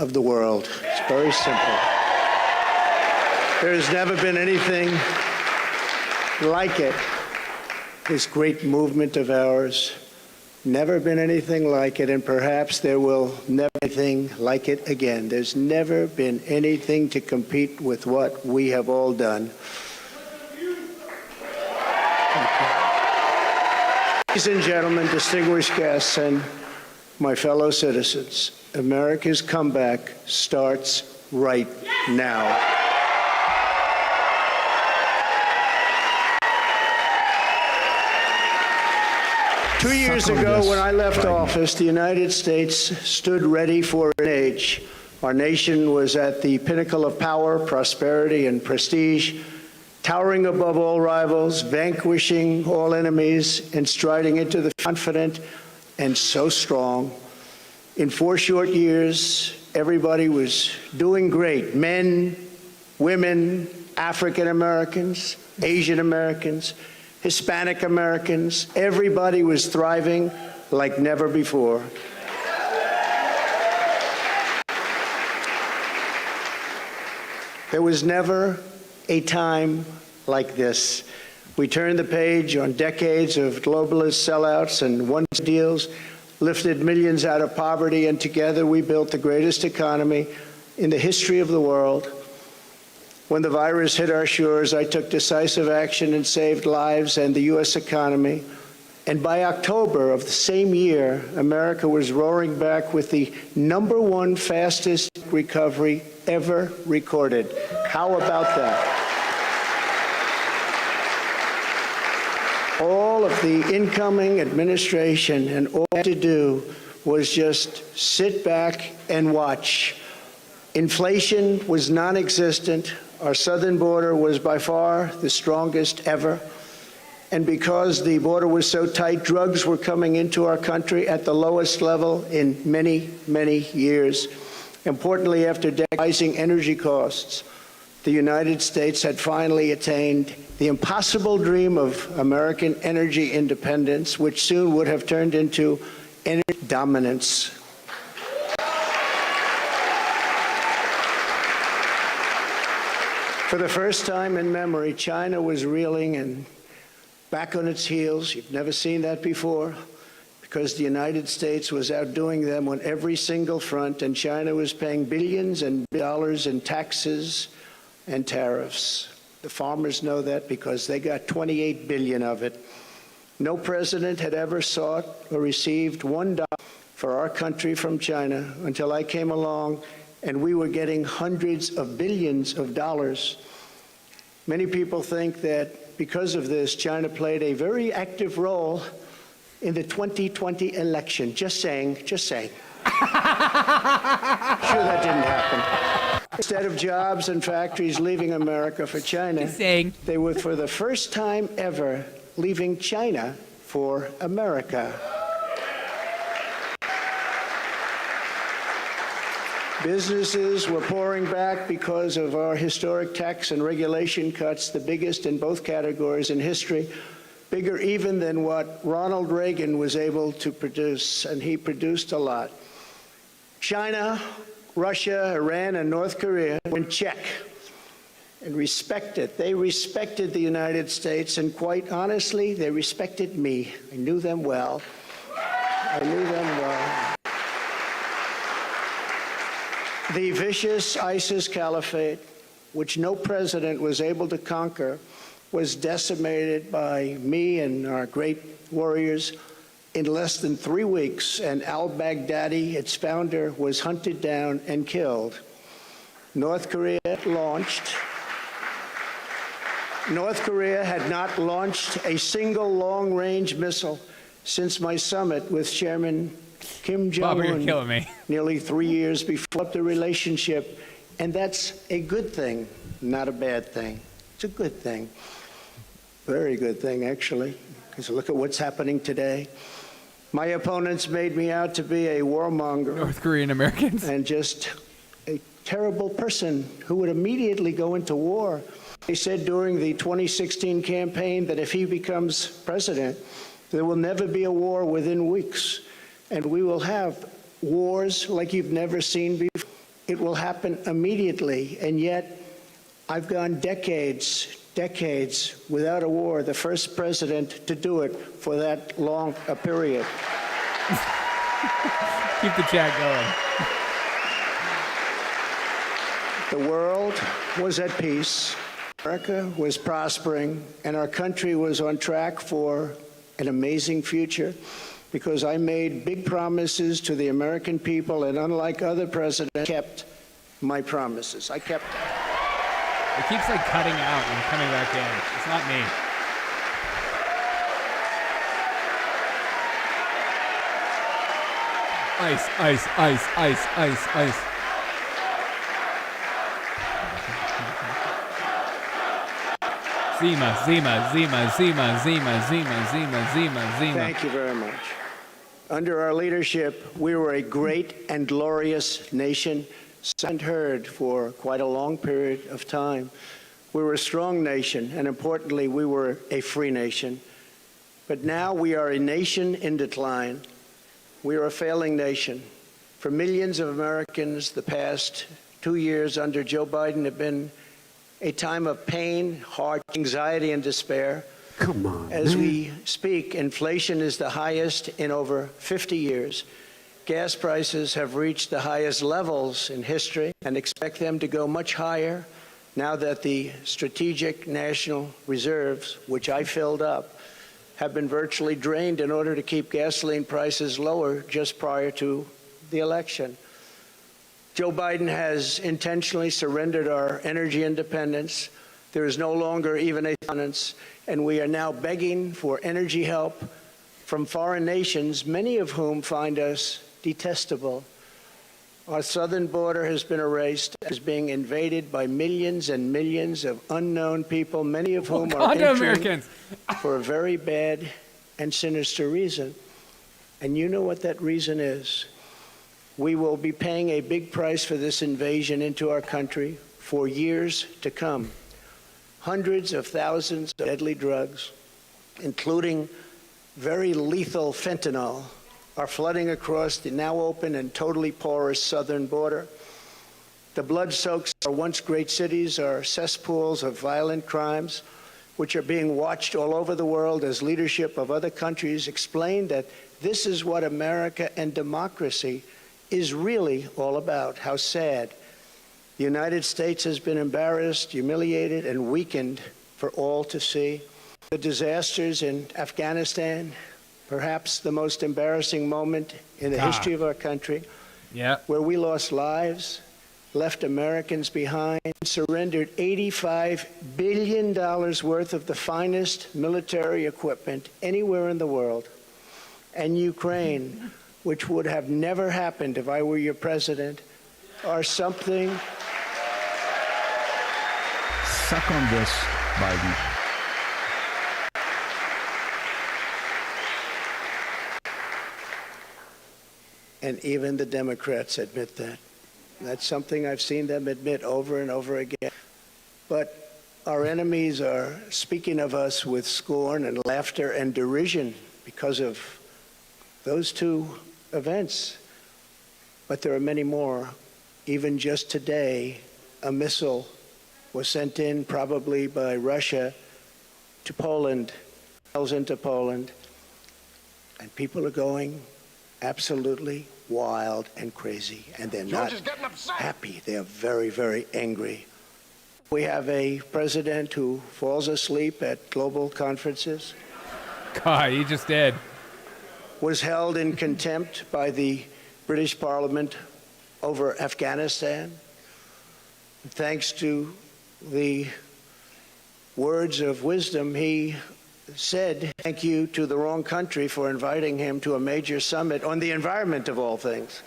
Speaker 5: of the world. It's very simple. There has never been anything like it, this great movement of ours. Never been anything like it, and perhaps there will never be anything like it again. There's never been anything to compete with what we have all done. Ladies and gentlemen, distinguished guests, and my fellow citizens, America's comeback starts right now. 2 years ago, when I left office, the United States stood ready for an age. Our nation was at the pinnacle of power, prosperity, and prestige, towering above all rivals, vanquishing all enemies, and striding into the confident and so strong. In 4 short years, everybody was doing great. Men, women, African Americans, Asian Americans, Hispanic Americans, everybody was thriving like never before. There was never a time like this. We turned the page on decades of globalist sellouts and one deals, lifted millions out of poverty, and together we built the greatest economy in the history of the world. When the virus hit our shores, I took decisive action and saved lives and the U.S. economy. And by October of the same year, America was roaring back with the #1 fastest recovery ever recorded. How about that? All of the incoming administration and all I had to do was just sit back and watch. Inflation was non-existent. Our southern border was by far the strongest ever. And because the border was so tight, drugs were coming into our country at the lowest level in many, many years. Importantly, after rising energy costs, the United States had finally attained the impossible dream of American energy independence, which soon would have turned into energy dominance. For the first time in memory, China was reeling and back on its heels. You've never seen that before. because the United States was outdoing them on every single front, and China was paying billions and dollars in taxes and tariffs. The farmers know that because they got 28 billion of it. No president had ever sought or received $1 for our country from China until I came along, and we were getting hundreds of billions of dollars. Many people think that because of this, China played a very active role in the 2020 election. Just saying, just saying. Sure, that didn't happen. Instead of jobs and factories leaving America for China, they were for the first time ever leaving China for America. Businesses were pouring back because of our historic tax and regulation cuts, the biggest in both categories in history, bigger even than what Ronald Reagan was able to produce, and he produced a lot. China, Russia, Iran, and North Korea were in check and respected. They respected the United States, and quite honestly, they respected me. I knew them well. I knew them well. The vicious ISIS caliphate, which no president was able to conquer, was decimated by me and our great warriors in less than 3 weeks, and al-Baghdadi, its founder, was hunted down and killed. North Korea had not launched a single long-range missile since my summit with Chairman Kim Jong-un nearly 3 years before the relationship, and that's a good thing, not a bad thing. It's a good thing. Very good thing, actually, because look at what's happening today. My opponents made me out to be a warmonger.
Speaker 2: North Korean Americans.
Speaker 5: And just a terrible person who would immediately go into war. They said during the 2016 campaign that if he becomes president, there will never be a war within weeks. And we will have wars like you've never seen before. It will happen immediately. And yet, I've gone decades without a war, the first president to do it for that long a period.
Speaker 2: Keep the chat going.
Speaker 5: The world was at peace, America was prospering, and our country was on track for an amazing future because I made big promises to the American people, and unlike other presidents, I kept my promises. I kept them.
Speaker 2: It keeps like cutting out and coming back in. It's not me. Ice, ice, ice, ice, ice, ice. Zima, Zima, Zima, Zima, Zima, Zima, Zima, Zima, Zima.
Speaker 5: Thank you very much. Under our leadership, we were a great and glorious nation, and heard for quite a long period of time. We were a strong nation, and importantly, we were a free nation. But now we are a nation in decline. We are a failing nation. For millions of Americans, the past 2 years under Joe Biden have been a time of pain, hard anxiety, and despair.
Speaker 6: Come on.
Speaker 5: As we speak, inflation is the highest in over 50 years. Gas prices have reached the highest levels in history and expect them to go much higher now that the strategic national reserves, which I filled up, have been virtually drained in order to keep gasoline prices lower just prior to the election. Joe Biden has intentionally surrendered our energy independence. There is no longer even a tolerance, and we are now begging for energy help from foreign nations, many of whom find us detestable. Our southern border has been erased, is being invaded by millions and millions of unknown people, many of whom are entering for a very bad and sinister reason. And you know what that reason is. We will be paying a big price for this invasion into our country for years to come. Hundreds of thousands of deadly drugs, including very lethal fentanyl, are flooding across the now open and totally porous southern border. The blood-soaked our once great cities are cesspools of violent crimes. which are being watched all over the world as leadership of other countries explain that this is what America and democracy is really all about. How sad. The United States has been embarrassed, humiliated, and weakened for all to see. The disasters in Afghanistan, perhaps the most embarrassing moment in the history of our country, where we lost lives, left Americans behind, surrendered $85 billion worth of the finest military equipment anywhere in the world. And Ukraine, which would have never happened if I were your president, are something.
Speaker 6: Suck on this, Biden.
Speaker 5: And even the Democrats admit that. That's something I've seen them admit over and over again. But our enemies are speaking of us with scorn and laughter and derision because of those two events. But there are many more. Even just today, a missile was sent in, probably by Russia, to Poland, into Poland. And people are going absolutely wild and crazy, and they're not happy. They're very, very angry. We have a president who falls asleep at global conferences.
Speaker 2: God, he just did.
Speaker 5: Was held in contempt by the British Parliament over Afghanistan. Thanks to the words of wisdom, he said thank you to the wrong country for inviting him to a major summit on the environment of all things.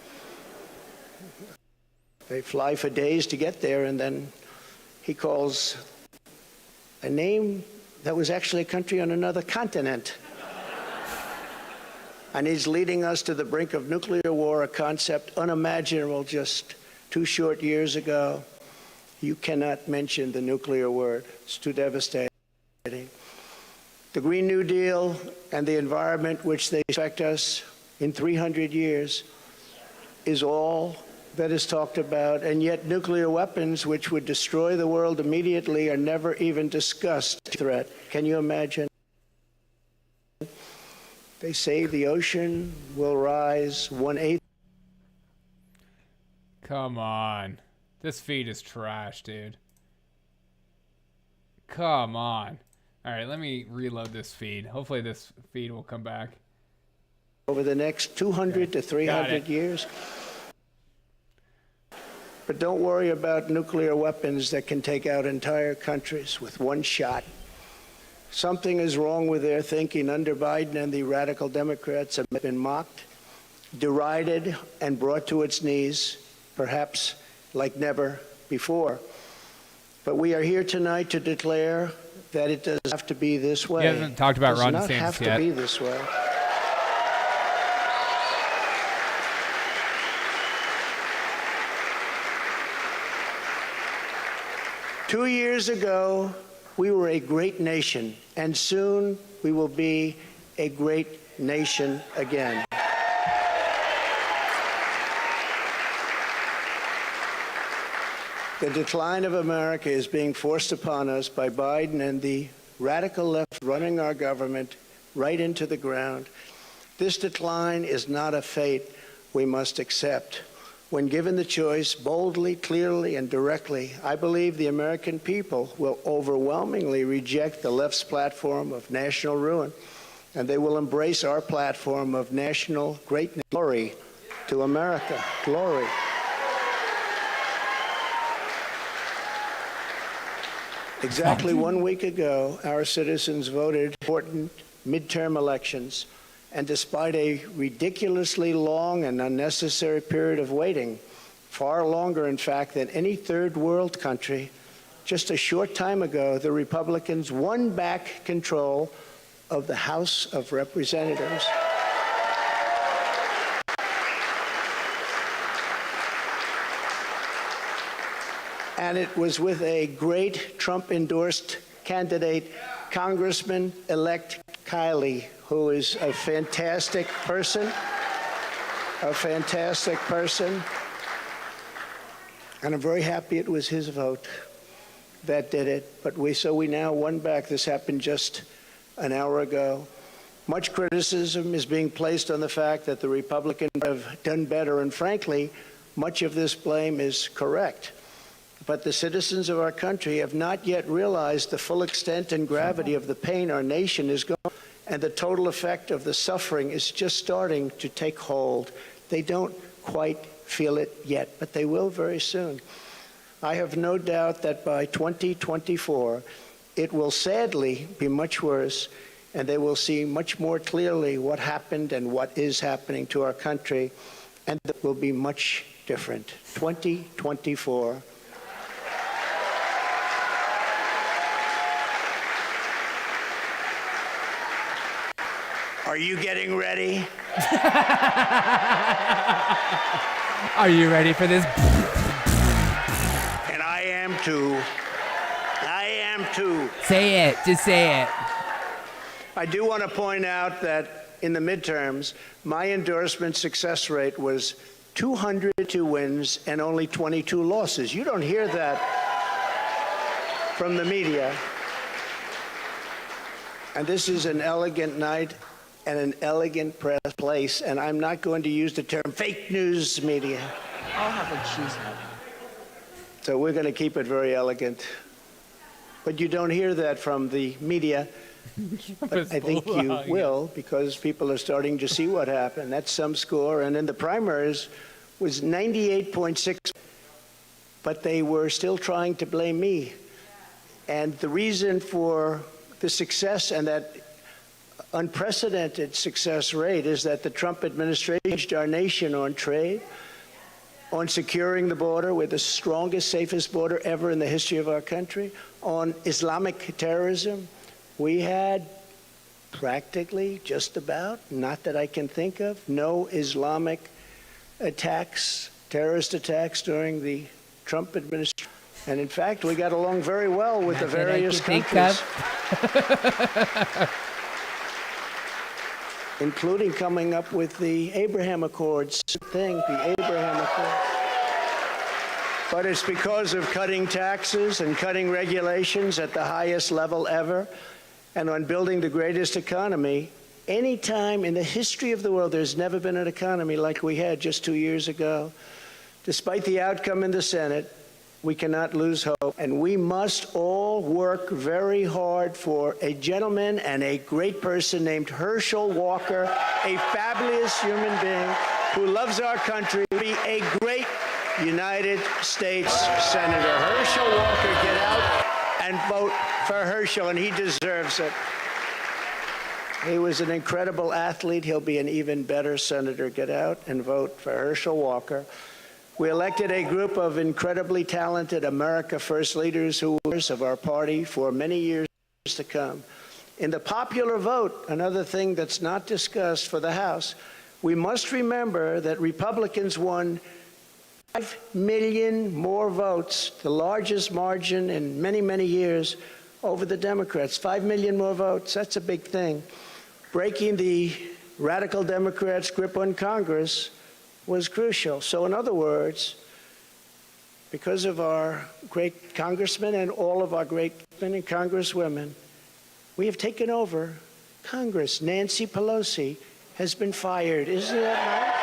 Speaker 5: They fly for days to get there, and then he calls a name that was actually a country on another continent. And he's leading us to the brink of nuclear war, a concept unimaginable just 2 short years ago. You cannot mention the nuclear word. It's too devastating. The Green New Deal and the environment which they expect us in 300 years is all that is talked about, and yet nuclear weapons, which would destroy the world immediately, are never even discussed. Threat. Can you imagine? They say the ocean will rise 1/8.
Speaker 2: Come on. This feed is trash, dude. Come on. All right, let me reload this feed. Hopefully this feed will come back.
Speaker 5: Over the next 200 to 300 years. But don't worry about nuclear weapons that can take out entire countries with one shot. Something is wrong with their thinking. Under Biden and the radical Democrats have been mocked, derided, and brought to its knees, perhaps like never before. But we are here tonight to declare that it does have to be this way.
Speaker 2: He hasn't talked about Ron DeSantis yet.
Speaker 5: It does not have to be this way. Two years ago, we were a great nation, and soon we will be a great nation again. The decline of America is being forced upon us by Biden and the radical left running our government right into the ground. This decline is not a fate we must accept. When given the choice, boldly, clearly, and directly, I believe the American people will overwhelmingly reject the left's platform of national ruin, and they will embrace our platform of national greatness. Glory to America. Glory. Exactly 1 week ago, our citizens voted important midterm elections, and despite a ridiculously long and unnecessary period of waiting, far longer, in fact, than any third world country, just a short time ago, the Republicans won back control of the House of Representatives. And it was with a great Trump-endorsed candidate, Congressman-elect Kari, who is a fantastic person, And I'm very happy it was his vote. that did it, but we now won back. This happened just an hour ago. Much criticism is being placed on the fact that the Republicans have done better, and frankly, much of this blame is correct. But the citizens of our country have not yet realized the full extent and gravity of the pain our nation is going through, and the total effect of the suffering is just starting to take hold. They don't quite feel it yet, but they will very soon. I have no doubt that by 2024, it will sadly be much worse, and they will see much more clearly what happened and what is happening to our country, and it will be much different. 2024. Are you getting ready?
Speaker 2: Are you ready for this?
Speaker 5: And I am too. I am too.
Speaker 2: Say it. Just say it.
Speaker 5: I do want to point out that in the midterms, my endorsement success rate was 202 wins and only 22 losses. You don't hear that from the media. And this is an elegant night and an elegant place, and I'm not going to use the term fake news media.
Speaker 7: I'll have a cheeseburger.
Speaker 5: So we're going to keep it very elegant. But you don't hear that from the media. But I think you will, because people are starting to see what happened. That's some score. And in the primaries was 98.6, but they were still trying to blame me. And the reason for the success and that unprecedented success rate is that the Trump administration changed our nation on trade, on securing the border. We're the strongest, safest border ever in the history of our country. On Islamic terrorism, we had practically, just about, not that I can think of, no Islamic attacks, terrorist attacks during the Trump administration. And in fact, we got along very well with the various countries. Including coming up with the Abraham Accords thing, the Abraham Accords. But it's because of cutting taxes and cutting regulations at the highest level ever, and on building the greatest economy. Any time in the history of the world, there's never been an economy like we had just 2 years ago. Despite the outcome in the Senate, we cannot lose hope, and we must all work very hard for a gentleman and a great person named Herschel Walker, a fabulous human being who loves our country, be a great United States Senator. Herschel Walker, get out and vote for Herschel, and he deserves it. He was an incredible athlete. He'll be an even better senator. Get out and vote for Herschel Walker. We elected a group of incredibly talented America First leaders who were of our party for many years to come. In the popular vote, another thing that's not discussed for the House, we must remember that Republicans won 5 million more votes, the largest margin in many, many years, over the Democrats. 5 million more votes, that's a big thing. Breaking the radical Democrats' grip on Congress was crucial. So in other words, because of our great congressmen and all of our great men and congresswomen, we have taken over Congress. Nancy Pelosi has been fired. Isn't that nice?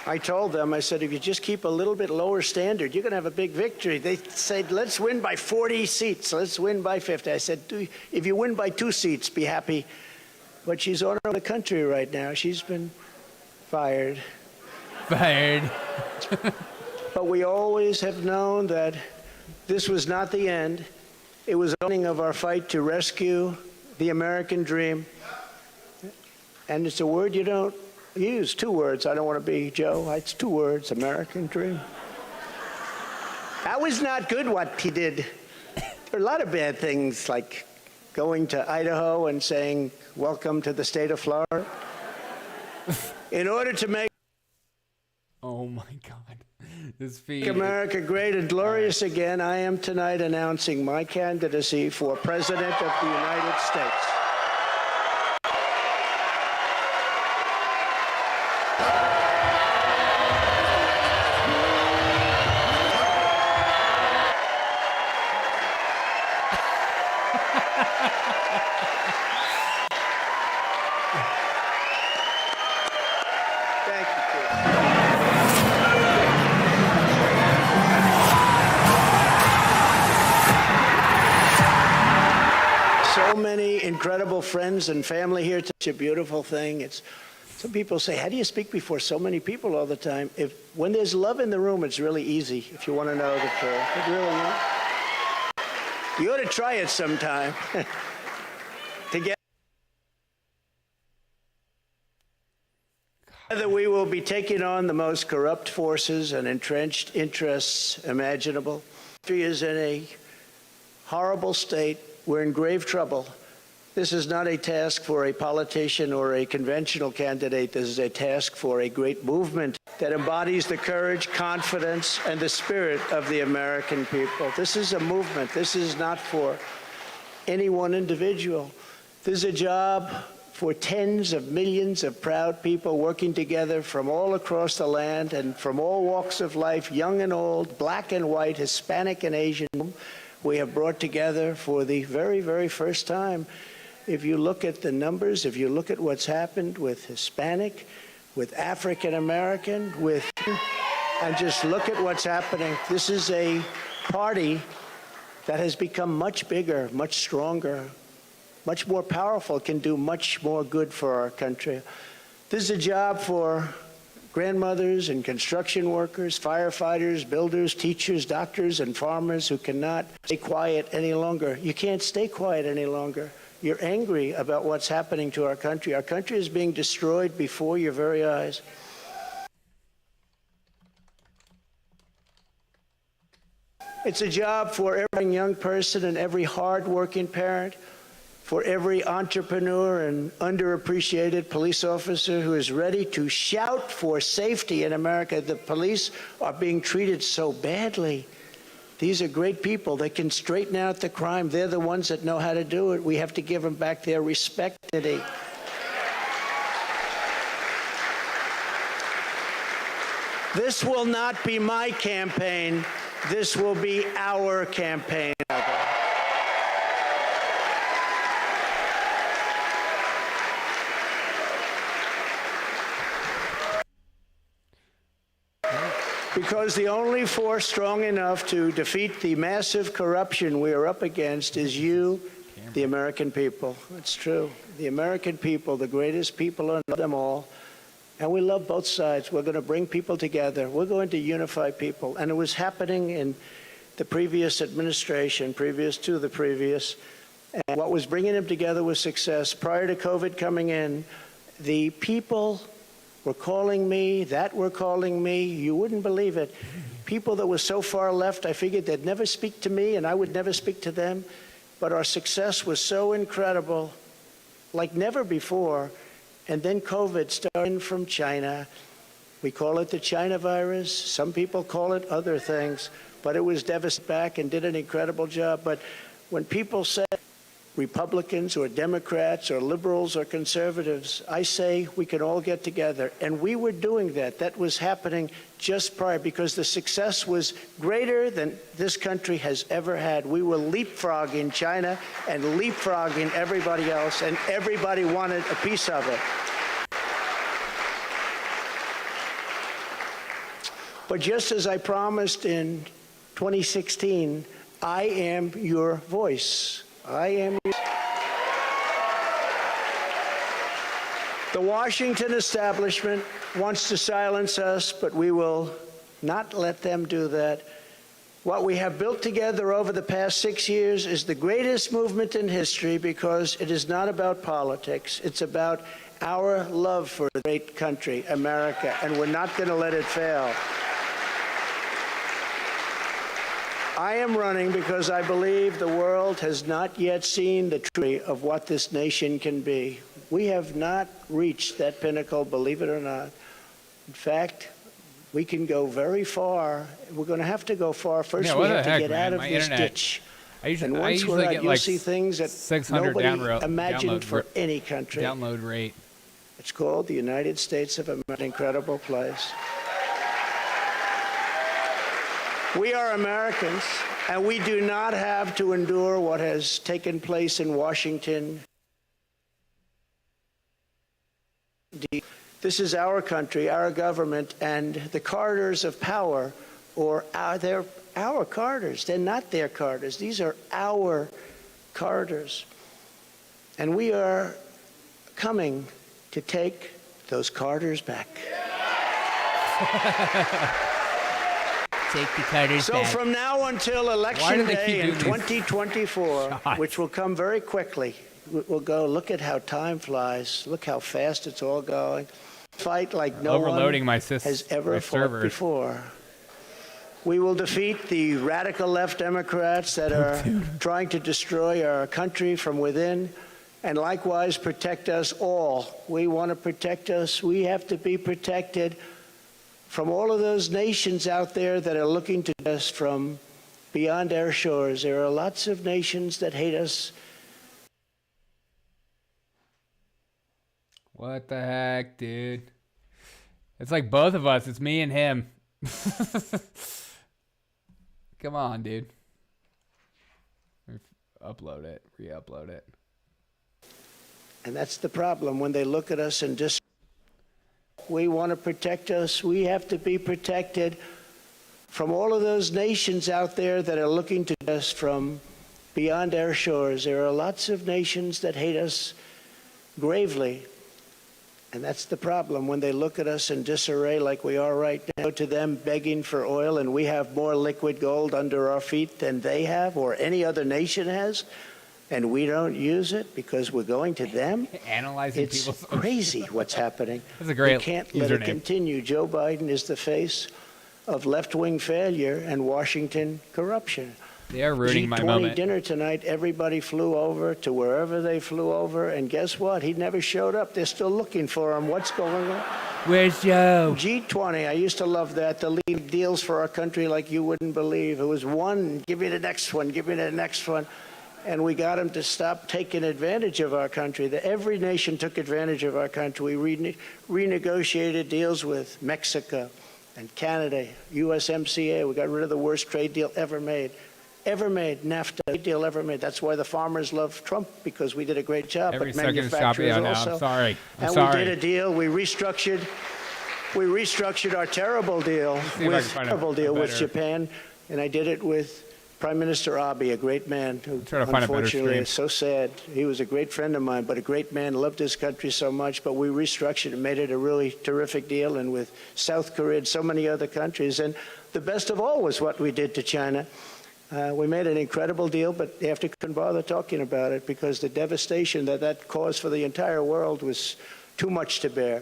Speaker 5: I told them, I said, if you just keep a little bit lower standard, you're going to have a big victory. They said, let's win by 40 seats. Let's win by 50. I said, if you win by 2 seats, be happy. But she's on the country right now. She's been fired.
Speaker 2: Fired.
Speaker 5: But we always have known that this was not the end. It was the beginning of our fight to rescue the American dream. And it's a word you don't use. 2 words. I don't want to be Joe. It's 2 words. American dream. That was not good what he did. There are a lot of bad things, like going to Idaho and saying, welcome to the state of Florida. In order to make
Speaker 2: Oh my God. This feed.
Speaker 5: America great and glorious again, I am tonight announcing my candidacy for President of the United States. friends and family here. It's a beautiful thing. Some people say, how do you speak before so many people all the time? When there's love in the room, it's really easy, if you want to know the truth. It really is. You ought to try it sometime. Together we will be taking on the most corrupt forces and entrenched interests imaginable. The country is in a horrible state. We're in grave trouble. This is not a task for a politician or a conventional candidate. This is a task for a great movement that embodies the courage, confidence, and the spirit of the American people. This is a movement. This is not for any one individual. This is a job for tens of millions of proud people working together from all across the land and from all walks of life, young and old, black and white, Hispanic and Asian. We have brought together for the very, very first time. If you look at the numbers, if you look at what's happened with Hispanic, with African American, and just look at what's happening. This is a party that has become much bigger, much stronger, much more powerful, can do much more good for our country. This is a job for grandmothers and construction workers, firefighters, builders, teachers, doctors, and farmers who cannot stay quiet any longer. You can't stay quiet any longer. You're angry about what's happening to our country. Our country is being destroyed before your very eyes. It's a job for every young person and every hard-working parent, for every entrepreneur and underappreciated police officer who is ready to shout for safety in America. The police are being treated so badly. These are great people. They can straighten out the crime. They're the ones that know how to do it. We have to give them back their respect today. This will not be my campaign. This will be our campaign. Because the only force strong enough to defeat the massive corruption we are up against is you, the American people. It's true. The American people, the greatest people of them all. And we love both sides. We're going to bring people together. We're going to unify people. And it was happening in the previous administration, previous to the previous. And what was bringing them together was success. Prior to COVID coming in, the people were calling me, you wouldn't believe it. People that were so far left, I figured they'd never speak to me and I would never speak to them. But our success was so incredible, like never before. And then COVID started from China. We call it the China virus. Some people call it other things, but it was devastating back and did an incredible job. But when people say Republicans or Democrats or liberals or conservatives, I say we can all get together. And we were doing that. That was happening just prior because the success was greater than this country has ever had. We were leapfrogging China and leapfrogging everybody else, and everybody wanted a piece of it. But just as I promised in 2016, I am your voice. I am. The Washington establishment wants to silence us, but we will not let them do that. What we have built together over the past 6 years is the greatest movement in history because it is not about politics. It's about our love for the great country, America, and we're not going to let it fail. I am running because I believe the world has not yet seen the truth of what this nation can be. We have not reached that pinnacle, believe it or not. In fact, we can go very far. We're going to have to go far. First, we have to get out of this ditch. And once we're out, you'll see things that nobody imagined for any country.
Speaker 2: Download rate.
Speaker 5: It's called the United States of America, an incredible place. We are Americans, and we do not have to endure what has taken place in Washington. This is our country, our government, and the corridors of power, they're our corridors. They're not their corridors. These are our corridors. And we are coming to take those Carters back.
Speaker 2: Take the Carters
Speaker 5: So
Speaker 2: back.
Speaker 5: from now until Election Day in 2024, which will come very quickly, we'll go, look at how time flies. Look how fast it's all going. Fight like no
Speaker 2: Overloading
Speaker 5: one
Speaker 2: my
Speaker 5: has ever
Speaker 2: my
Speaker 5: fought
Speaker 2: servers.
Speaker 5: before. We will defeat the radical left Democrats that are trying to destroy our country from within, and likewise protect us all. We want to protect us. We have to be protected from all of those nations out there that are looking to us from beyond our shores. There are lots of nations that hate us.
Speaker 2: What the heck, dude? It's like both of us. It's me and him. Come on, dude. Upload it. Re-upload it.
Speaker 5: And that's the problem. When they look at us and just, we want to protect us. We have to be protected from all of those nations out there that are looking to us from beyond our shores. There are lots of nations that hate us gravely. And that's the problem. When they look at us in disarray like we are right now, to them begging for oil, and we have more liquid gold under our feet than they have or any other nation has, and we don't use it because we're going to them.
Speaker 2: Analyzing
Speaker 5: it's
Speaker 2: people's
Speaker 5: crazy what's happening.
Speaker 2: That's a great
Speaker 5: We can't let it
Speaker 2: username.
Speaker 5: continue. Joe Biden is the face of left-wing failure and Washington corruption.
Speaker 2: They are ruining my
Speaker 5: G20
Speaker 2: moment.
Speaker 5: dinner tonight, everybody flew over to wherever they flew over, and guess what? He never showed up. They're still looking for him. What's going on?
Speaker 2: Where's Joe?
Speaker 5: G20, I used to love that, to leave deals for our country like you wouldn't believe. It was one, give me the next one, give me the next one. And we got them to stop taking advantage of our country. Every nation took advantage of our country. We renegotiated deals with Mexico and Canada, USMCA. We got rid of the worst trade deal ever made. NAFTA deal ever made. That's why the farmers love Trump, because we did a great job.
Speaker 2: Every
Speaker 5: but
Speaker 2: second is choppy
Speaker 5: manufacturers
Speaker 2: out now.
Speaker 5: also.
Speaker 2: I'm sorry.
Speaker 5: And we did a deal. We restructured our terrible deal with Japan, and I did it with Prime Minister Abe, a great man who, unfortunately, is so sad. He was a great friend of mine, but a great man, loved his country so much. But we restructured and made it a really terrific deal, and with South Korea and so many other countries. And the best of all was what we did to China. We made an incredible deal, but after couldn't bother talking about it because the devastation that caused for the entire world was too much to bear.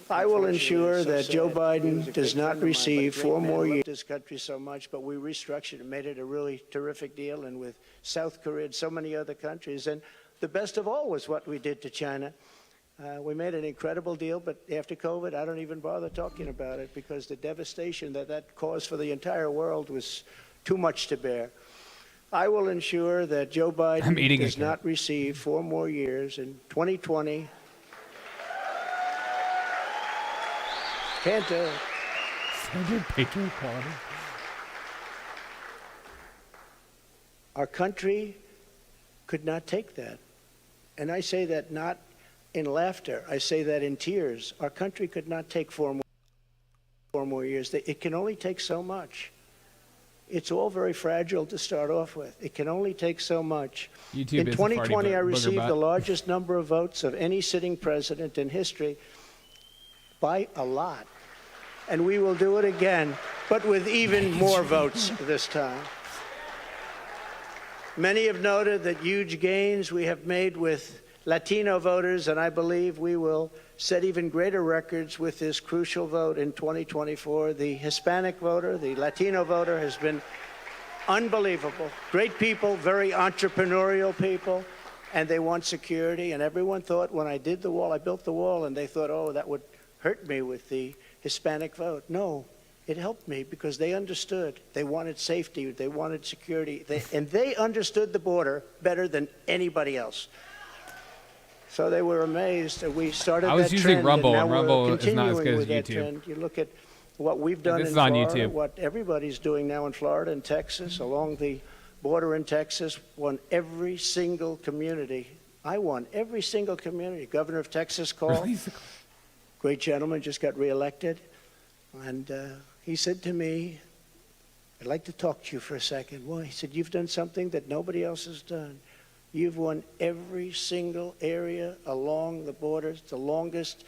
Speaker 5: I will ensure that Joe Biden does not receive 4 more years. This country so much, but we restructured and made it a really terrific deal, and with South Korea and so many other countries. And the best of all was what we did to China. We made an incredible deal, but after COVID, I don't even bother talking about it because the devastation that caused for the entire world was too much to bear. I will ensure that Joe Biden does not receive 4 more years in 2020. Can't do it.
Speaker 2: Standard Patriot quality.
Speaker 5: Our country could not take that. And I say that not in laughter. I say that in tears. Our country could not take 4 more years. It can only take so much. It's all very fragile to start off with. It can only take so much.
Speaker 2: YouTube
Speaker 5: in
Speaker 2: is a
Speaker 5: 2020,
Speaker 2: party
Speaker 5: I received
Speaker 2: booger
Speaker 5: the
Speaker 2: butt.
Speaker 5: largest number of votes of any sitting president in history by a lot. And we will do it again, but with even more votes this time. Many have noted that huge gains we have made with Latino voters, and I believe we will set even greater records with this crucial vote in 2024. The Hispanic voter, the Latino voter has been unbelievable. Great people, very entrepreneurial people, and they want security. And everyone thought when I did the wall, I built the wall, and they thought, oh, that would hurt me with the Hispanic vote. No, it helped me because they understood. They wanted safety. They wanted security. And they understood the border better than anybody else. So they were amazed that we started that trend.
Speaker 2: I was using Rumble,
Speaker 5: and
Speaker 2: and
Speaker 5: now
Speaker 2: Rumble
Speaker 5: we're
Speaker 2: is not as
Speaker 5: continuing
Speaker 2: good as
Speaker 5: with that
Speaker 2: YouTube.
Speaker 5: trend. You look at what we've done
Speaker 2: This
Speaker 5: in
Speaker 2: is on
Speaker 5: Florida,
Speaker 2: YouTube.
Speaker 5: what everybody's doing now in Florida and Texas, along the border in Texas, won every single community. I won every single community. Governor of Texas called. Great gentleman, just got reelected. And he said to me, I'd like to talk to you for a second. Well, he said, you've done something that nobody else has done. You've won every single area along the borders, the longest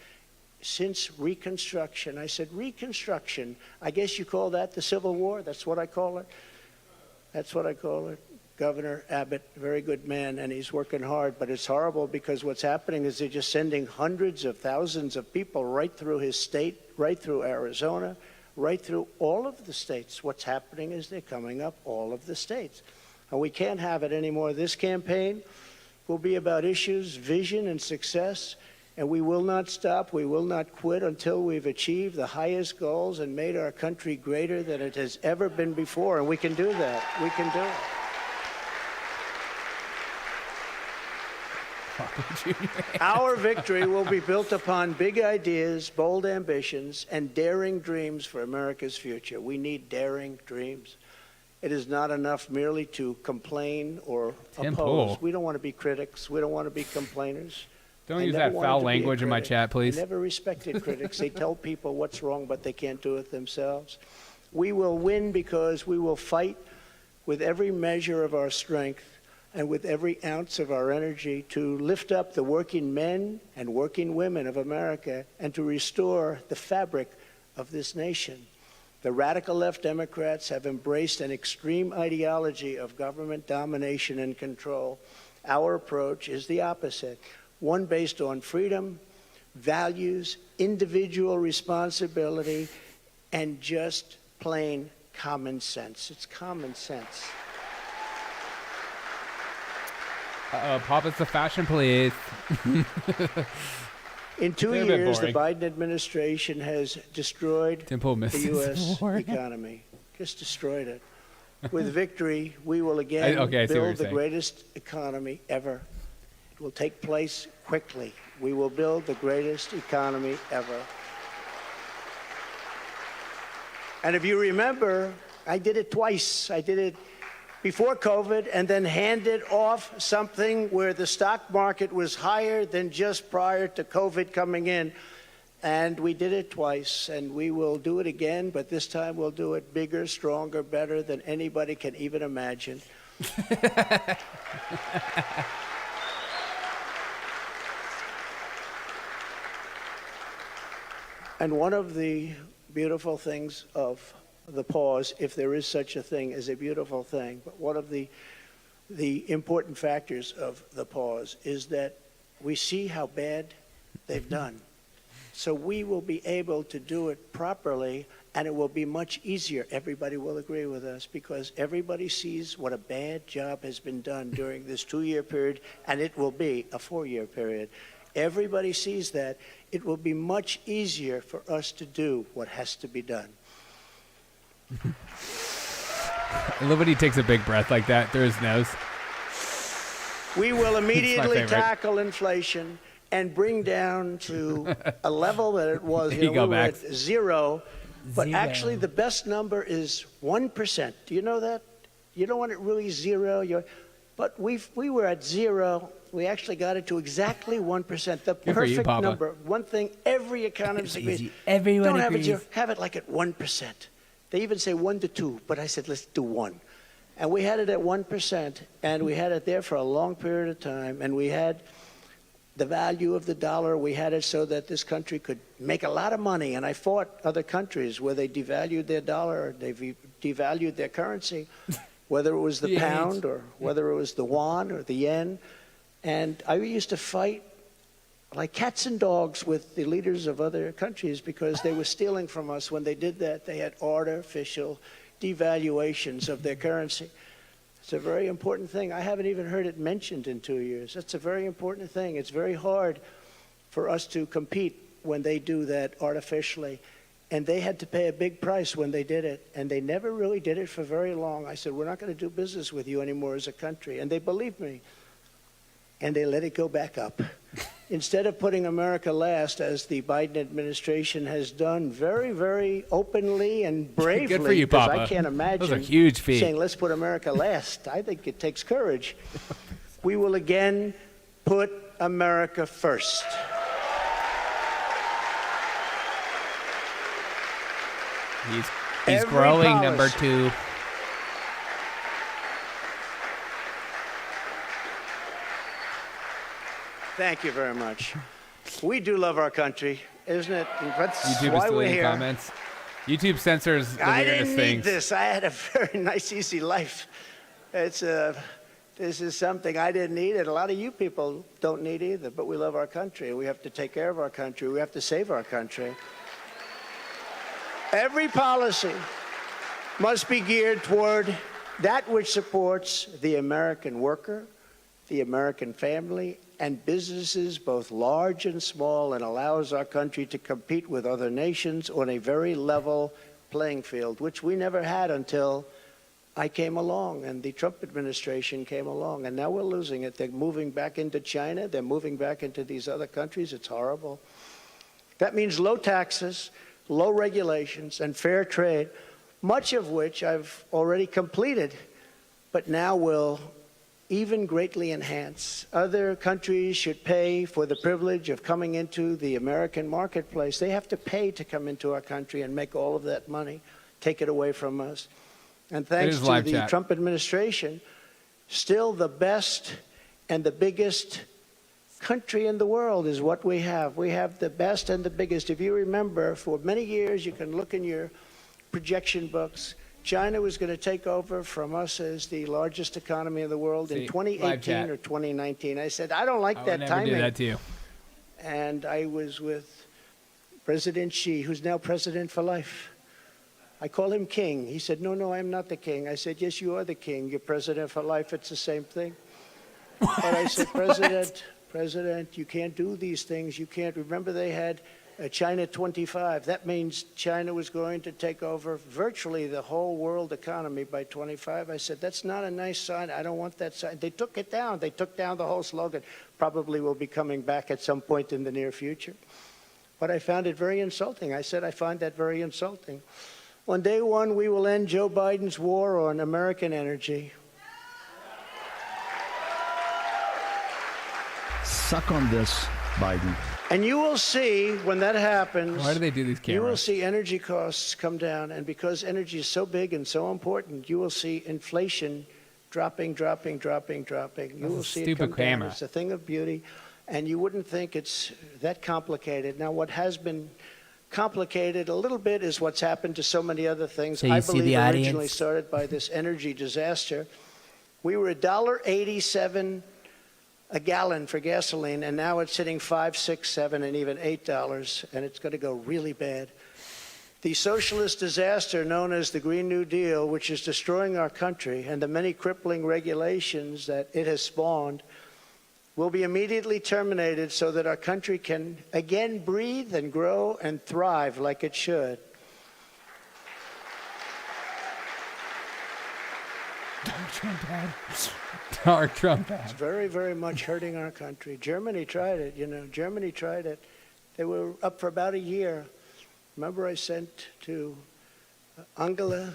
Speaker 5: since Reconstruction. I said, Reconstruction. I guess you call that the Civil War? That's what I call it. That's what I call it. Governor Abbott, very good man, and he's working hard, but it's horrible because what's happening is they're just sending hundreds of thousands of people right through his state, right through Arizona, right through all of the states. What's happening is they're coming up all of the states. And we can't have it anymore. This campaign will be about issues, vision, and success, and we will not stop. We will not quit until we've achieved the highest goals and made our country greater than it has ever been before, and we can do that. We can do it. Our victory will be built upon big ideas, bold ambitions, and daring dreams for America's future. We need daring dreams. It is not enough merely to complain or oppose. We don't want to be critics. We don't want to be complainers.
Speaker 2: Don't use that foul language in my chat, please.
Speaker 5: I never respected critics. They tell people what's wrong, but they can't do it themselves. We will win because we will fight with every measure of our strength and with every ounce of our energy to lift up the working men and working women of America and to restore the fabric of this nation. The radical left Democrats have embraced an extreme ideology of government domination and control. Our approach is the opposite, one based on freedom, values, individual responsibility, and just plain common sense. It's common sense.
Speaker 2: Pop us the fashion, please.
Speaker 5: In 2 years, the Biden administration has destroyed the U.S. economy. Just destroyed it. With victory, we will again build the greatest economy ever. It will take place quickly. We will build the greatest economy ever. And if you remember, I did it twice. I did it before COVID and then handed off something where the stock market was higher than just prior to COVID coming in. And we did it twice, and we will do it again, but this time we'll do it bigger, stronger, better than anybody can even imagine. And one of the beautiful things of the pause, if there is such a thing as a beautiful thing, but one of the important factors of the pause is that we see how bad they've done. So we will be able to do it properly, and it will be much easier. Everybody will agree with us because everybody sees what a bad job has been done during this 2-year period, and it will be a 4-year period. Everybody sees that. It will be much easier for us to do what has to be done.
Speaker 2: I love when he takes a big breath like that through his nose.
Speaker 5: We will immediately tackle inflation and bring down to a level that it was. We were at 0, but actually the best number is 1%. Do you know that? You don't want it really 0. But we were at 0. We actually got it to exactly 1%. The perfect number. One thing every economist agrees.
Speaker 9: Everyone
Speaker 5: don't
Speaker 9: agrees.
Speaker 5: Have it like at 1%. They even say 1 to 2, but I said, let's do 1. And we had it at 1%, and we had it there for a long period of time, and we had the value of the dollar. We had it so that this country could make a lot of money, and I fought other countries where they devalued their dollar, or they devalued their currency, whether it was the pound or whether it was the yuan or the yen. And I used to fight like cats and dogs with the leaders of other countries because they were stealing from us. When they did that, they had artificial devaluations of their currency. It's a very important thing. I haven't even heard it mentioned in 2 years. That's a very important thing. It's very hard for us to compete when they do that artificially. And they had to pay a big price when they did it. And they never really did it for very long. I said, we're not going to do business with you anymore as a country. And they believed me. And they let it go back up. Instead of putting America last, as the Biden administration has done very, very openly and bravely.
Speaker 2: Good for you, Papa.
Speaker 5: I can't imagine
Speaker 2: Those are huge feat.
Speaker 5: saying, let's put America last. I think it takes courage. We will again put America first.
Speaker 2: He's growing, number 2.
Speaker 5: Thank you very much. We do love our country, isn't it? That's
Speaker 2: YouTube
Speaker 5: why
Speaker 2: is
Speaker 5: we're
Speaker 2: deleting
Speaker 5: here.
Speaker 2: comments. YouTube censors the
Speaker 5: I
Speaker 2: weirdest
Speaker 5: didn't
Speaker 2: things.
Speaker 5: need this. I had a very nice, easy life. This is something I didn't need, and a lot of you people don't need either. But we love our country. We have to take care of our country. We have to save our country. Every policy must be geared toward that which supports the American worker, the American family, and businesses, both large and small, and allows our country to compete with other nations on a very level playing field, which we never had until I came along and the Trump administration came along. And now we're losing it. They're moving back into China. They're moving back into these other countries. It's horrible. That means low taxes, low regulations, and fair trade, much of which I've already completed, but now will even greatly enhance. Other countries should pay for the privilege of coming into the American marketplace. They have to pay to come into our country and make all of that money, take it away from us. And thanks to the Trump administration, still the best and the biggest country in the world is what we have. We have the best and the biggest. If you remember, for many years, you can look in your projection books, China was going to take over from us as the largest economy in the world in 2018 or 2019. I said, I don't like that timing. I would never do that to you. And I was with President Xi, who's now president for life. I call him king. He said, no, I'm not the king. I said, yes, you are the king. You're president for life. It's the same thing. But I said, President, you can't do these things. You can't. Remember, they had China 25. That means China was going to take over virtually the whole world economy by 25. I said, that's not a nice sign. I don't want that sign. They took it down. They took down the whole slogan. Probably will be coming back at some point in the near future. But I found it very insulting. I said, I find that very insulting. On day one, we will end Joe Biden's war on American energy.
Speaker 6: Suck on this, Biden.
Speaker 5: And you will see when that happens.
Speaker 2: Why do they do these cameras?
Speaker 5: You will see energy costs come down. And because energy is so big and so important, you will see inflation dropping. You will see it come down. It's a thing of beauty. And you wouldn't think it's that complicated. Now, what has been complicated a little bit is what's happened to so many other things.
Speaker 9: So you
Speaker 5: I
Speaker 9: see
Speaker 5: believe
Speaker 9: the
Speaker 5: originally
Speaker 9: audience?
Speaker 5: started by this energy disaster. We were $1.87 a gallon for gasoline, and now it's hitting $5, $6, $7, and even $8, and it's going to go really bad. The socialist disaster known as the Green New Deal, which is destroying our country, and the many crippling regulations that it has spawned, will be immediately terminated so that our country can again breathe and grow and thrive like it should.
Speaker 2: Donald Trump.
Speaker 5: It's very, very much hurting our country. Germany tried it, Germany tried it. They were up for about a year. Remember I sent to Angela.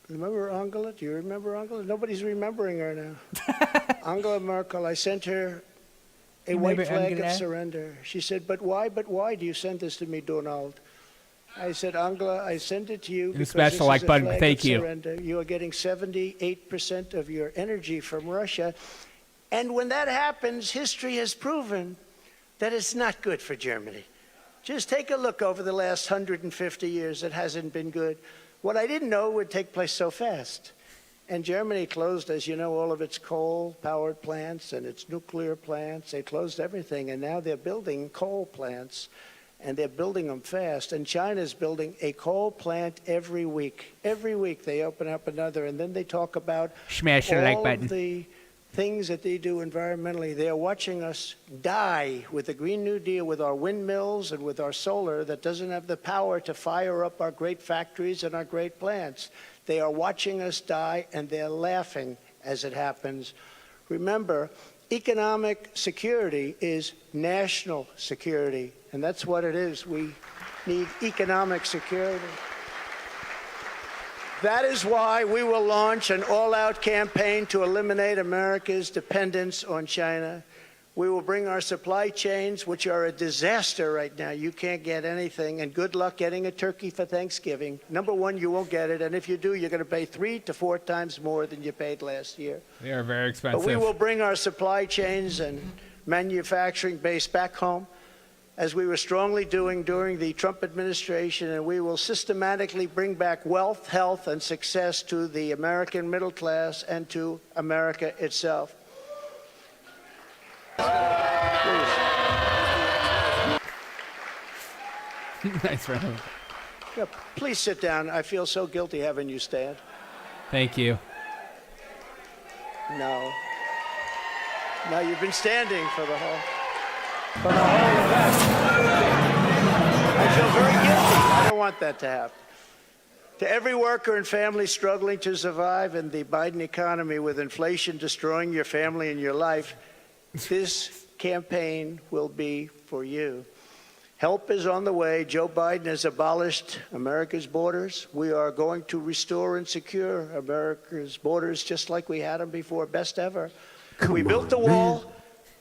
Speaker 5: Remember Angela? Do you remember Angela? Nobody's remembering her now. Angela Merkel. I sent her a white flag of surrender. She said, but why do you send this to me, Donald? I said, Angela, I send it to you because
Speaker 2: special
Speaker 5: this is
Speaker 2: like
Speaker 5: a
Speaker 2: button.
Speaker 5: flag
Speaker 2: Thank
Speaker 5: of
Speaker 2: you.
Speaker 5: surrender. You are getting 78% of your energy from Russia. And when that happens, history has proven that it's not good for Germany. Just take a look over the last 150 years. It hasn't been good. What I didn't know would take place so fast. And Germany closed, as you know, all of its coal-powered plants and its nuclear plants. They closed everything, and now they're building coal plants, and they're building them fast. And China's building a coal plant every week. Every week they open up another, and then they talk about
Speaker 2: Smash the like button.
Speaker 5: Of the things that they do environmentally. They are watching us die with the Green New Deal, with our windmills and with our solar that doesn't have the power to fire up our great factories and our great plants. They are watching us die, and they're laughing as it happens. Remember, economic security is national security, and that's what it is. We need economic security. That is why we will launch an all-out campaign to eliminate America's dependence on China. We will bring our supply chains, which are a disaster right now. You can't get anything, and good luck getting a turkey for Thanksgiving. Number one, you won't get it, and if you do, you're going to pay 3 to 4 times more than you paid last year.
Speaker 2: They are very expensive.
Speaker 5: But we will bring our supply chains and manufacturing base back home, as we were strongly doing during the Trump administration, and we will systematically bring back wealth, health, and success to the American middle class and to America itself.
Speaker 2: Nice round.
Speaker 5: Yeah, please sit down. I feel so guilty having you stand.
Speaker 2: Thank you.
Speaker 5: No. No, you've been standing for the whole event. I feel very guilty. I don't want that to happen. To every worker and family struggling to survive in the Biden economy with inflation destroying your family and your life, this campaign will be for you. Help is on the way. Joe Biden has abolished America's borders. We are going to restore and secure America's borders just like we had them before, best ever. We built the wall,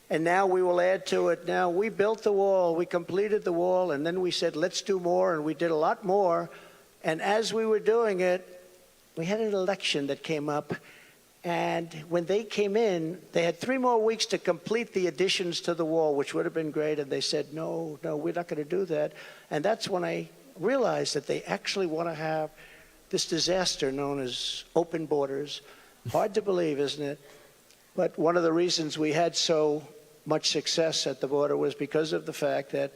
Speaker 5: and now we will add to it. Now, we built the wall, we completed the wall, and then we said, let's do more, and we did a lot more. And as we were doing it, we had an election that came up. And when they came in, they had 3 more weeks to complete the additions to the wall, which would have been great. And they said, no, we're not going to do that. And that's when I realized that they actually want to have this disaster known as open borders. Hard to believe, isn't it? But one of the reasons we had so much success at the border was because of the fact that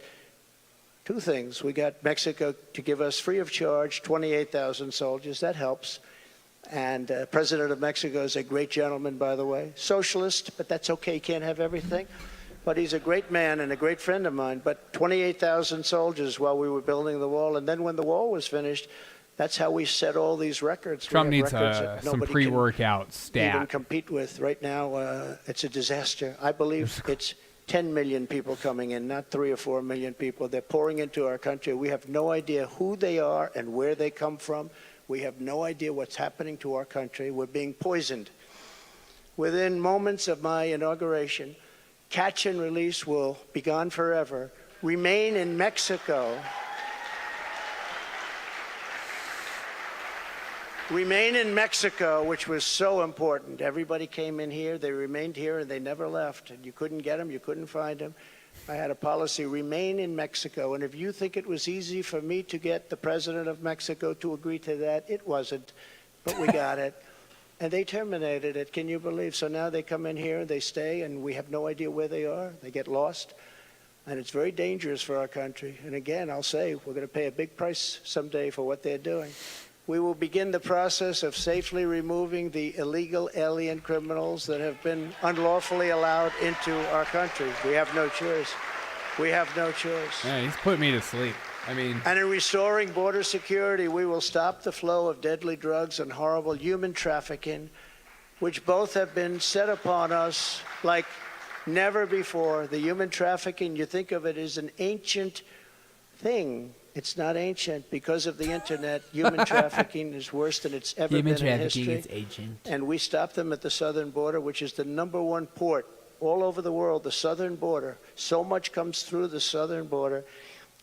Speaker 5: 2 things. We got Mexico to give us free of charge 28,000 soldiers. That helps. And President of Mexico is a great gentleman, by the way. Socialist, but that's okay. He can't have everything. But he's a great man and a great friend of mine. But 28,000 soldiers while we were building the wall. And then when the wall was finished, that's how we set all these records.
Speaker 2: Trump needs some pre-workout stat.
Speaker 5: Even compete with right now. It's a disaster. I believe it's 10 million people coming in, not 3 or 4 million people. They're pouring into our country. We have no idea who they are and where they come from. We have no idea what's happening to our country. We're being poisoned. Within moments of my inauguration, catch and release will be gone forever. Remain in Mexico. Remain in Mexico, which was so important. Everybody came in here, they remained here, and they never left. And you couldn't get them, you couldn't find them. I had a policy, remain in Mexico. And if you think it was easy for me to get the president of Mexico to agree to that, it wasn't. But we got it. And they terminated it, can you believe? So now they come in here, they stay, and we have no idea where they are. They get lost. And it's very dangerous for our country. And again, I'll say, we're going to pay a big price someday for what they're doing. We will begin the process of safely removing the illegal alien criminals that have been unlawfully allowed into our country. We have no choice. We have no choice.
Speaker 2: Yeah, he's put me to sleep. I mean...
Speaker 5: And in restoring border security, we will stop the flow of deadly drugs and horrible human trafficking, which both have been set upon us like never before. The human trafficking, you think of it as an ancient thing. It's not ancient. Because of the internet, human trafficking is worse than it's ever been in history. Human trafficking is ancient. And we stopped them at the southern border, which is the #1 port all over the world, the southern border. So much comes through the southern border.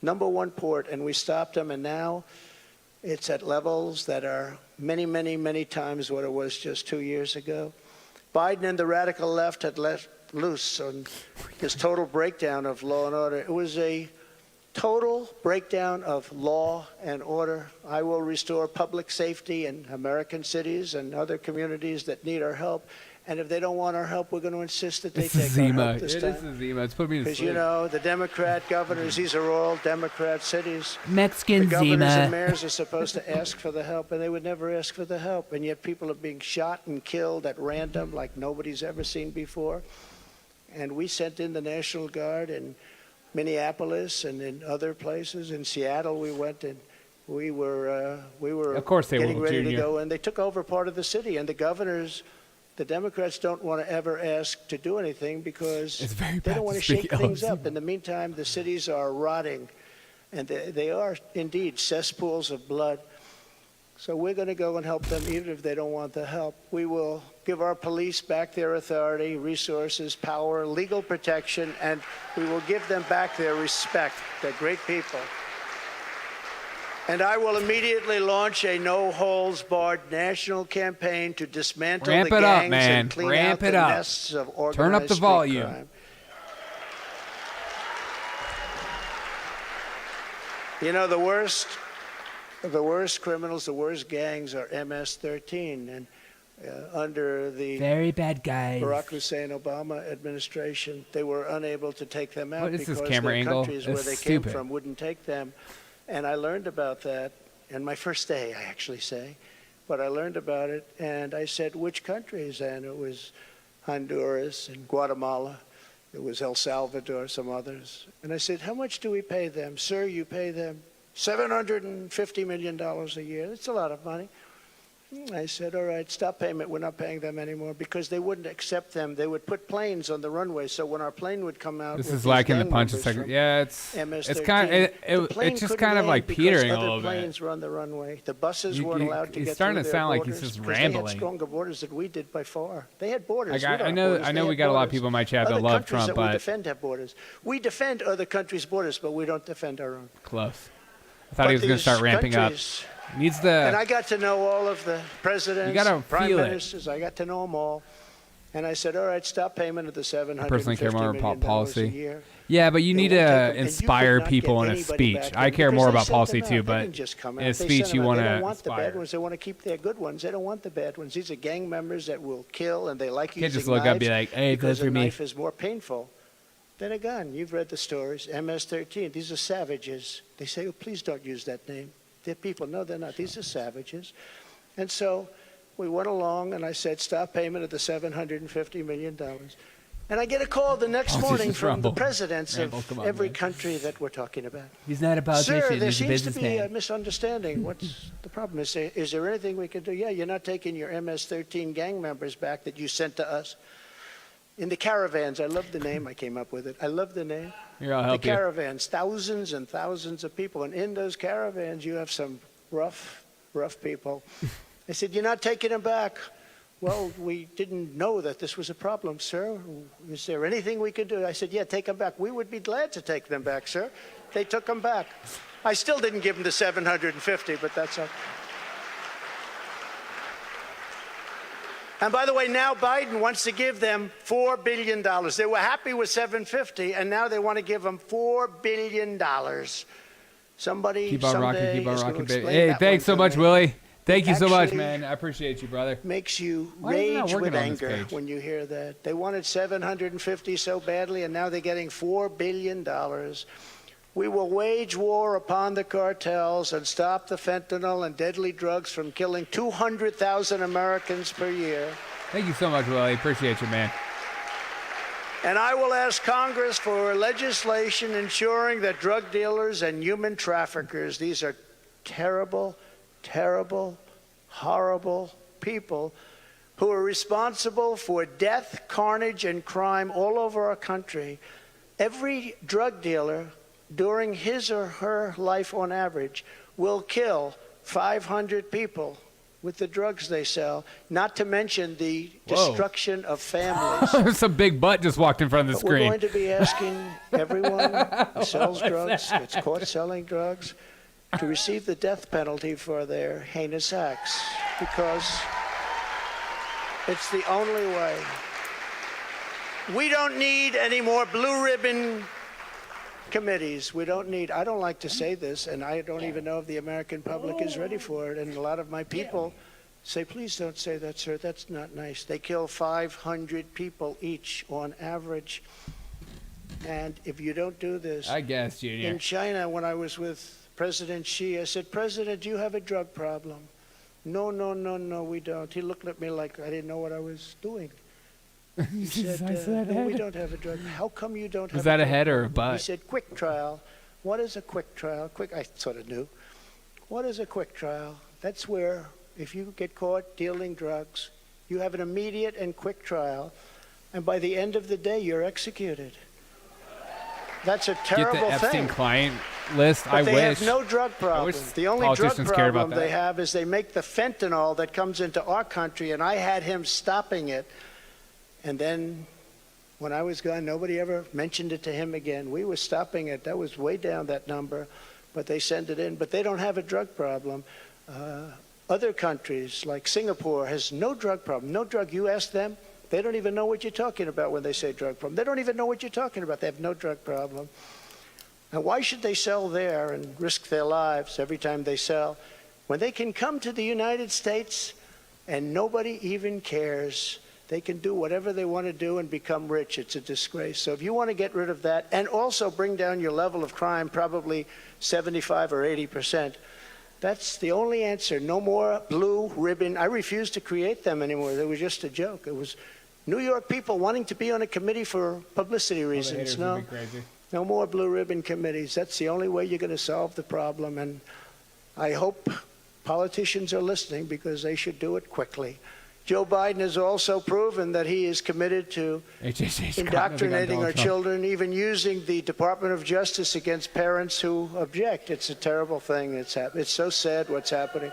Speaker 5: #1 port, and we stopped them, and now it's at levels that are many, many, many times what it was just 2 years ago. Biden and the radical left had let loose on this total breakdown of law and order. It was a total breakdown of law and order. I will restore public safety in American cities and other communities that need our help. And if they don't want our help, we're going to insist that they take our help this time.
Speaker 2: It is Zima. It's put me to sleep.
Speaker 5: Because, you know, the Democrat governors, these are all Democrat cities.
Speaker 2: Mexican
Speaker 5: The governors
Speaker 2: Zima.
Speaker 5: and mayors are supposed to ask for the help, and they would never ask for the help. And yet people are being shot and killed at random like nobody's ever seen before. And we sent in the National Guard in Minneapolis and in other places. In Seattle, we went and we were
Speaker 2: of course they
Speaker 5: getting
Speaker 2: will,
Speaker 5: ready
Speaker 2: Junior.
Speaker 5: to go, and they took over part of the city. And the governors, the Democrats don't want to ever ask to do anything because they don't want to shake things up. In the meantime, the cities are rotting, and they are indeed cesspools of blood. So we're going to go and help them even if they don't want the help. We will give our police back their authority, resources, power, legal protection, and we will give them back their respect. They're great people. And I will immediately launch a no-holds-barred national campaign to dismantle the gangs and clean out the nests of organized
Speaker 2: Turn up the
Speaker 5: street
Speaker 2: volume.
Speaker 5: crime. You know, the worst criminals, the worst gangs are MS-13, and under the
Speaker 2: very bad guys.
Speaker 5: Barack Hussein Obama administration, they were unable to take them out
Speaker 2: What is
Speaker 5: because
Speaker 2: this camera
Speaker 5: their
Speaker 2: angle?
Speaker 5: countries where they came from wouldn't take them. And I learned about that in my first day, I actually say. But I learned about it, and I said, which countries? And it was Honduras and Guatemala. It was El Salvador, some others. And I said, how much do we pay them? Sir, you pay them $750 million a year. That's a lot of money. I said, all right, stop payment. We're not paying them anymore because they wouldn't accept them. They would put planes on the runway. So when our plane would come out,
Speaker 2: this is lacking the punch a second. Yeah, it's kind of it's just kind of like petering a little bit.
Speaker 5: Planes were on the runway. The buses weren't allowed to get
Speaker 2: He's starting
Speaker 5: through
Speaker 2: to
Speaker 5: their
Speaker 2: sound like
Speaker 5: borders
Speaker 2: he's just
Speaker 5: because
Speaker 2: rambling.
Speaker 5: They had stronger borders than we did by far. They had borders.
Speaker 2: I know we got a lot of people in my chat that love Trump, but
Speaker 5: we defend have borders. We defend other countries' borders, but we don't defend our own.
Speaker 2: Close. I thought he was going to start ramping up. Needs the.
Speaker 5: And I got to know all of the presidents, prime ministers. I got to know them all. And I said, all right, stop payment of the $750 million a year.
Speaker 2: Yeah, but you need to inspire people in a speech. I care more about policy too, but in a speech you want to
Speaker 5: They don't want the
Speaker 2: inspire.
Speaker 5: bad ones. They want to keep their good ones. They don't want the bad ones. These are gang members that will kill, and they like
Speaker 2: You can't
Speaker 5: using
Speaker 2: just look up and be
Speaker 5: knives
Speaker 2: like, hey,
Speaker 5: because
Speaker 2: vote for
Speaker 5: a
Speaker 2: me.
Speaker 5: knife is more painful than a gun. You've read the stories. MS-13. These are savages. They say, oh, please don't use that name. They're people. No, they're not. These are savages. And so we went along, and I said, stop payment of the $750 million. And I get a call the next morning from the presidents of every country that we're talking about.
Speaker 2: He's not a politician.
Speaker 5: Sir, there
Speaker 2: he's a
Speaker 5: seems to be a
Speaker 2: businessman.
Speaker 5: misunderstanding. What's the problem? Is there anything we can do? Yeah, you're not taking your MS-13 gang members back that you sent to us. In the caravans, I love the name. I came up with it. I love the name.
Speaker 2: Here, I'll help
Speaker 5: the caravans, thousands and thousands of people. And in those caravans, you have some rough people. I said, you're not taking them back. Well, we didn't know that this was a problem, sir. Is there anything we could do? I said, yeah, take them back. We would be glad to take them back, sir. They took them back. I still didn't give them the 750, but that's okay. And by the way, now Biden wants to give them $4 billion. They were happy with $750, and now they want to give them $4 billion. Somebody
Speaker 2: Keep on rocking,
Speaker 5: someday
Speaker 2: keep on
Speaker 5: is
Speaker 2: rocking,
Speaker 5: gonna
Speaker 2: baby.
Speaker 5: explain
Speaker 2: Hey,
Speaker 5: that
Speaker 2: thanks
Speaker 5: one
Speaker 2: so much,
Speaker 5: to me.
Speaker 2: Willie. Thank you so much,
Speaker 5: Actually
Speaker 2: man. I appreciate you, brother.
Speaker 5: Makes you
Speaker 2: Why is it not
Speaker 5: rage
Speaker 2: working
Speaker 5: with
Speaker 2: on this
Speaker 5: anger
Speaker 2: page?
Speaker 5: when you hear that. They wanted 750 so badly, and now they're getting $4 billion. We will wage war upon the cartels and stop the fentanyl and deadly drugs from killing 200,000 Americans per year.
Speaker 2: Thank you so much, Willie. Appreciate you, man.
Speaker 5: And I will ask Congress for legislation ensuring that drug dealers and human traffickers, these are terrible, terrible, horrible people who are responsible for death, carnage, and crime all over our country. Every drug dealer during his or her life on average will kill 500 people with the drugs they sell, not to mention the destruction of families.
Speaker 2: Some big butt just walked in front of the
Speaker 5: But
Speaker 2: screen.
Speaker 5: we're going to be asking everyone who sells drugs, gets caught selling drugs, to receive the death penalty for their heinous acts, because it's the only way. We don't need any more blue ribbon committees. We don't need, I don't like to say this, and I don't even know if the American public is ready for it. And a lot of my people say, please don't say that, sir. That's not nice. They kill 500 people each on average. And if you don't do this,
Speaker 2: I guess, Junior.
Speaker 5: in China, when I was with President Xi, I said, President, do you have a drug problem? No, we don't. He looked at me like I didn't know what I was doing. He said, no, we don't have a drug. How come you don't have a drug?
Speaker 2: Was that a head or a butt?
Speaker 5: He said, quick trial. What is a quick trial? I sort of knew. What is a quick trial? That's where if you get caught dealing drugs, you have an immediate and quick trial, and by the end of the day, you're executed. That's a terrible thing.
Speaker 2: Get the Epstein client list.
Speaker 5: But
Speaker 2: I
Speaker 5: they
Speaker 2: wish.
Speaker 5: have no drug problem. The only drug
Speaker 2: politicians cared about
Speaker 5: problem they
Speaker 2: that.
Speaker 5: have is they make the fentanyl that comes into our country, and I had him stopping it. And then when I was gone, nobody ever mentioned it to him again. We were stopping it. That was way down, that number. But they send it in. But they don't have a drug problem. Other countries, like Singapore, has no drug problem. No drug. You ask them, they don't even know what you're talking about when they say drug problem. They don't even know what you're talking about. They have no drug problem. And why should they sell there and risk their lives every time they sell when they can come to the United States and nobody even cares? They can do whatever they want to do and become rich. It's a disgrace. So if you want to get rid of that and also bring down your level of crime, probably 75 or 80%, that's the only answer. No more blue ribbon. I refuse to create them anymore. They were just a joke. It was New York people wanting to be on a committee for publicity reasons. No, no more blue ribbon committees. That's the only way you're going to solve the problem. And I hope politicians are listening because they should do it quickly. Joe Biden has also proven that he is committed to indoctrinating our children, even using the Department of Justice against parents who object. It's a terrible thing. It's so sad what's happening.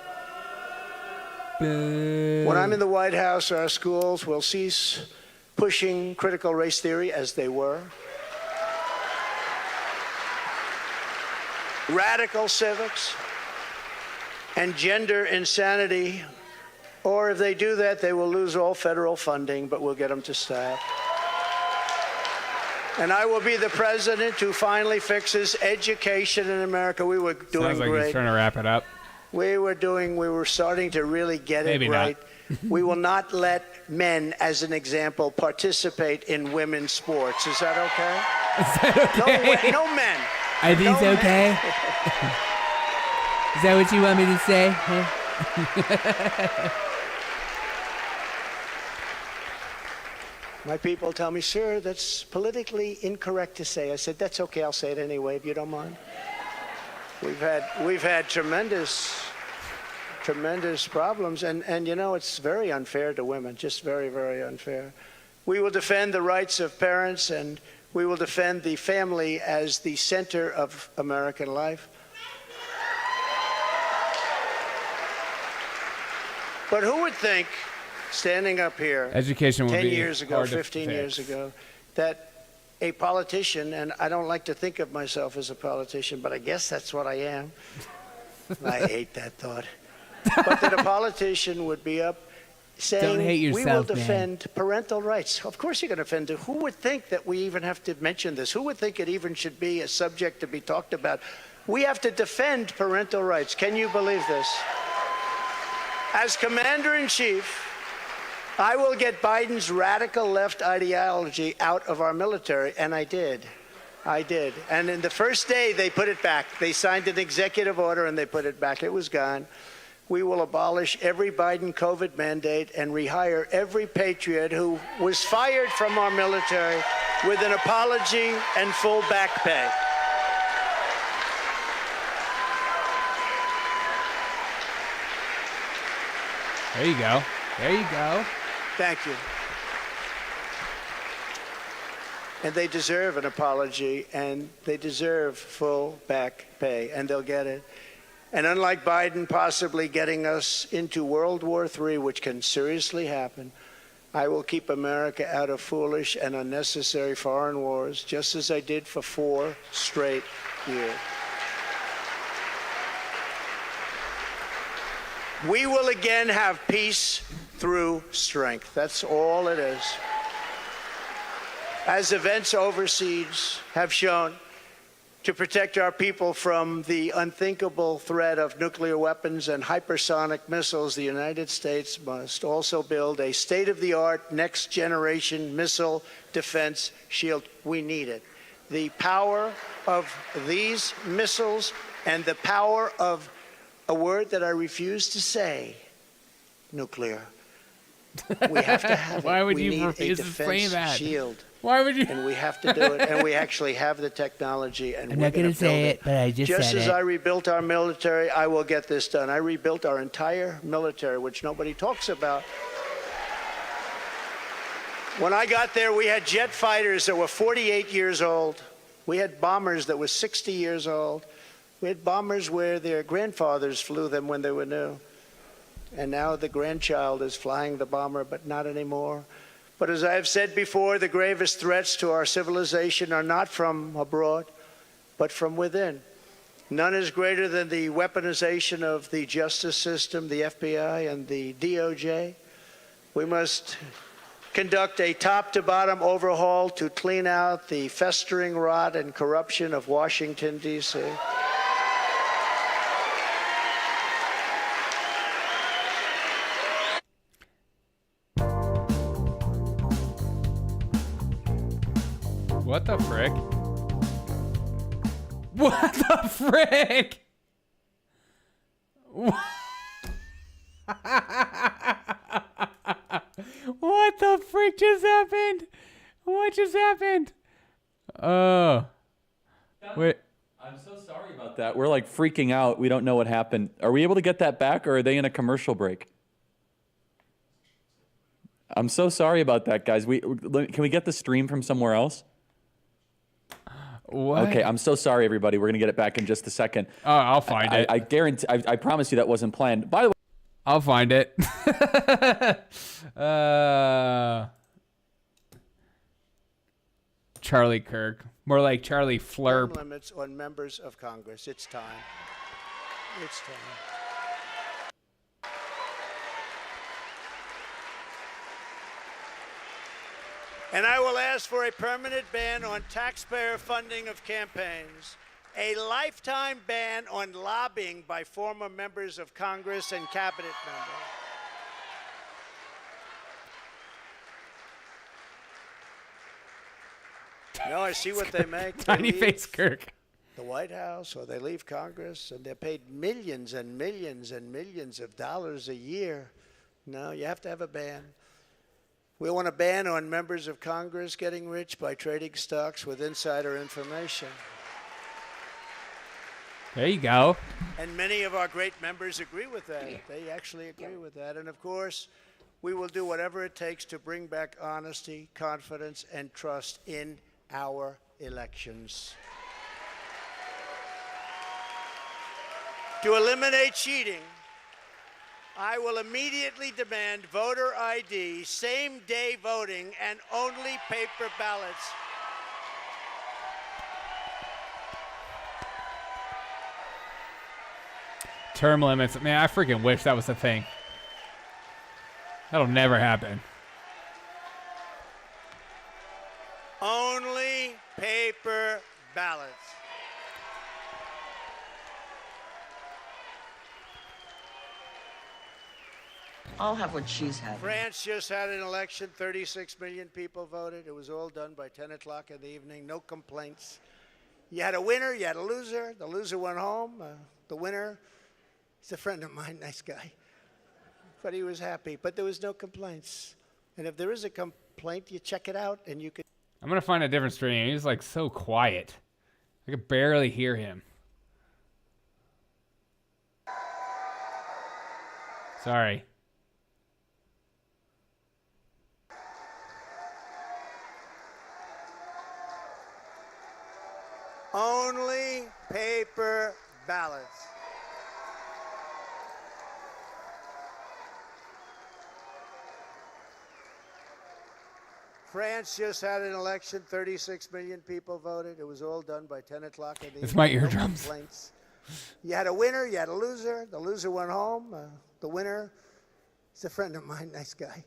Speaker 5: When I'm in the White House, our schools will cease pushing critical race theory as they were. Radical civics and gender insanity. Or if they do that, they will lose all federal funding, but we'll get them to stop. And I will be the president who finally fixes education in America. We were doing
Speaker 2: Sounds like
Speaker 5: great.
Speaker 2: he's trying to wrap it up.
Speaker 5: We were starting to really get
Speaker 2: Maybe
Speaker 5: it right.
Speaker 2: not.
Speaker 5: We will not let men, as an example, participate in women's sports. Is that okay?
Speaker 2: Is that okay?
Speaker 5: No men.
Speaker 2: Are these
Speaker 5: No
Speaker 2: okay?
Speaker 5: men.
Speaker 2: Is that what you want me to say? Huh?
Speaker 5: My people tell me, sir, that's politically incorrect to say. I said, that's okay, I'll say it anyway, if you don't mind. We've had tremendous problems, and you know, it's very unfair to women, just very, very unfair. We will defend the rights of parents, and we will defend the family as the center of American life. But who would think, standing up here
Speaker 2: Education will
Speaker 5: 10
Speaker 2: be
Speaker 5: years ago,
Speaker 2: hard to
Speaker 5: 15 years
Speaker 2: fix.
Speaker 5: ago, that a politician, and I don't like to think of myself as a politician, but I guess that's what I am. I hate that thought. But that a politician would be up saying,
Speaker 2: Don't hate yourself,
Speaker 5: we will
Speaker 2: man.
Speaker 5: defend parental rights. Of course you're going to defend it. Who would think that we even have to mention this? Who would think it even should be a subject to be talked about? We have to defend parental rights. Can you believe this? As commander-in-chief, I will get Biden's radical left ideology out of our military, and I did. And in the first day, they put it back. They signed an executive order, and they put it back. It was gone. We will abolish every Biden COVID mandate and rehire every patriot who was fired from our military with an apology and full back pay.
Speaker 2: There you go. There you go.
Speaker 5: Thank you. And they deserve an apology, and they deserve full back pay, and they'll get it. And unlike Biden possibly getting us into World War III, which can seriously happen, I will keep America out of foolish and unnecessary foreign wars, just as I did for 4 straight years. We will again have peace through strength. That's all it is. As events overseas have shown, to protect our people from the unthinkable threat of nuclear weapons and hypersonic missiles, the United States must also build a state-of-the-art, next-generation missile defense shield. We need it. The power of these missiles and the power of a word that I refuse to say, nuclear. We have to have it.
Speaker 2: Why would
Speaker 5: we
Speaker 2: you
Speaker 5: need
Speaker 2: refuse
Speaker 5: a
Speaker 2: to say
Speaker 5: defense
Speaker 2: that?
Speaker 5: shield.
Speaker 2: Why would you?
Speaker 5: And we have to do it. And we actually have the technology. And
Speaker 2: I'm
Speaker 5: we're
Speaker 2: not going to say
Speaker 5: build
Speaker 2: it, but I just
Speaker 5: Just
Speaker 2: said
Speaker 5: as
Speaker 2: it.
Speaker 5: I rebuilt our military, I will get this done. I rebuilt our entire military, which nobody talks about. When I got there, we had jet fighters that were 48 years old. We had bombers that were 60 years old. We had bombers where their grandfathers flew them when they were new. And now the grandchild is flying the bomber, but not anymore. But as I have said before, the gravest threats to our civilization are not from abroad, but from within. None is greater than the weaponization of the justice system, the FBI, and the DOJ. We must conduct a top-to-bottom overhaul to clean out the festering rot and corruption of Washington, D.C.
Speaker 2: What the frick? What the frick? What? What the frick just happened? What just happened? Oh. Wait.
Speaker 9: I'm so sorry about that. We're like freaking out. We don't know what happened. Are we able to get that back, or are they in a commercial break? I'm so sorry about that, guys. Can we get the stream from somewhere else?
Speaker 2: What?
Speaker 9: Okay, I'm so sorry, everybody. We're gonna get it back in just a second.
Speaker 2: Oh, I'll find it.
Speaker 9: I guarantee. I promise you that wasn't planned. By the way,
Speaker 2: I'll find it. Charlie Kirk, more like Charlie Flurp.
Speaker 5: Limits on members of Congress. It's time. It's time. And I will ask for a permanent ban on taxpayer funding of campaigns, a lifetime ban on lobbying by former members of Congress and cabinet members. No, I see what they make.
Speaker 2: Tiny face Kirk.
Speaker 5: The White House, or they leave Congress, and they're paid millions and millions and millions of dollars a year. No, you have to have a ban. We want a ban on members of Congress getting rich by trading stocks with insider information.
Speaker 2: There you go.
Speaker 5: And many of our great members agree with that. They actually agree with that. And of course, we will do whatever it takes to bring back honesty, confidence, and trust in our elections. To eliminate cheating, I will immediately demand voter ID, same-day voting, and only paper ballots.
Speaker 2: Term limits. Man, I freaking wish that was a thing. That'll never happen.
Speaker 5: Only paper ballots.
Speaker 7: I'll have what she's had.
Speaker 5: France just had an election. 36 million people voted. It was all done by 10 o'clock in the evening. No complaints. You had a winner, you had a loser. The loser went home. The winner, he's a friend of mine, nice guy. But he was happy. But there was no complaints. And if there is a complaint, you check it out and you can.
Speaker 2: I'm going to find a different stream. He's like so quiet. I could barely hear him. Sorry.
Speaker 5: Only paper ballots. France just had an election. 36 million people voted. It was all done by 10 o'clock in the evening.
Speaker 2: It's my
Speaker 5: No
Speaker 2: eardrums.
Speaker 5: complaints. You had a winner, you had a loser. The loser went home. The winner, he's a friend of mine, nice guy.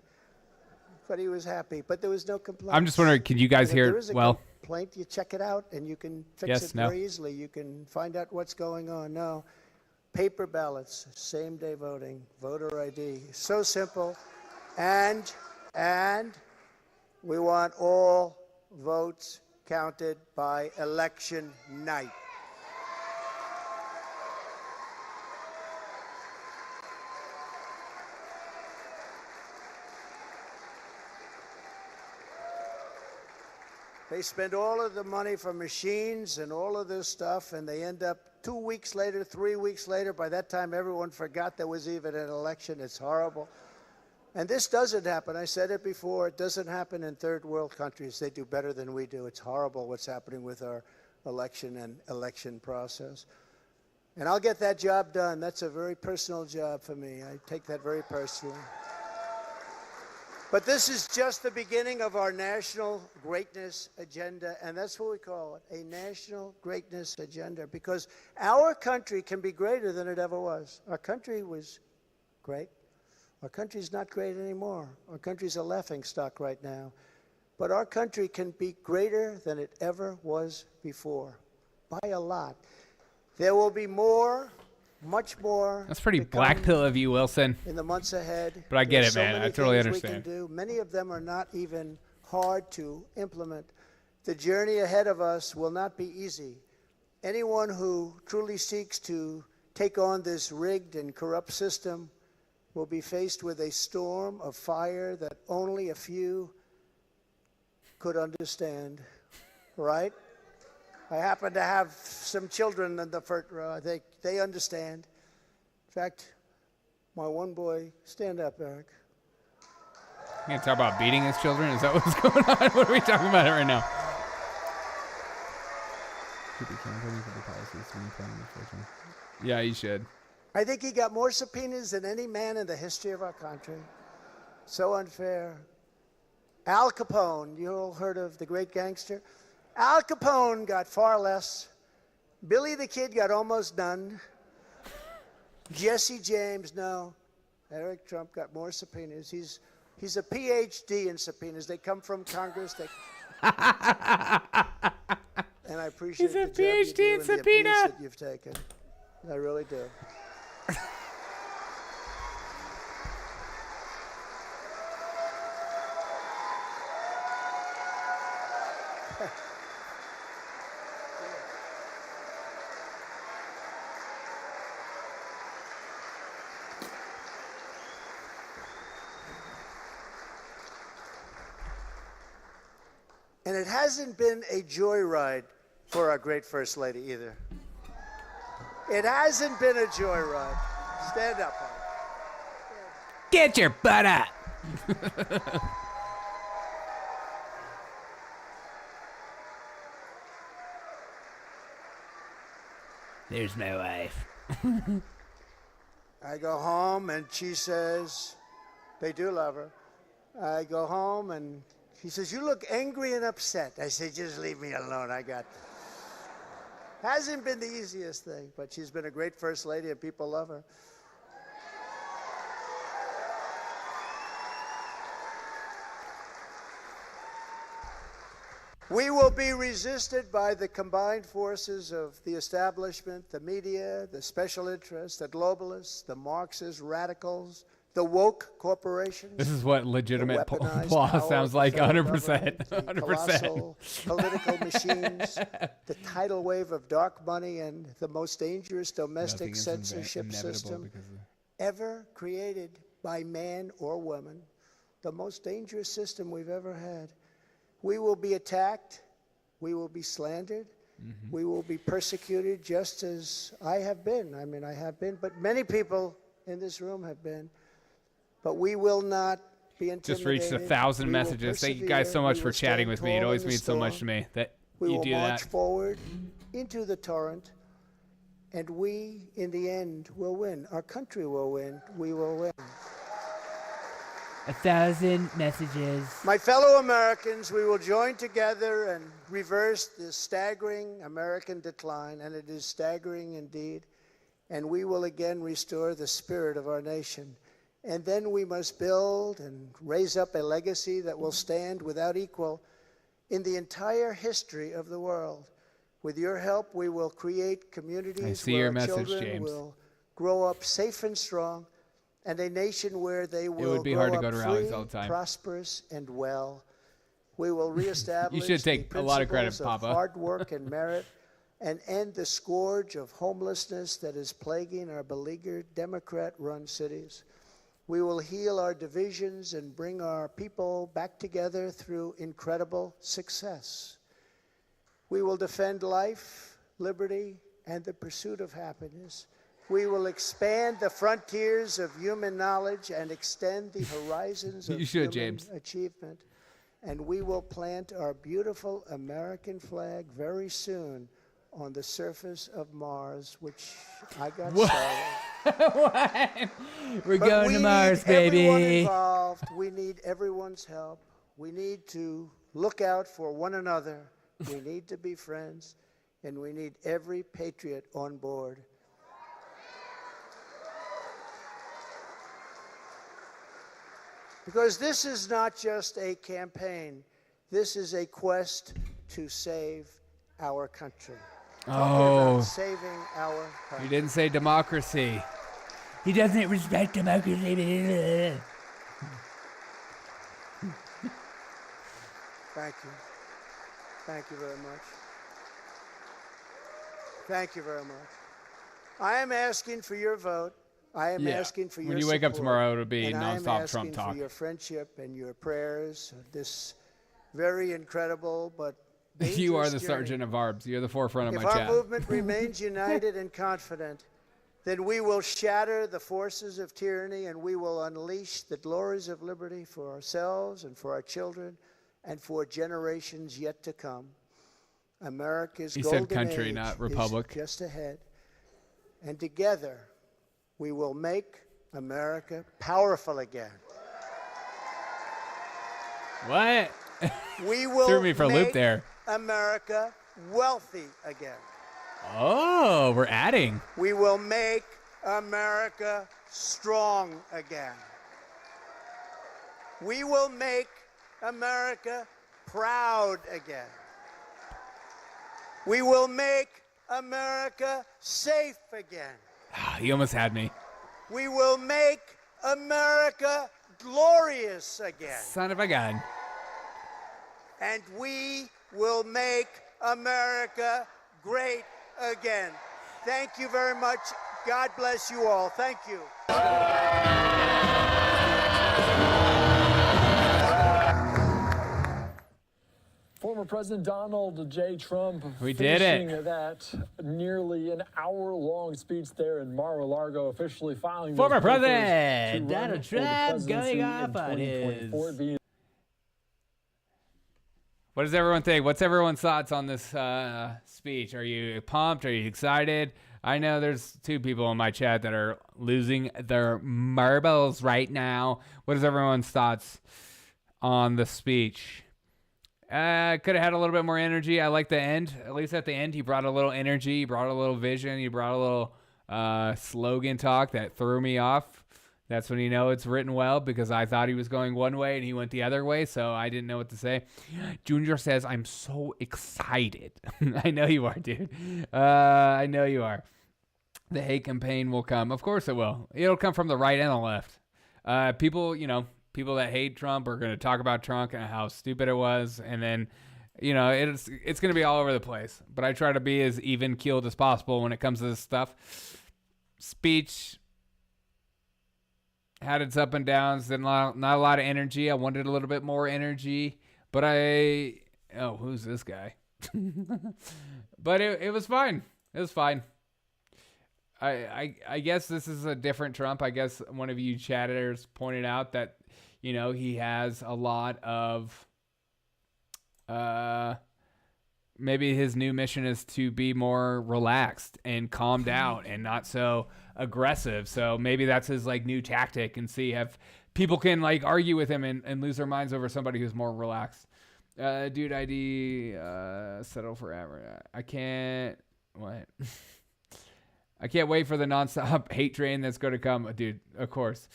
Speaker 5: But he was happy. But there was no complaints.
Speaker 2: I'm just wondering, can you guys
Speaker 5: And if
Speaker 2: hear
Speaker 5: there is a
Speaker 2: well?
Speaker 5: complaint, you check it out and you can fix
Speaker 2: Yes,
Speaker 5: it
Speaker 2: no.
Speaker 5: very easily. You can find out what's going on. No, paper ballots, same-day voting, voter ID. So simple. And we want all votes counted by election night. They spend all of the money for machines and all of this stuff, and they end up 2 weeks later, 3 weeks later. By that time, everyone forgot there was even an election. It's horrible. And this doesn't happen. I said it before. It doesn't happen in third world countries. They do better than we do. It's horrible what's happening with our election and election process. And I'll get that job done. That's a very personal job for me. I take that very personally. But this is just the beginning of our national greatness agenda, and that's what we call it, a national greatness agenda, because our country can be greater than it ever was. Our country was great. Our country's not great anymore. Our country's a laughingstock right now. But our country can be greater than it ever was before, by a lot. There will be more, much more.
Speaker 2: That's pretty black pill of you, Wilson.
Speaker 5: In the months ahead.
Speaker 2: But I get
Speaker 5: There's
Speaker 2: it, man.
Speaker 5: so many
Speaker 2: I totally
Speaker 5: things
Speaker 2: understand.
Speaker 5: We can do. Many of them are not even hard to implement. The journey ahead of us will not be easy. Anyone who truly seeks to take on this rigged and corrupt system will be faced with a storm of fire that only a few could understand, right? I happen to have some children in the first row. They understand. In fact, my one boy, stand up, Eric.
Speaker 2: You gonna talk about beating his children? Is that what's going on? What are we talking about right now? Yeah, you should.
Speaker 5: I think he got more subpoenas than any man in the history of our country. So unfair. Al Capone, you all heard of the great gangster? Al Capone got far less. Billy the Kid got almost none. Jesse James, no. Eric Trump got more subpoenas. He's a PhD in subpoenas. They come from Congress. And I appreciate
Speaker 2: He's a
Speaker 5: the job you
Speaker 2: PhD
Speaker 5: do
Speaker 2: in
Speaker 5: and the
Speaker 2: subpoena.
Speaker 5: abuse that you've taken. I really do. And it hasn't been a joyride for our great First Lady either. It hasn't been a joyride. Stand up, honey.
Speaker 2: Get your butt up. There's my wife.
Speaker 5: I go home and she says, they do love her. I go home and she says, you look angry and upset. I say, just leave me alone. Hasn't been the easiest thing, but she's been a great First Lady and people love her. We will be resisted by the combined forces of the establishment, the media, the special interests, the globalists, the Marxist radicals, the woke corporations.
Speaker 2: This is what legitimate applause sounds like, 100%. 100%.
Speaker 5: Colossal political machines, the tidal wave of dark money, and the most dangerous domestic censorship system ever created by man or woman, the most dangerous system we've ever had. We will be attacked. We will be slandered. We will be persecuted just as I have been. I mean, I have been, but many people in this room have been. But we will not be intimidated.
Speaker 2: Just reached 1,000 messages. Thank you guys so much for chatting with me. It always means so much to me that you do that.
Speaker 5: We will march forward into the torrent, and we, in the end, will win. Our country will win. We will win.
Speaker 2: 1,000 messages.
Speaker 5: My fellow Americans, we will join together and reverse this staggering American decline, and it is staggering indeed, and we will again restore the spirit of our nation. And then we must build and raise up a legacy that will stand without equal in the entire history of the world. With your help, we will create communities where our children will grow up safe and strong, and a nation where they will grow up free, prosperous, and well. We will reestablish
Speaker 2: you should take
Speaker 5: the
Speaker 2: a lot of credit,
Speaker 5: principles of
Speaker 2: Papa.
Speaker 5: hard work and merit, and end the scourge of homelessness that is plaguing our beleaguered Democrat-run cities. We will heal our divisions and bring our people back together through incredible success. We will defend life, liberty, and the pursuit of happiness. We will expand the frontiers of human knowledge and extend the horizons of human achievement. And we will plant our beautiful American flag very soon on the surface of Mars, which I got started.
Speaker 2: We're going to Mars, baby.
Speaker 5: Everyone involved. We need everyone's help. We need to look out for one another. We need to be friends, and we need every patriot on board. Because this is not just a campaign. This is a quest to save our country.
Speaker 2: Oh,
Speaker 5: saving our country.
Speaker 2: He didn't say democracy. He doesn't respect democracy.
Speaker 5: Thank you. Thank you very much. Thank you very much. I am asking for your vote. I am asking for your
Speaker 2: When you wake up
Speaker 5: support,
Speaker 2: tomorrow, it'll be
Speaker 5: and
Speaker 2: nonstop
Speaker 5: I am
Speaker 2: Trump
Speaker 5: asking
Speaker 2: talk.
Speaker 5: for your friendship and your prayers. This very incredible but
Speaker 2: You are the
Speaker 5: dangerous
Speaker 2: sergeant of ARBS. You're the forefront of
Speaker 5: If
Speaker 2: my
Speaker 5: our
Speaker 2: chat.
Speaker 5: movement remains united and confident, then we will shatter the forces of tyranny and we will unleash the glories of liberty for ourselves and for our children and for generations yet to come. America's
Speaker 2: He
Speaker 5: golden
Speaker 2: said country,
Speaker 5: age
Speaker 2: not republic.
Speaker 5: is just ahead. And together, we will make America powerful again.
Speaker 2: What?
Speaker 5: We will
Speaker 2: Threw me for a loop
Speaker 5: make
Speaker 2: there.
Speaker 5: America wealthy again.
Speaker 2: Oh, we're adding.
Speaker 5: We will make America strong again. We will make America proud again. We will make America safe again.
Speaker 2: He almost had me.
Speaker 5: We will make America glorious again.
Speaker 2: Son of a gun.
Speaker 5: And we will make America great again. Thank you very much. God bless you all. Thank you.
Speaker 4: Former President Donald J. Trump
Speaker 2: We did it.
Speaker 4: finishing that nearly an hour-long speech there in Mar-a-Lago, officially filing
Speaker 2: Former
Speaker 4: those papers
Speaker 2: President
Speaker 4: to run
Speaker 2: Donald
Speaker 4: for the
Speaker 2: Trump
Speaker 4: presidency
Speaker 2: going off
Speaker 4: in
Speaker 2: on
Speaker 4: 2024,
Speaker 2: his.
Speaker 4: being
Speaker 2: What does everyone think? What's everyone's thoughts on this speech? Are you pumped? Are you excited? I know there's two people in my chat that are losing their marbles right now. What is everyone's thoughts on the speech? Could have had a little bit more energy. I like the end. At least at the end, he brought a little energy. He brought a little vision. He brought a little slogan talk that threw me off. That's when you know it's written well, because I thought he was going one way and he went the other way, so I didn't know what to say. Junior says, I'm so excited. I know you are, dude. I know you are. The hate campaign will come. Of course it will. It'll come from the right and the left. People that hate Trump are going to talk about Trump and how stupid it was, and then, it's going to be all over the place. But I try to be as even-keeled as possible when it comes to this stuff. Speech had its up and downs, not a lot of energy. I wanted a little bit more energy, but who's this guy? But it was fine. It was fine. I guess this is a different Trump. I guess one of you chatters pointed out that, he has a lot of, maybe his new mission is to be more relaxed and calmed out and not so aggressive. So maybe that's his new tactic, and see if people can argue with him and lose their minds over somebody who's more relaxed. Dude ID, settle forever. I can't wait for the nonstop hate train that's going to come, dude. Of course.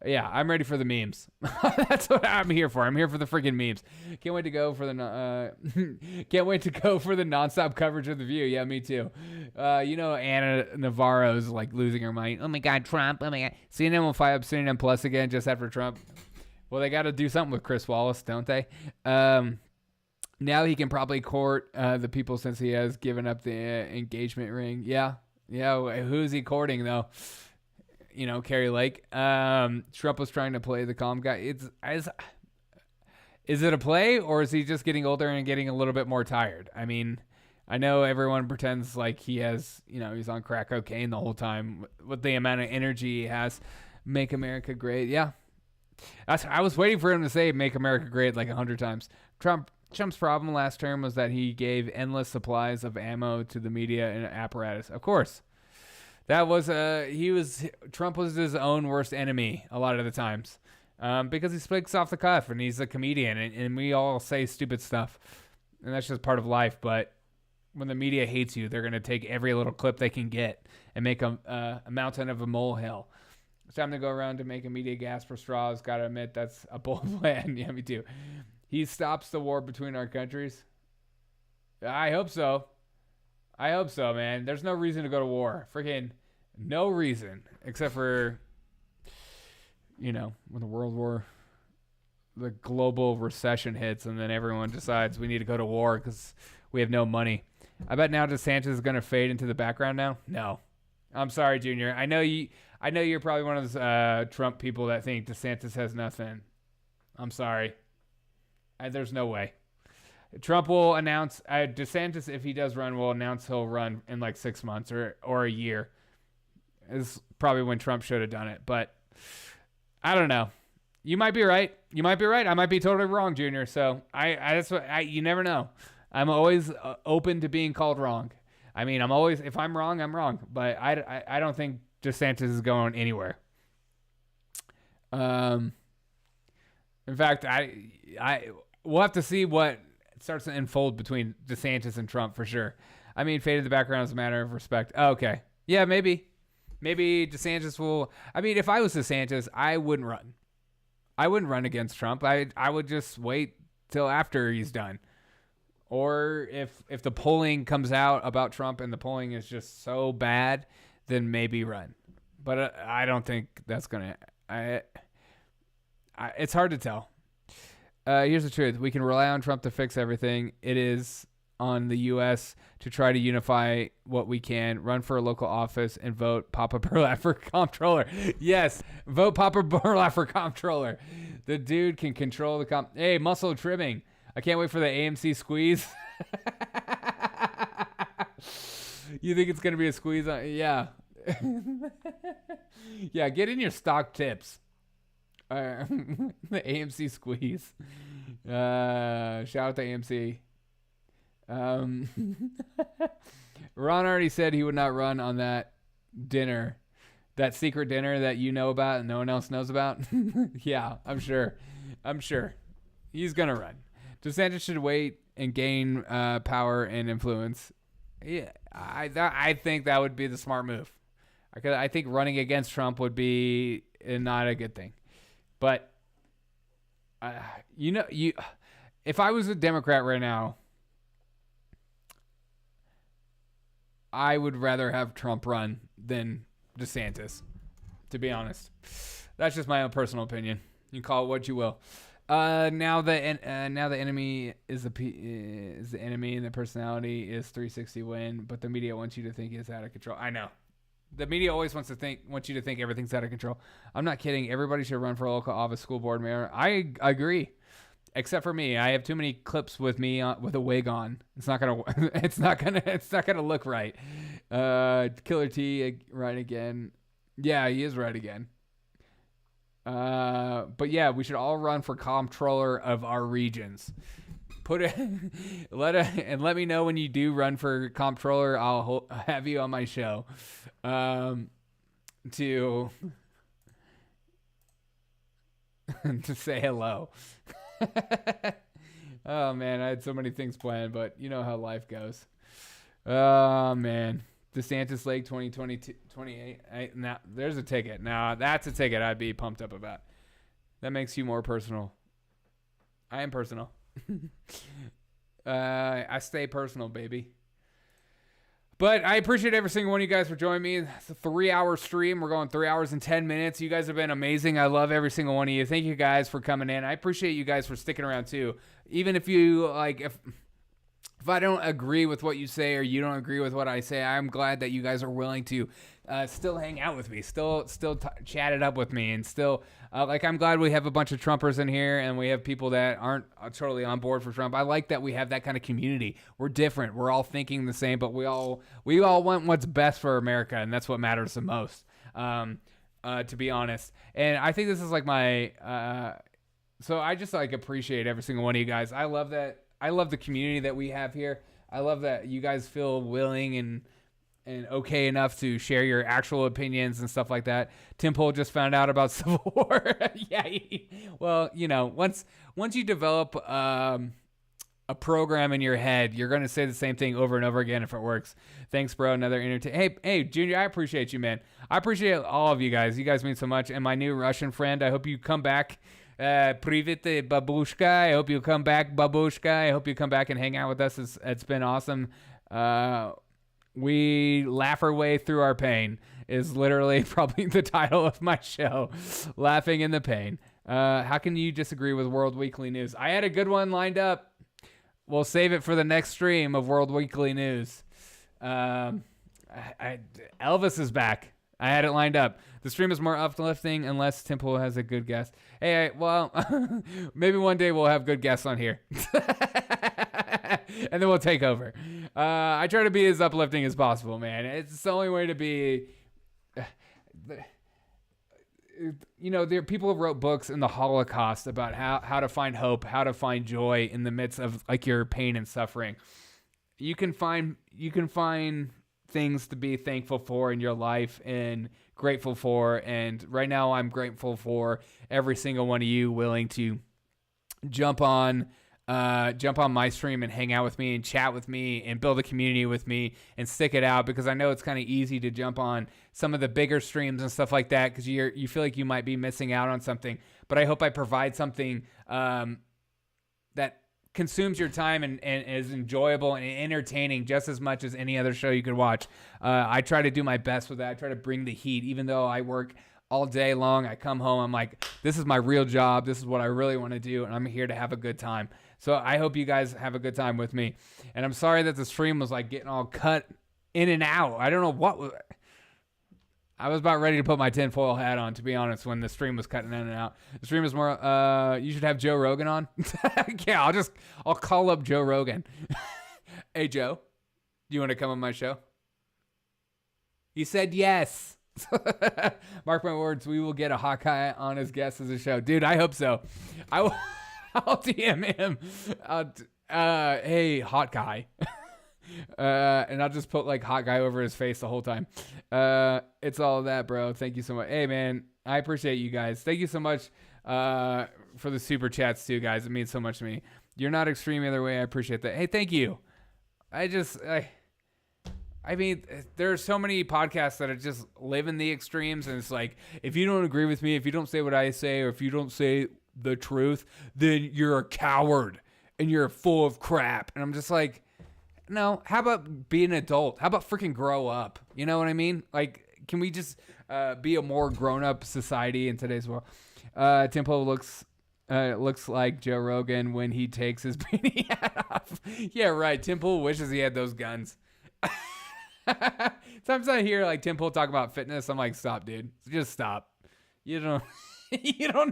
Speaker 2: Yeah, I'm ready for the memes. That's what I'm here for. I'm here for the freaking memes. Can't wait to go for the nonstop coverage of The View. Yeah, me too. Anna Navarro's losing her mind. Oh my God, Trump. Oh my God. CNN will fire up CNN Plus again just after Trump. Well, they got to do something with Chris Wallace, don't they? Now he can probably court the people since he has given up the engagement ring. Yeah. Who's he courting though? Kari Lake. Trump was trying to play the calm guy. Is it a play, or is he just getting older and getting a little bit more tired? I mean, I know everyone pretends like he has, he's on crack cocaine the whole time with the amount of energy he has. Make America great. Yeah. I was waiting for him to say make America great 100 times. Trump's problem last term was that he gave endless supplies of ammo to the media and apparatus. Of course. That was Trump was his own worst enemy a lot of the times, because he speaks off the cuff and he's a comedian, and we all say stupid stuff, and that's just part of life. But when the media hates you, they're going to take every little clip they can get and make a mountain of a molehill. It's time to go around to make immediate gas for straws. Gotta admit, that's a bold plan. Yeah, me too. He stops the war between our countries. I hope so. I hope so, man. There's no reason to go to war. Freaking no reason. Except for, when the global recession hits and then everyone decides we need to go to war because we have no money. I bet now DeSantis is going to fade into the background now. No. I'm sorry, Junior. I know you're probably one of those Trump people that think DeSantis has nothing. I'm sorry. There's no way. Trump will announce, DeSantis, if he does run, will announce he'll run in like 6 months or a year. Is probably when Trump should have done it. But I don't know. You might be right. You might be right. I might be totally wrong, Junior. So you never know. I'm always open to being called wrong. I mean, if I'm wrong, I'm wrong. But I don't think DeSantis is going anywhere. In fact, we'll have to see what starts to unfold between DeSantis and Trump for sure. I mean, fade in the background is a matter of respect. Oh, okay. Yeah, maybe DeSantis will. I mean, if I was DeSantis, I wouldn't run. I wouldn't run against Trump. I would just wait till after he's done. Or if the polling comes out about Trump and the polling is just so bad, then maybe run. But I don't think that's going to... It's hard to tell. Here's the truth. We can rely on Trump to fix everything. It is on the U.S. to try to unify what we can, run for a local office, and vote Papa Burlap for comptroller. Yes, vote Papa Burlap for comptroller. The dude can control the Hey, muscle trimming. I can't wait for the AMC squeeze. You think it's going to be a squeeze? Yeah. Yeah, get in your stock tips. The AMC squeeze. Shout out to AMC. Ron already said he would not run on that dinner. That secret dinner that you know about and no one else knows about. Yeah, I'm sure. He's going to run. DeSantis should wait and gain power and influence. Yeah, I think that would be the smart move. I think running against Trump would be not a good thing. But, if I was a Democrat right now, I would rather have Trump run than DeSantis, to be honest. That's just my own personal opinion. You can call it what you will. Now the enemy is the enemy, and the personality is 360 win, but the media wants you to think it's out of control. I know. The media always wants you to think everything's out of control. I'm not kidding. Everybody should run for a local office, school board, mayor. I agree, except for me. I have too many clips with me with a wig on. It's not gonna look right. Killer T right again. Yeah, he is right again. But yeah, we should all run for comptroller of our regions. Let me know when you do run for comptroller. I'll have you on my show, to say hello. Oh man, I had so many things planned, but you know how life goes. Oh man, DeSantis Lake 2022, 28. Now there's a ticket. Now that's a ticket I'd be pumped up about. That makes you more personal. I am personal. I stay personal, baby. But I appreciate every single one of you guys for joining me. It's a 3-hour stream. We're going 3 hours and 10 minutes. You guys have been amazing. I love every single one of you. Thank you guys for coming in. I appreciate you guys for sticking around too. Even if you if I don't agree with what you say or you don't agree with what I say, I'm glad that you guys are willing to still hang out with me, still chat it up with me, and still I'm glad we have a bunch of Trumpers in here and we have people that aren't totally on board for Trump. I like that we have that kind of community. We're different. We're all thinking the same, but we all want what's best for America, and that's what matters the most. To be honest, and I think this is like my so I just appreciate every single one of you guys. I love that. I love the community that we have here. I love that you guys feel willing and okay enough to share your actual opinions and stuff like that. Tim Pool just found out about Civil War. Yeah. Well, once you develop a program in your head. You're going to say the same thing over and over again if it works. Thanks, bro. Another Hey, Junior, I appreciate you, man. I appreciate all of you guys. You guys mean so much. And my new Russian friend, I hope you come back. Privet, babushka. I hope you come back, babushka. I hope you come back and hang out with us. It's been awesome. We laugh our way through our pain is literally probably the title of my show. Laughing in the pain. How can you disagree with World Weekly News? I had a good one lined up. We'll save it for the next stream of World Weekly News. Elvis is back. I had it lined up. The stream is more uplifting unless Temple has a good guest. Hey, well, maybe one day we'll have good guests on here. And then we'll take over. I try to be as uplifting as possible, man. It's the only way to be... You know, there people wrote books in the Holocaust about how to find hope, how to find joy in the midst of like your pain and suffering. You can find things to be thankful for in your life and grateful for. And right now I'm grateful for every single one of you willing to jump on my stream and hang out with me and chat with me and build a community with me and stick it out, because I know it's kind of easy to jump on some of the bigger streams and stuff like that because you feel like you might be missing out on something. But I hope I provide something that consumes your time and is enjoyable and entertaining just as much as any other show you could watch. I try to do my best with that. I try to bring the heat, even though I work all day long. I come home, I'm like, this is my real job. This is what I really want to do, and I'm here to have a good time. So I hope you guys have a good time with me. And I'm sorry that the stream was like getting all cut in and out. I don't know what I was about ready to put my tinfoil hat on, to be honest, when the stream was cutting in and out. The stream is more, you should have Joe Rogan on. Yeah, I'll call up Joe Rogan. Hey, Joe, do you want to come on my show? He said yes. Mark my words, we will get a Hawkeye on as guest as a show. Dude, I hope so. I'll DM him. Hey, hot guy. And I'll just put like hot guy over his face the whole time. It's all that, bro. Thank you so much. Hey, man, I appreciate you guys. Thank you so much for the super chats too, guys. It means so much to me. You're not extreme either way. I appreciate that. Hey, thank you. I mean, there are so many podcasts that are just live in the extremes, and it's like, if you don't agree with me, if you don't say what I say, or if you don't say the truth, then you're a coward and you're full of crap. And I'm just like, no, how about be an adult? How about freaking grow up? You know what I mean? Like, can we just be a more grown-up society in today's world? Tempo looks like Joe Rogan when he takes his beanie hat off. Yeah, right. Temple wishes he had those guns. Sometimes I hear like Temple talk about fitness. I'm like, stop, dude. Just stop. You don't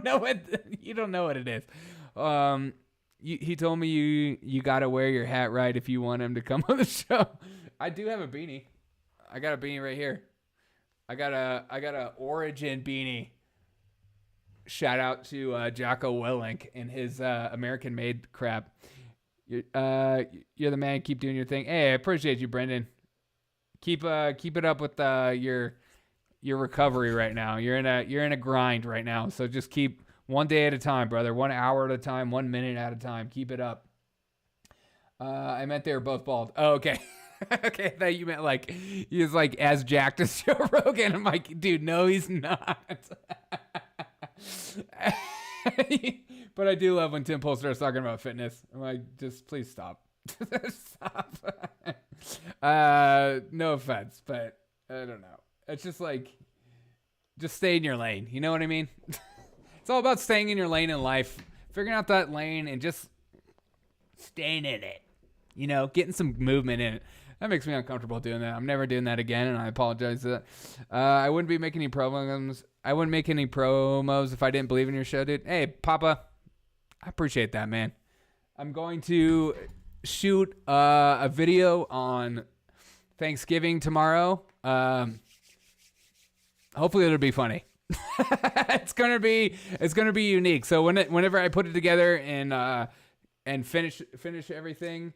Speaker 2: know what it is. He told me you gotta wear your hat right if you want him to come on the show. I do have a beanie. I got a beanie right here. I got a Origin beanie. Shout out to Jocko Willink and his American made crap. You're the man. Keep doing your thing. Hey, I appreciate you, Brendan. Keep it up with your recovery right now. You're in a grind right now. So just keep one day at a time, brother. 1 hour at a time, 1 minute at a time. Keep it up. I meant they were both bald. Oh, okay. Okay, I thought you meant like he was like as jacked as Joe Rogan. I'm like, dude, no, he's not. But I do love when Tim Pool starts talking about fitness. I'm like, just please stop. Stop. No offense, but I don't know. It's just like, just stay in your lane. You know what I mean? It's all about staying in your lane in life, figuring out that lane and just staying in it. You know, getting some movement in it. That makes me uncomfortable doing that. I'm never doing that again, and I apologize for that. I wouldn't be making any promos. I wouldn't make any promos if I didn't believe in your show, dude. Hey, Papa, I appreciate that, man. I'm going to shoot a video on Thanksgiving tomorrow. Hopefully it'll be funny. It's gonna be unique. So whenever I put it together and finish everything,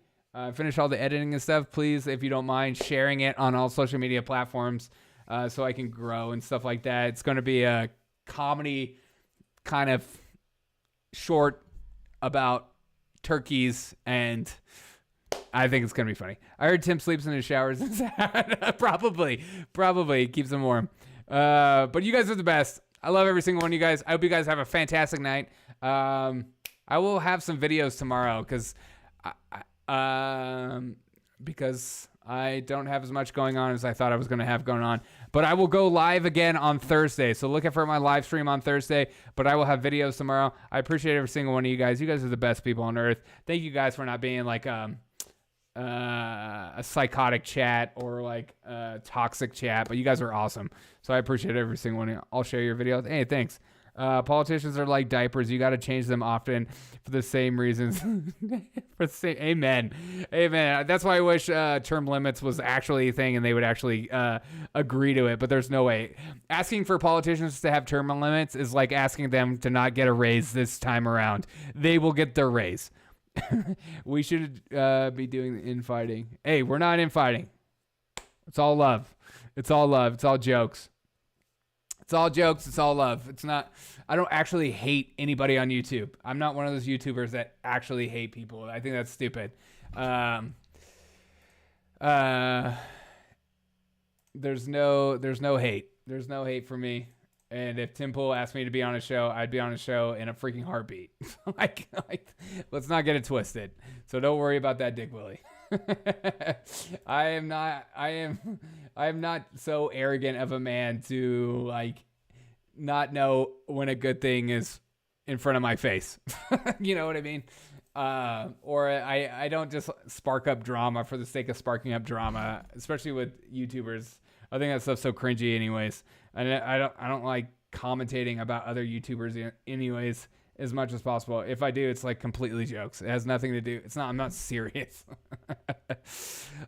Speaker 2: finish all the editing and stuff, please, if you don't mind, sharing it on all social media platforms, so I can grow and stuff like that. It's gonna be a comedy kind of short about turkeys, and I think it's going to be funny. I heard Tim sleeps in his showers. Probably. Keeps him warm. But you guys are the best. I love every single one of you guys. I hope you guys have a fantastic night. I will have some videos tomorrow because I don't have as much going on as I thought I was going to have going on. But I will go live again on Thursday. So look out for my live stream on Thursday. But I will have videos tomorrow. I appreciate every single one of you guys. You guys are the best people on earth. Thank you guys for not being like a psychotic chat or like a toxic chat. But you guys are awesome. So I appreciate every single one of you. I'll share your videos. Hey, thanks. Politicians are like diapers. You got to change them often for the same reasons. Amen. That's why I wish term limits was actually a thing and they would actually agree to it. But there's no way. Asking for politicians to have term limits is like asking them to not get a raise this time around. They will get their raise. We should be doing the infighting. Hey, we're not infighting. It's all love. It's all love. It's all jokes. It's all jokes. It's all love. It's not. I don't actually hate anybody on YouTube. I'm not one of those YouTubers that actually hate people. I think that's stupid. There's no hate. There's no hate for me. And if Tim Pool asked me to be on a show, I'd be on a show in a freaking heartbeat. like, let's not get it twisted. So don't worry about that, Dick Willie. I am not so arrogant of a man to like not know when a good thing is in front of my face. You know what I mean? Or I don't just spark up drama for the sake of sparking up drama, especially with YouTubers. I think that stuff's so cringy anyways. And I don't like commentating about other YouTubers anyways as much as possible. If I do, it's like completely jokes. It has nothing to do. I'm not serious.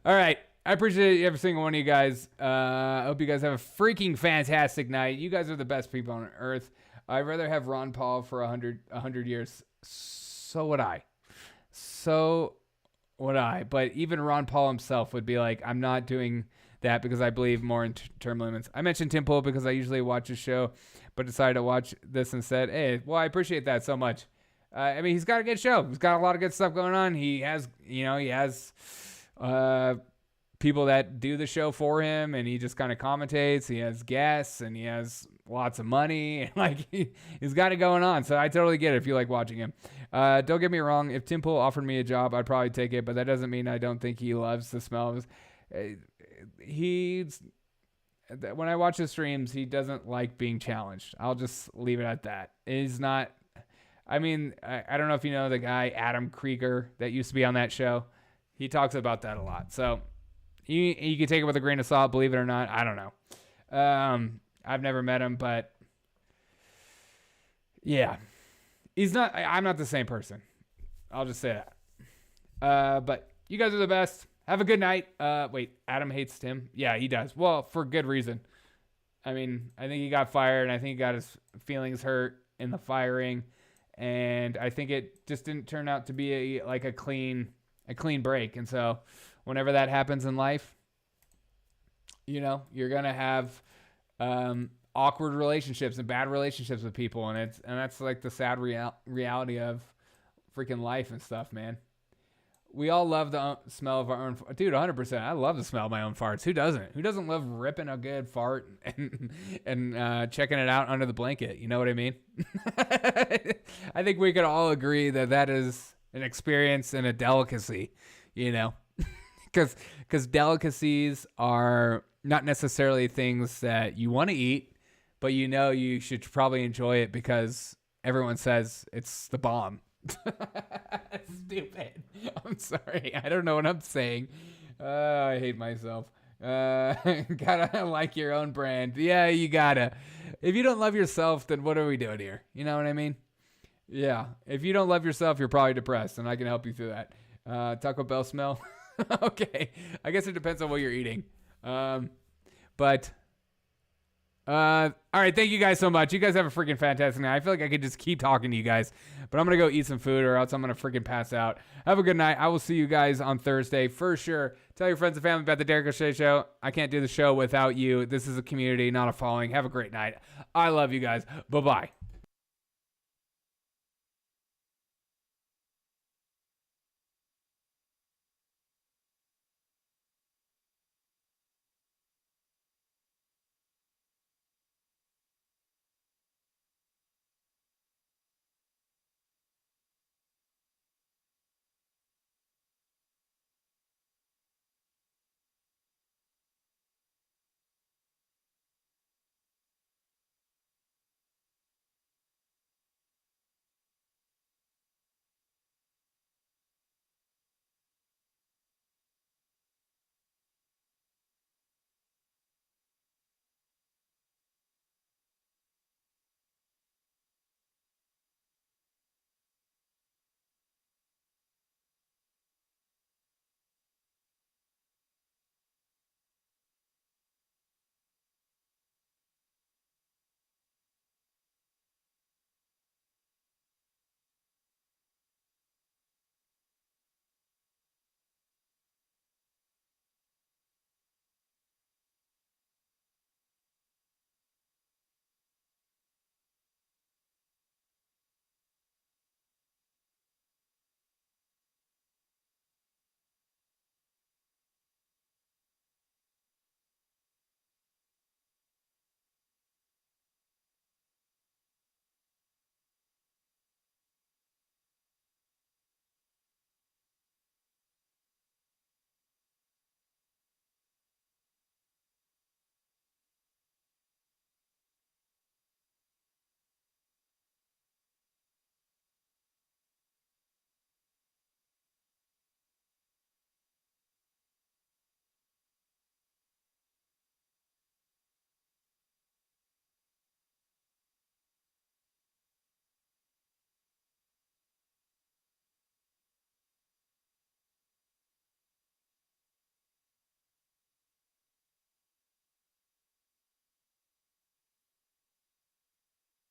Speaker 2: All right. I appreciate every single one of you guys. I hope you guys have a freaking fantastic night. You guys are the best people on earth. I'd rather have Ron Paul for 100 years. So would I. But even Ron Paul himself would be like, I'm not doing that because I believe more in term limits. I mentioned Tim Pool because I usually watch his show, but decided to watch this instead. Hey, well, I appreciate that so much. I mean, he's got a good show. He's got a lot of good stuff going on. He has people that do the show for him, and he just kind of commentates. He has guests, and he has lots of money. Like he's got it going on. So I totally get it if you like watching him. Don't get me wrong. If Tim Pool offered me a job, I'd probably take it, but that doesn't mean I don't think he loves the smell of his. When I watch his streams, he doesn't like being challenged. I'll just leave it at that. He's not. I mean, I don't know if you know the guy Adam Krieger that used to be on that show. He talks about that a lot. So you can take it with a grain of salt, believe it or not. I don't know. I've never met him, but yeah, he's not. I'm not the same person. I'll just say that. But you guys are the best. Have a good night. Wait, Adam hates Tim? Yeah, he does. Well, for good reason. I mean, I think he got fired, and I think he got his feelings hurt in the firing, and I think it just didn't turn out to be a clean break. And so, whenever that happens in life, you're gonna have awkward relationships and bad relationships with people, and that's like the sad reality of freaking life and stuff, man. We all love the smell of our own... Dude, 100%. I love the smell of my own farts. Who doesn't? Who doesn't love ripping a good fart and checking it out under the blanket? You know what I mean? I think we could all agree that is an experience and a delicacy, Because delicacies are not necessarily things that you want to eat, but you should probably enjoy it because everyone says it's the bomb. Stupid. I'm sorry. I don't know what I'm saying. I hate myself. Gotta like your own brand. Yeah, you gotta. If you don't love yourself, then what are we doing here? You know what I mean? Yeah. If you don't love yourself, you're probably depressed, and I can help you through that. Taco Bell smell? Okay. I guess it depends on what you're eating. All right, thank you guys so much. You guys have a freaking fantastic night. I feel like I could just keep talking to you guys, but I'm going to go eat some food or else I'm going to freaking pass out. Have a good night. I will see you guys on Thursday for sure. Tell your friends and family about the Derek O'Shea Show. I can't do the show without you. This is a community, not a following. Have a great night. I love you guys. Bye-bye.